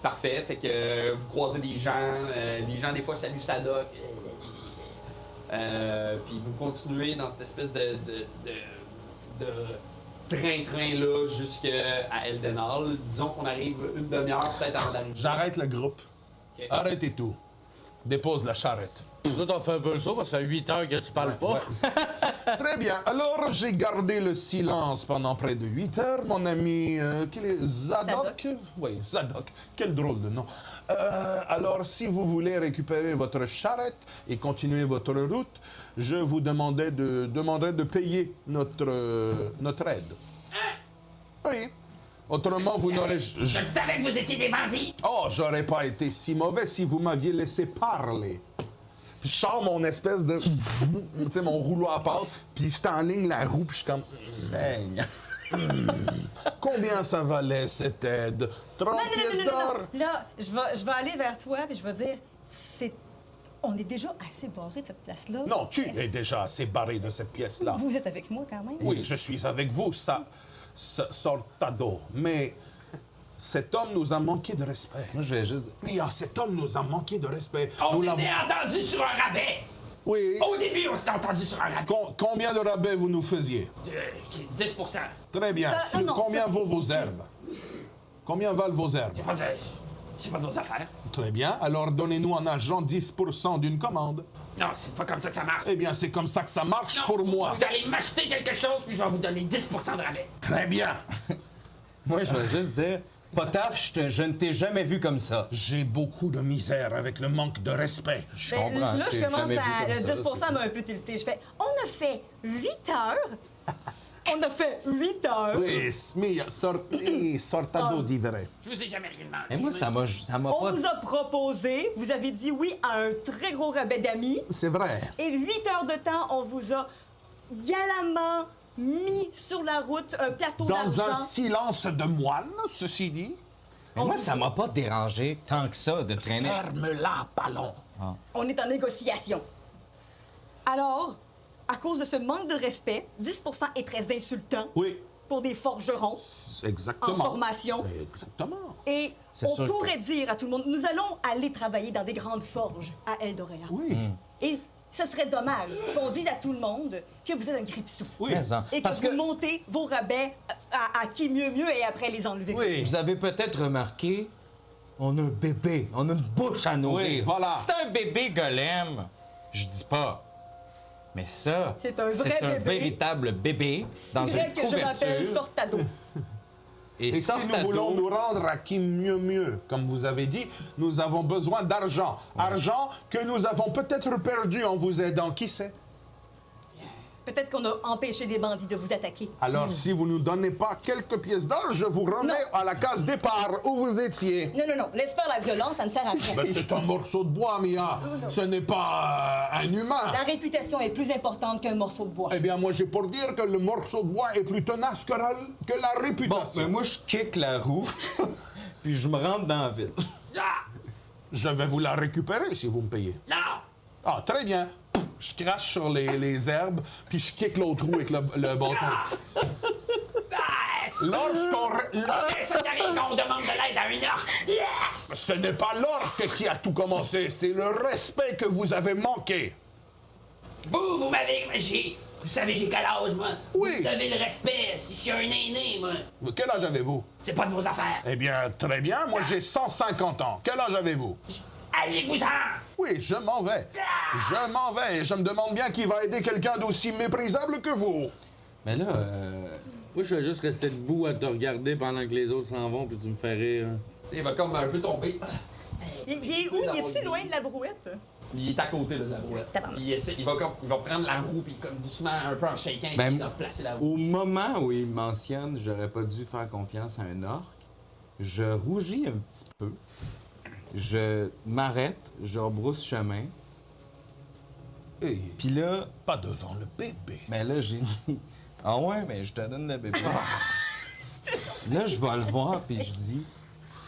Parfait, fait que vous croisez des gens des fois saluent Sadok. Puis vous continuez dans cette espèce de train-train-là jusqu'à Eldenhal. Disons qu'on arrive une demi-heure peut-être avant d'arriver. J'arrête le groupe. Ok. Arrêtez tout. Dépose la charrette. Là, t'en fais un peu ça parce que ça fait 8 heures que tu parles pas. Très bien. Alors, j'ai gardé le silence pendant près de 8 heures. Mon ami, quel est Zadok? Oui, Zadok. Quel drôle de nom. Alors, si vous voulez récupérer votre charrette et continuer votre route, je vous demanderai de payer notre aide. Oui. Autrement, vous n'aurez... Je savais que vous étiez des bandits! Oh, j'aurais pas été si mauvais si vous m'aviez laissé parler. Puis je sors mon espèce de... tu sais, mon rouleau à pâte, puis je t'enligne la roue, puis je suis comme... Seigneur. Combien ça valait cette aide? 30 pièces d'or? Là, je vais aller vers toi puis je vais dire, on est déjà assez barré de cette place-là. Non, tu es déjà assez barré de cette pièce-là. Vous êtes avec moi quand même? Oui, je suis avec vous, ça sortado. Mais cet homme nous a manqué de respect. Moi, je vais juste. Oui, cet homme nous a manqué de respect. On Nous s'était entendu sur un rabais! Oui. Au début, on s'était entendu sur un rabais! Combien de rabais vous nous faisiez? 10%. Très bien. non, Combien ça- vaut vos herbes? Combien valent vos herbes? C'est pas de vos affaires. Très bien. Alors donnez-nous en argent 10% d'une commande. Non, c'est pas comme ça que ça marche. Eh bien, c'est comme ça que ça marche Non, pour moi. Vous allez m'acheter quelque chose, puis je vais vous donner 10% de rabais. Très bien. Moi, je vais juste dire. Potaf, je ne t'ai jamais vu comme ça. J'ai beaucoup de misère avec le manque de respect. Je Ben, comprends. là, t'ai je commence jamais vu à. comme Le ça, 10% m'a un peu tilté. Je fais, on a fait 8 heures. On a fait 8 heures. Oui, sortado di vrai. Je vous ai jamais rien demandé. Mais moi, ça m'a On pas. vous a proposé, vous avez dit oui à un très gros rabais d'amis. C'est vrai. Et 8 heures de temps, on vous a galamment mis sur la route un plateau Dans un d'argent. silence de moine, ceci dit. Mais moi, ça m'a pas dérangé tant que ça de traîner. Ferme-la, ballon. On est en négociation. Alors, à cause de ce manque de respect, 10% est très insultant Oui, pour des forgerons exactement. en formation. Exactement. Et C'est on sûr que- pourrait dire à tout le monde, nous allons aller travailler dans des grandes forges à Eldorea. Oui. Et ce serait dommage qu'on dise à tout le monde que vous êtes un gripsou. Oui. Mais en- Et que Parce vous que montez vos rabais à qui mieux et après les enlever. Oui. vous avez peut-être remarqué, on a un bébé, on a une bouche à nourrir. Oui, voilà. C'est un bébé golem. Je dis pas. Mais ça, C'est un vrai bébé. véritable bébé dans C'est vrai une que je m'appelle couverture. Sortado. Et si nous Sortado- voulons nous rendre à qui mieux, comme vous avez dit, nous avons besoin d'argent. Argent que nous avons peut-être perdu en vous aidant, qui sait? Peut-être qu'on a empêché des bandits de vous attaquer. Alors, si vous nous donnez pas quelques pièces d'or, je vous remets Non. à la case départ où vous étiez. Non, laisse faire la violence, ça ne sert à rien. Ben, c'est un morceau de bois, Mia. Ce n'est pas un humain. La réputation est plus importante qu'un morceau de bois. Eh bien, moi, j'ai pour dire que le morceau de bois est plus tenace que la Bon, réputation. mais moi, je kick la roue. puis je me rentre dans la ville. Ah! Je vais vous la récupérer si vous me payez. Non! Ah, très bien. Je crache sur les herbes, puis je kick l'autre roue avec le bâton. Ah, Lorsqu'on... c'est ça qui arrive quand on demande de l'aide à une orque! Ce n'est pas l'orque qui a tout commencé, c'est le respect que vous avez manqué. Vous m'avez... Vous savez, j'ai quel âge, moi? Oui. Vous devez le respect si je suis un aîné, moi. Quel âge avez-vous? C'est pas de vos affaires. Eh bien, très bien, moi j'ai 150 ans. Quel âge avez-vous? Allez-vous-en! Oui, je m'en vais. Je m'en vais et je me demande bien qui va aider quelqu'un d'aussi méprisable que vous. Mais là, Moi, je vais juste rester debout à te regarder pendant que les autres s'en vont, puis tu me fais rire. Hein. Il va comme un peu tomber. Il est où? Il est-tu loin de la brouette? Il est à côté là, de la brouette. Tabarnak. Puis il va prendre la roue, puis comme doucement, un peu en shaking, essayer Ben, de replacer la roue. au moment où il mentionne j'aurais pas dû faire confiance à un orque, je rougis un petit peu. Je m'arrête, je rebrousse chemin. Et Puis là, pas devant le bébé. ben là, j'ai dit ah ouais, mais je te donne le bébé. Là, je vais le voir, puis je dis,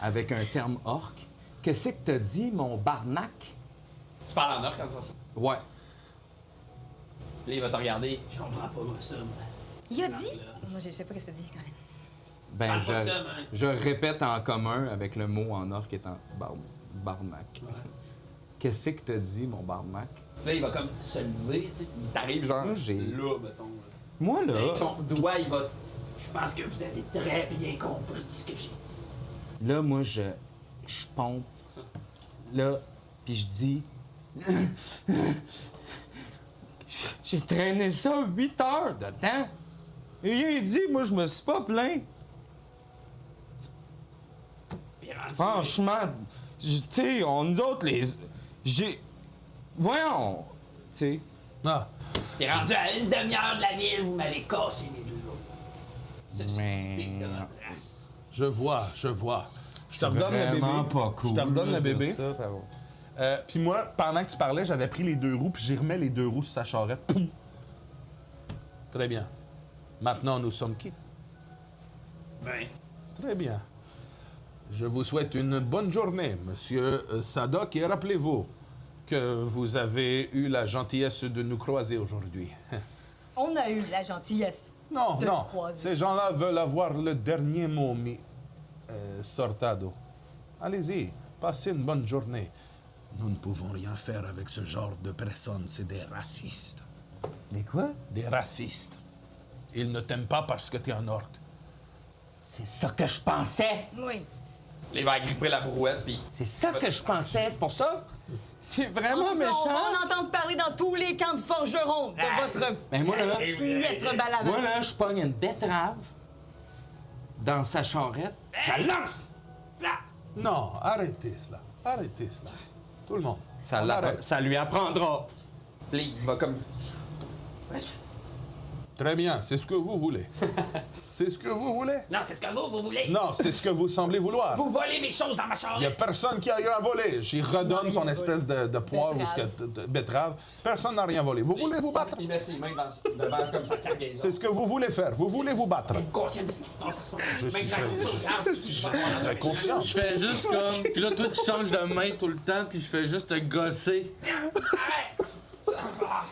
avec un terme orque, qu'est-ce que t'as dit, mon barnac? Tu parles en or quand tu fais ça. Ouais. Puis là, il va te regarder. Je comprends pas, moi, ça, moi. Il a dit? Moi, je sais pas ce que ça dit quand même. Ben, Parle pas ça, man. je répète en commun avec le mot en orque étant barnac. Qu'est-ce que t'as dit, mon barnac? Puis là, il va comme se lever, tu sais, puis il t'arrive genre Moi, j'ai- là, mettons. Moi, là, Avec son doigt, il va... Je pense que vous avez très bien compris ce que j'ai dit. là, moi, je pompe. Là, puis je dis... J'ai traîné ça 8 heures de temps. Rien dit, moi, je me suis pas plaint. Puis rendu- Franchement, tu sais, nous autres, j'ai... Voyons, tu sais... Ah, Puis rendu à une demi-heure de la ville, vous m'avez cassé les deux autres. Ça, c'est Mais- typique de notre race. je vois. Je te redonne le bébé. Vraiment pas cool. Je te redonne le de dire bébé. ça, pardon. Puis moi, pendant que tu parlais, j'avais pris les deux roues, puis j'ai remis les deux roues sur sa charrette. Poum! Très bien. Maintenant, nous sommes quittes. Ben, Très bien. Je vous souhaite une bonne journée, monsieur Sadok, et rappelez-vous que vous avez eu la gentillesse de nous croiser aujourd'hui. On a eu la gentillesse. Non, De non. croiser. Ces gens-là veulent avoir le dernier mot, mi sortado. Allez-y, passez une bonne journée. Nous ne pouvons rien faire avec ce genre de personnes, c'est des racistes. Mais quoi? Des racistes. Ils ne t'aiment pas parce que t'es un orque. C'est ça que je pensais! Oui. Là, il va agripper la brouette, puis... C'est ça que je pensais, c'est pour ça? C'est vraiment On va méchant! en entendre parler dans tous les camps de forgerons de votre Mais moi, là, piètre balavant. moi, là, je pogne une betterave dans sa charrette, je la lance! là, Non, arrêtez cela. Arrêtez cela. Tout le monde. Ça, On arrête. ça lui apprendra. Puis là, il va comme... Très bien, c'est ce que vous voulez. C'est ce que vous voulez? non, c'est ce que vous voulez. Non, c'est ce que vous semblez vouloir. Vous volez mes choses dans ma Il n'y a charrette. personne qui a rien volé. J'y redonne son espèce de poire ou Betterave. de betterave. Personne n'a rien volé. Vous voulez vous battre? Il met ses mains devant comme sa cargaison. C'est ce que vous voulez faire. Vous voulez vous battre. Êtes-vous conscient de ce qui se passe en ce moment? Je suis Maintenant, très- je regarde ce qui se passe dans la Très rue. conscient. Je fais juste comme. Puis là, toi, tu changes de main tout le temps, puis je fais juste te gosser.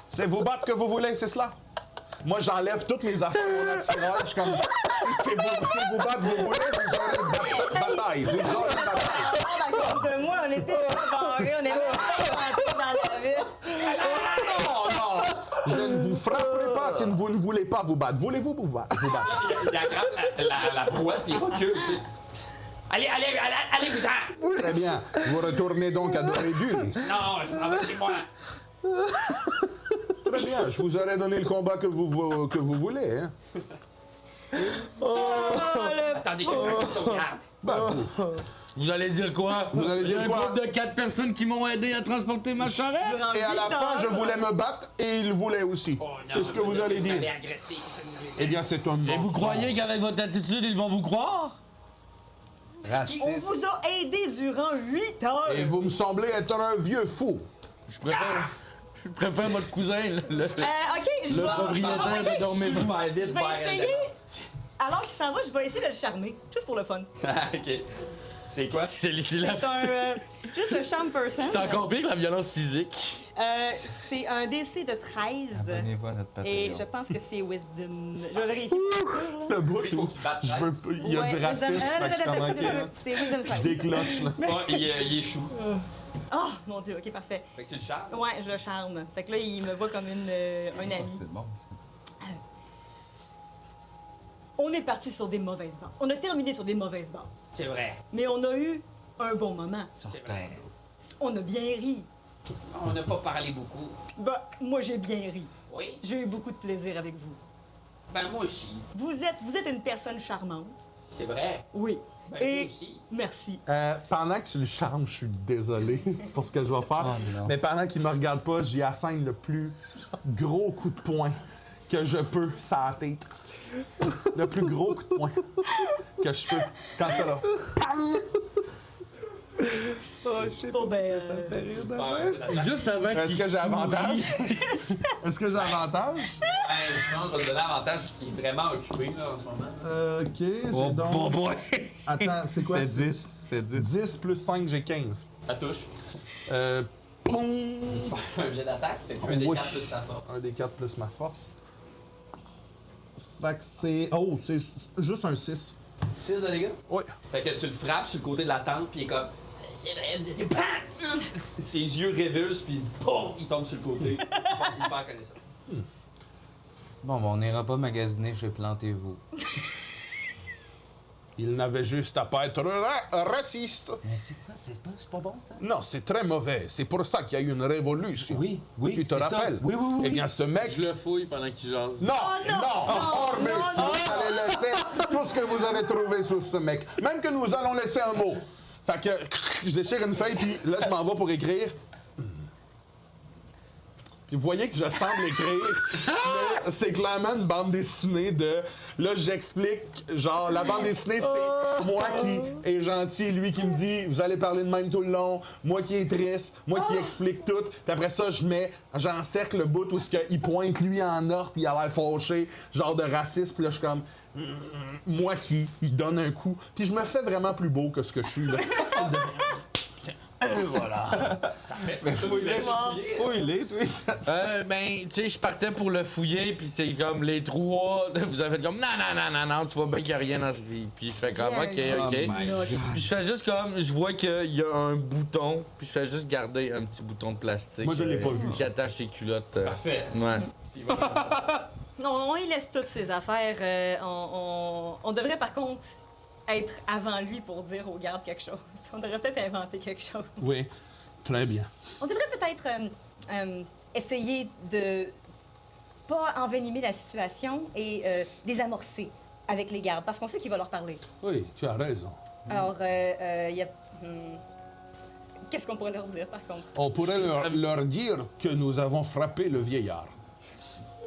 C'est vous battre que vous voulez, c'est cela? Moi, j'enlève toutes mes affaires au naturel. Je suis comme, si vous battre, vous voulez, vous aurez une bataille. Vous aurez une bataille. À cause de moi, on était préparés, on était inventés dans la ville. Non, non. Je ne vous frapperai pas si vous ne voulez pas vous battre. Voulez-vous vous battre? Il aggrappe la brouette, puis il recule, tu sais. Allez-vous-en. Très bien. Vous retournez donc à Dorédulis. Non, je m'en vais chez moi. Très bien. Je vous aurais donné le combat que vous voulez. Hein. Attendez que je me sauvegarde. Ben, Vous allez dire quoi? Vous allez Il y a dire un quoi? groupe de 4 personnes qui m'ont aidé à transporter ma charrette. et à la fin, je voulais me battre et il voulait aussi. Oh, non, C'est ce que vous allez dire. m'avez agressé, c'est ça que vous avez Eh bien, c'est un Et vous mensonge. croyez qu'avec votre attitude, ils vont vous croire? On Raciste. vous a aidé durant 8 heures. Et vous me semblez être un vieux fou. Je préfère votre cousin, OK, je le vais... propriétaire de Dormez-vous. Je vais essayer... Alors qu'il s'en va, je vais essayer de le charmer. Juste pour le fun. OK. C'est quoi? C'est la- C'est un, juste un charm person. C'est encore pire que la violence physique. C'est un DC de 13. Abonnez-vous à notre Patreon. Et je pense que c'est Wisdom. Je vais vérifier. Le bout Il faut où qu'il batte je veux, il y a du racisme. fait que je suis comme, ok, C'est Wisdom je 13. décloche, là. Il échoue. Oh mon dieu, ok, parfait. Fait que tu le charmes. Ouais, je le charme. Fait que là, il me voit comme un ami. C'est bon, ça. On est parti sur des mauvaises bases. On a terminé sur des mauvaises bases. C'est vrai. Mais on a eu un bon moment. C'est vrai. On a bien ri. On n'a pas parlé beaucoup. Bah, moi, j'ai bien ri. Oui? J'ai eu beaucoup de plaisir avec vous. Ben, moi aussi. Vous êtes une personne charmante. C'est vrai. Oui. Ben, Et moi aussi. merci. Pendant que tu le charmes, je suis désolé pour ce que je vais faire. Oh, non. Mais pendant qu'il me regarde pas, j'y assène le plus gros coup de poing que je peux sur la tête. Le plus gros coup de poing que je peux. Quand ça là. Bon, ben. Juste avant Est-ce qu'il que j'ai avantage? Est-ce que j'ai avantage? Je pense que je vais te donner avantage parce qu'il est vraiment occupé là, en ce moment. Ok, j'ai Oh, donc... bon boy! Attends, c'est quoi? C'était 10. C'était 10. 10 plus 5, j'ai 15. Ça touche. Boum! Tu fais un jet d'attaque, fait que tu fais des Oui. 4 plus ta force. Un des 4 plus ma force. Fait que c'est... Oh, c'est juste un 6. 6 de dégâts. Oui. Fait que tu le frappes sur le côté de la tente, puis il est comme. C'est vrai, vous étiez pas. Ses yeux révulsent, puis boum, il tombe sur le côté. Il perd connaissance. Bon, ben, on n'ira pas magasiner chez Plantez-vous. Il n'avait juste à pas être raciste. Mais c'est quoi? C'est pas bon, ça? Non, c'est très mauvais. C'est pour ça qu'il y a eu une révolution. Oui, oui, Tu te c'est ça. rappelles? Oui, oui, oui, Eh oui. bien, ce mec... Je le fouille pendant qu'il jase. Non, non, Orbus, vous allez laisser tout ce que vous avez trouvé sur ce mec. Même que nous allons laisser un mot. Fait que je déchire une feuille, puis là, je m'en vais pour écrire. Puis vous voyez que je semble écrire, mais c'est clairement une bande dessinée de... Là, j'explique, genre, la bande dessinée, c'est moi qui est gentil, lui qui me dit, vous allez parler de même tout le long, moi qui est triste, moi qui explique tout, puis après ça, j'encercle le bout où il pointe lui en or, puis il a l'air fâché, genre de racisme, puis là, je suis comme... moi qui il donne un coup, puis je me fais vraiment plus beau que ce que je suis, là. Et voilà. Fouille-les, toi. Ben, tu sais, je partais pour le fouiller, puis c'est comme les trois. Vous avez fait comme non, tu vois bien qu'il n'y a rien dans ce vie. Puis je fais comme ok. Puis je fais juste comme, je vois qu'il y a un bouton, puis je fais juste garder un petit bouton de plastique. Moi, je l'ai pas vu, Qui attache ses culottes. Parfait. Ouais. Non, on y laisse toutes ses affaires. On devrait par contre être avant lui pour dire aux gardes quelque chose. On devrait peut-être inventer quelque chose. Oui, très bien. On devrait peut-être essayer de pas envenimer la situation et désamorcer avec les gardes, parce qu'on sait qu'il va leur parler. Oui, tu as raison. Alors, il y a... Qu'est-ce qu'on pourrait leur dire, par contre? On pourrait leur dire que nous avons frappé le vieillard.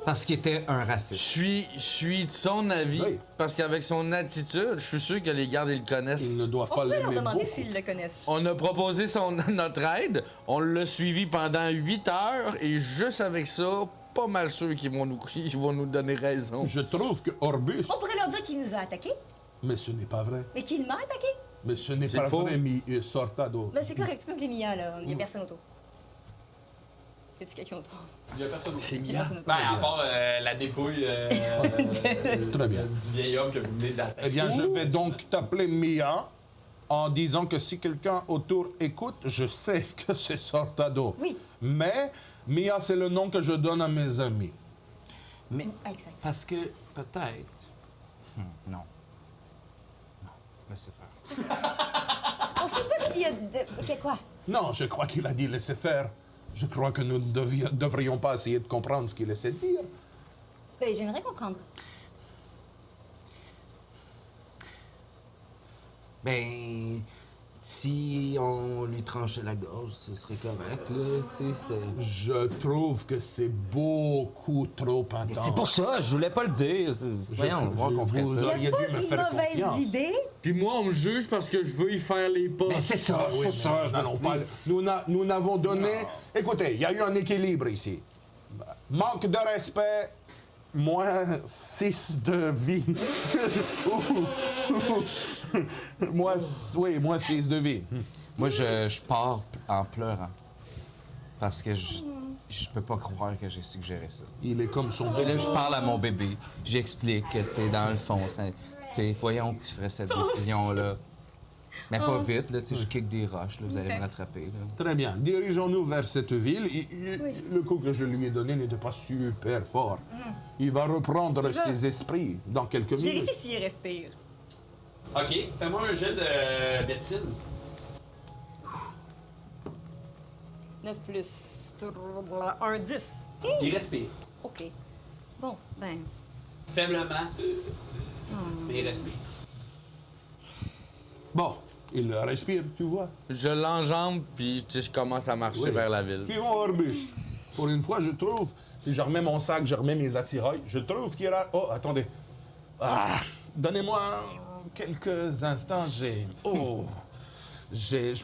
Parce qu'il était un Je raciste. suis de son avis, Oui. parce qu'avec son attitude, je suis sûr que les gardes, ils le connaissent. Ils ne doivent On pas pourrait leur l'aimer demander beaucoup. s'ils le connaissent. On a proposé notre aide, on l'a suivi pendant 8 heures, et juste avec ça, pas mal sûr qu'ils vont nous donner raison. Je trouve que Orbus... On pourrait leur dire qu'il nous a attaqués, Mais ce n'est pas vrai. mais qu'il m'a attaqué. Mais ce n'est C'est pas faux. vrai, Sortado. Ben, c'est correct, tu peux appeler Mia, là. Il y a personne autour. Y a-tu quelqu'un autour? Il y a personne. C'est Il y a Mia. personne autour. Ben, à part la dépouille Très bien. du vieil homme que vous venez d'attaquer. Eh bien, je vais donc t'appeler Mia en disant que si quelqu'un autour écoute, je sais que c'est Sortado. Oui. Mais Mia, c'est le nom que je donne à mes amis. Mais Exact. parce que peut-être... non. Non, laissez faire. On sait pas s'il y a... Ok, quoi? Non, je crois qu'il a dit laisser faire. Je crois que nous ne devrions pas essayer de comprendre ce qu'il essaie de dire. Ben, j'aimerais comprendre. Ben, si on lui tranchait la gorge, ce serait correct, là. Tu sais, c'est... Je trouve que c'est beaucoup trop intense. C'est pour ça, je voulais pas le dire. Voyons, voir qu'on ferait vous ça. auriez dû me Une faire mauvaise confiance. idée. Puis moi, on me juge parce que je veux y faire les pas. Mais c'est ça, Oui, c'est ça. mais nous n'allons pas- nous n'avons donné... Écoutez, il y a eu un équilibre ici. Manque de respect, Moi, 6 de vie. Moi, 6 de vie. Moi, je pars en pleurant. Parce que je peux pas croire que j'ai suggéré ça. Il est comme son Et là, bébé. je parle à mon bébé. J'explique que, tu sais, dans le fond, tu sais, voyons que tu ferais cette décision-là. Mais pas vite, là, tu sais, je kick des roches, là, vous allez me rattraper, là. Très bien. Dirigeons-nous vers cette ville. Le coup que je lui ai donné n'était pas super fort. Il va reprendre ses esprits dans quelques Je minutes. vérifie s'il respire. Ok, fais-moi un jet de médecine. 9 plus 1, 10. Il respire. OK. Bon, ben... Faiblement, mais il respire. Bon, il respire, tu vois. Je l'enjambe, puis tu sais, je commence à marcher Oui. vers la ville. Puis mon Orbus. Pour une fois, je trouve, si je remets mon sac, je remets mes attirails, je trouve qu'il y a... Oh, attendez. Ah, donnez-moi quelques instants, je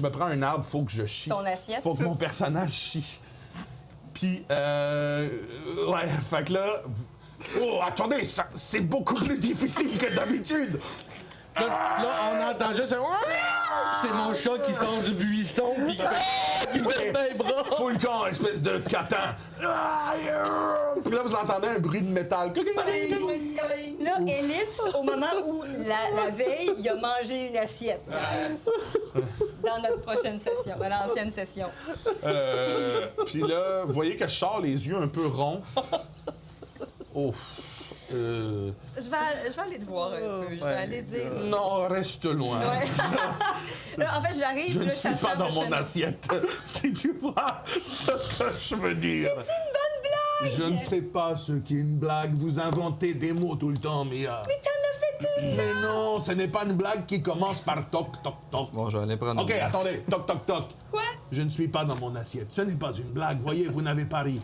me prends un arbre, faut que je chie. Ton assiette? Faut que mon personnage chie. Puis, ouais, fait que là... Oh, attendez, c'est beaucoup plus difficile que d'habitude. Là, on entend juste un... C'est mon chat qui sort du buisson, puis il fait dans les bras. Faut le corps, espèce de catin. Puis là, vous entendez un bruit de métal. Là, ellipse au moment où la veille, il a mangé une assiette. Dans notre prochaine session, dans l'ancienne session. Puis là, vous voyez que je sors les yeux un peu ronds. Oh. Je vais aller te voir un peu. Je vais aller dire. Non, reste loin. Ouais. Là, en fait, j'arrive. Je là, ne suis t'attends pas dans mon prochainement. assiette. Si tu vois ce que je veux dire. C'est une bonne blague! Je ne sais pas ce qu'est une blague. Vous inventez des mots tout le temps, Mia. Mais t'en as fait une! Mais non, ce n'est pas une blague qui commence par toc, toc, toc. Bon, je vais aller prendre Ok, une- attendez. Toc, toc, toc. Quoi? Je ne suis pas dans mon assiette. Ce n'est pas une blague. Voyez, vous n'avez pas ri.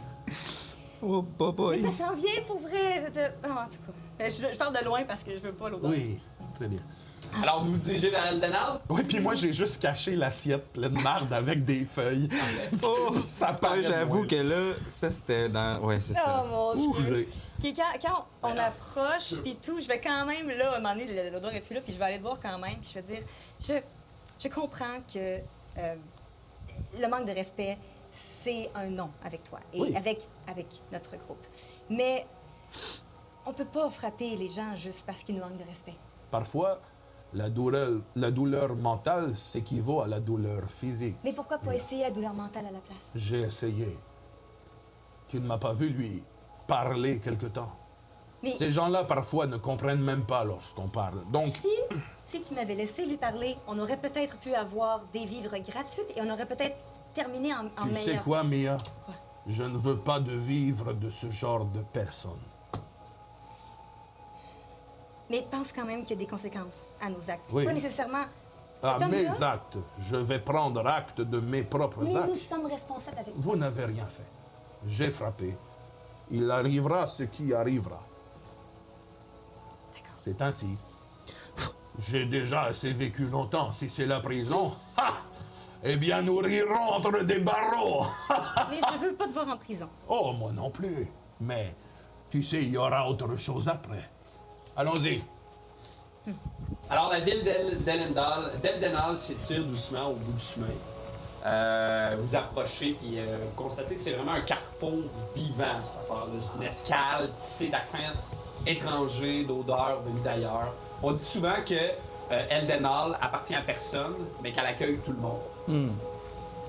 Oh, boy. Mais ça s'en vient pour vrai. Ah, en tout cas. Je parle de loin parce que je veux pas l'odeur. Oui, très bien. Alors, vous vous dirigez vers Eldenal? Oui, puis moi, j'ai juste caché l'assiette pleine de marde avec des feuilles. Oh, ça paraît Ouais, j'avoue moins. que là, ça c'était dans. Ouais, c'est Oh ça. mon Dieu. Excusez. OK, quand on approche, puis tout, je vais quand même, là, à un moment donné, l'odeur est plus là, puis je vais aller te voir quand même, puis je vais dire, je comprends que le manque de respect, c'est un non avec toi et Oui. avec notre groupe. Mais on peut pas frapper les gens juste parce qu'ils nous manquent de respect. Parfois, la douleur mentale s'équivaut à la douleur physique. Mais pourquoi pas essayer la douleur mentale à la place? J'ai essayé. Tu ne m'as pas vu lui parler quelque temps. Mais Ces gens-là, parfois, ne comprennent même pas lorsqu'on parle. Donc, si tu m'avais laissé lui parler, on aurait peut-être pu avoir des vivres gratuites et on aurait peut-être terminé en tu meilleur. sais quoi, Mia? Quoi? Je ne veux pas de vivre de ce genre de personne. Mais pense quand même qu'il y a des conséquences à nos actes. Oui. Pas nécessairement. À Cet mes homme-là, actes, je vais prendre acte de mes propres mais actes. nous sommes responsables avec vous. Vous n'avez rien fait. J'ai frappé. Il arrivera ce qui arrivera. D'accord. C'est ainsi. J'ai déjà assez vécu longtemps. Si c'est la prison, ha! Eh bien, nous rirons entre des barreaux. Mais je veux pas te voir en prison. Oh, moi non plus. Mais, tu sais, il y aura autre chose après. Allons-y. Alors, la ville d'Eldenal s'étire doucement au bout du chemin. Vous approchez, puis vous constatez que c'est vraiment un carrefour vivant, cette affaire-là. C'est une escale tissée d'accents étrangers, d'odeurs venues d'ailleurs. On dit souvent que Eldenal appartient à personne, mais qu'elle accueille tout le monde.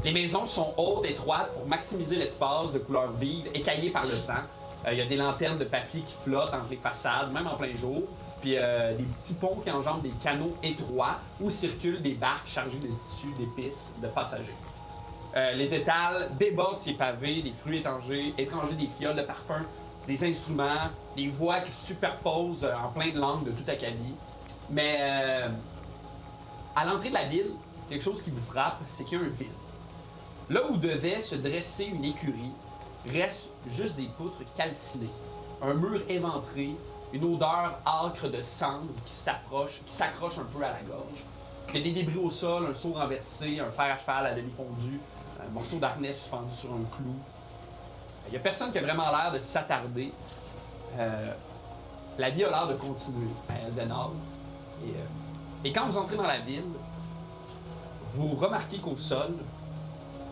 Les maisons sont hautes, étroites, pour maximiser l'espace de couleurs vives, écaillées par le vent. Il y a des lanternes de papier qui flottent entre les façades, même en plein jour. Puis des petits ponts qui enjambent des canaux étroits où circulent des barques chargées de tissus, d'épices, de passagers. Les étals débordent ces pavés, des fruits étrangers, des fioles de parfum, des instruments, des voix qui se superposent en plein de langues de tout acabit. Mais à l'entrée de la ville, quelque chose qui vous frappe, c'est qu'il y a un vide. Là où devait se dresser une écurie, reste juste des poutres calcinées, un mur éventré, une odeur âcre de cendre qui s'accroche un peu à la gorge. Il y a des débris au sol, un seau renversé, un fer à cheval à demi fondu, un morceau d'harnais suspendu sur un clou. Il n'y a personne qui a vraiment l'air de s'attarder. La vie a l'air de continuer à Eldenhall. Et quand vous entrez dans la ville, vous remarquez qu'au sol,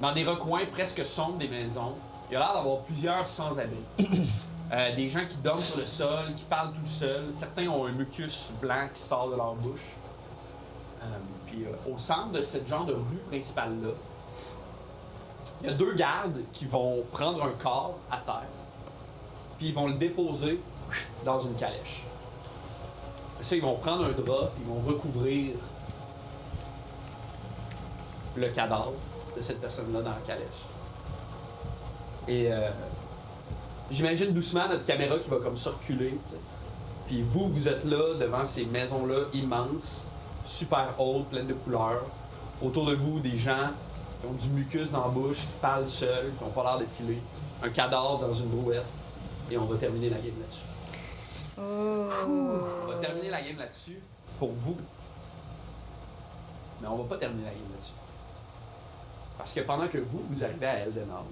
dans des recoins presque sombres des maisons, il y a l'air d'avoir plusieurs sans-abri. Des gens qui dorment sur le sol, qui parlent tout seuls. Certains ont un mucus blanc qui sort de leur bouche. Puis au centre de ce genre de rue principale-là, il y a 2 gardes qui vont prendre un corps à terre, puis ils vont le déposer dans une calèche. Ça, ils vont prendre un drap, puis ils vont recouvrir le cadavre de cette personne-là dans la calèche. Et j'imagine doucement notre caméra qui va comme circuler, tu sais. Puis vous êtes là devant ces maisons-là immenses, super hautes, pleines de couleurs. Autour de vous, des gens qui ont du mucus dans la bouche, qui parlent seuls, qui n'ont pas l'air de filer. Un cadavre dans une brouette. Et on va terminer la game là-dessus. On va terminer la game là-dessus pour vous. Mais on va pas terminer la game là-dessus. Parce que pendant que vous arrivez à Eldenhall,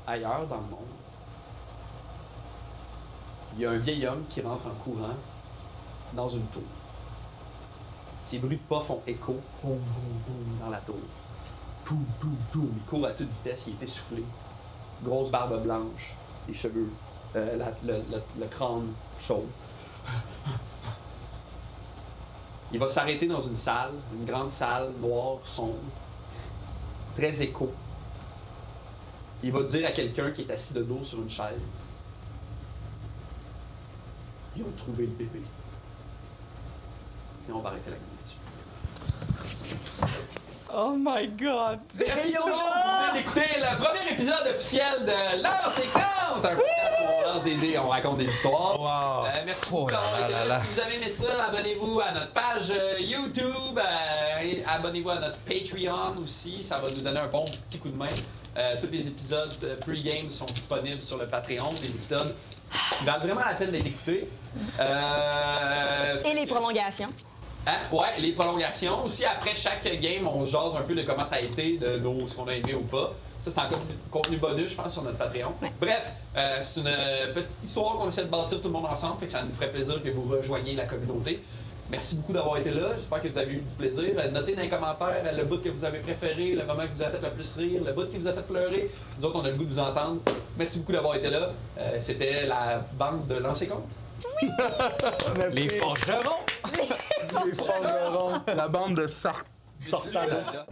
ailleurs dans le monde, il y a un vieil homme qui rentre en courant dans une tour. Ces bruits de pas font écho, boum, boum, boum, dans la tour. Boum, boum, boum. Il court à toute vitesse, il est essoufflé. Grosse barbe blanche, les cheveux, le crâne chaud. Il va s'arrêter dans une salle, une grande salle noire, sombre, très écho. Il va dire à quelqu'un qui est assis de dos sur une chaise: ils ont trouvé le bébé. Et on va arrêter la game là-dessus. Oh my god! Merci tout le monde! Vous venez d'écouter le premier épisode officiel de Lance et Compte! Un podcast où on lance des dés, on raconte des histoires. Wow. Merci beaucoup. Si vous avez aimé ça, abonnez-vous à notre page YouTube, abonnez-vous à notre Patreon aussi, ça va nous donner un bon petit coup de main. Tous les épisodes pre-game sont disponibles sur le Patreon, des épisodes qui valent vraiment la peine d'être écoutés. Et les prolongations. Hein? Ouais, les prolongations. Aussi, après chaque game, on jase un peu de comment ça a été, de ce qu'on a aimé ou pas. Ça, c'est encore contenu bonus, je pense, sur notre Patreon. Ouais. Bref, c'est une petite histoire qu'on essaie de bâtir tout le monde ensemble, fait que ça nous ferait plaisir que vous rejoigniez la communauté. Merci beaucoup d'avoir été là. J'espère que vous avez eu du plaisir. Notez dans les commentaires le bout que vous avez préféré, le moment qui vous a fait le plus rire, le bout qui vous a fait pleurer. Nous autres, on a le goût de vous entendre. Merci beaucoup d'avoir été là. C'était la bande de Lance et Compte. Les forgerons! Les forgerons. La bande de Sartana.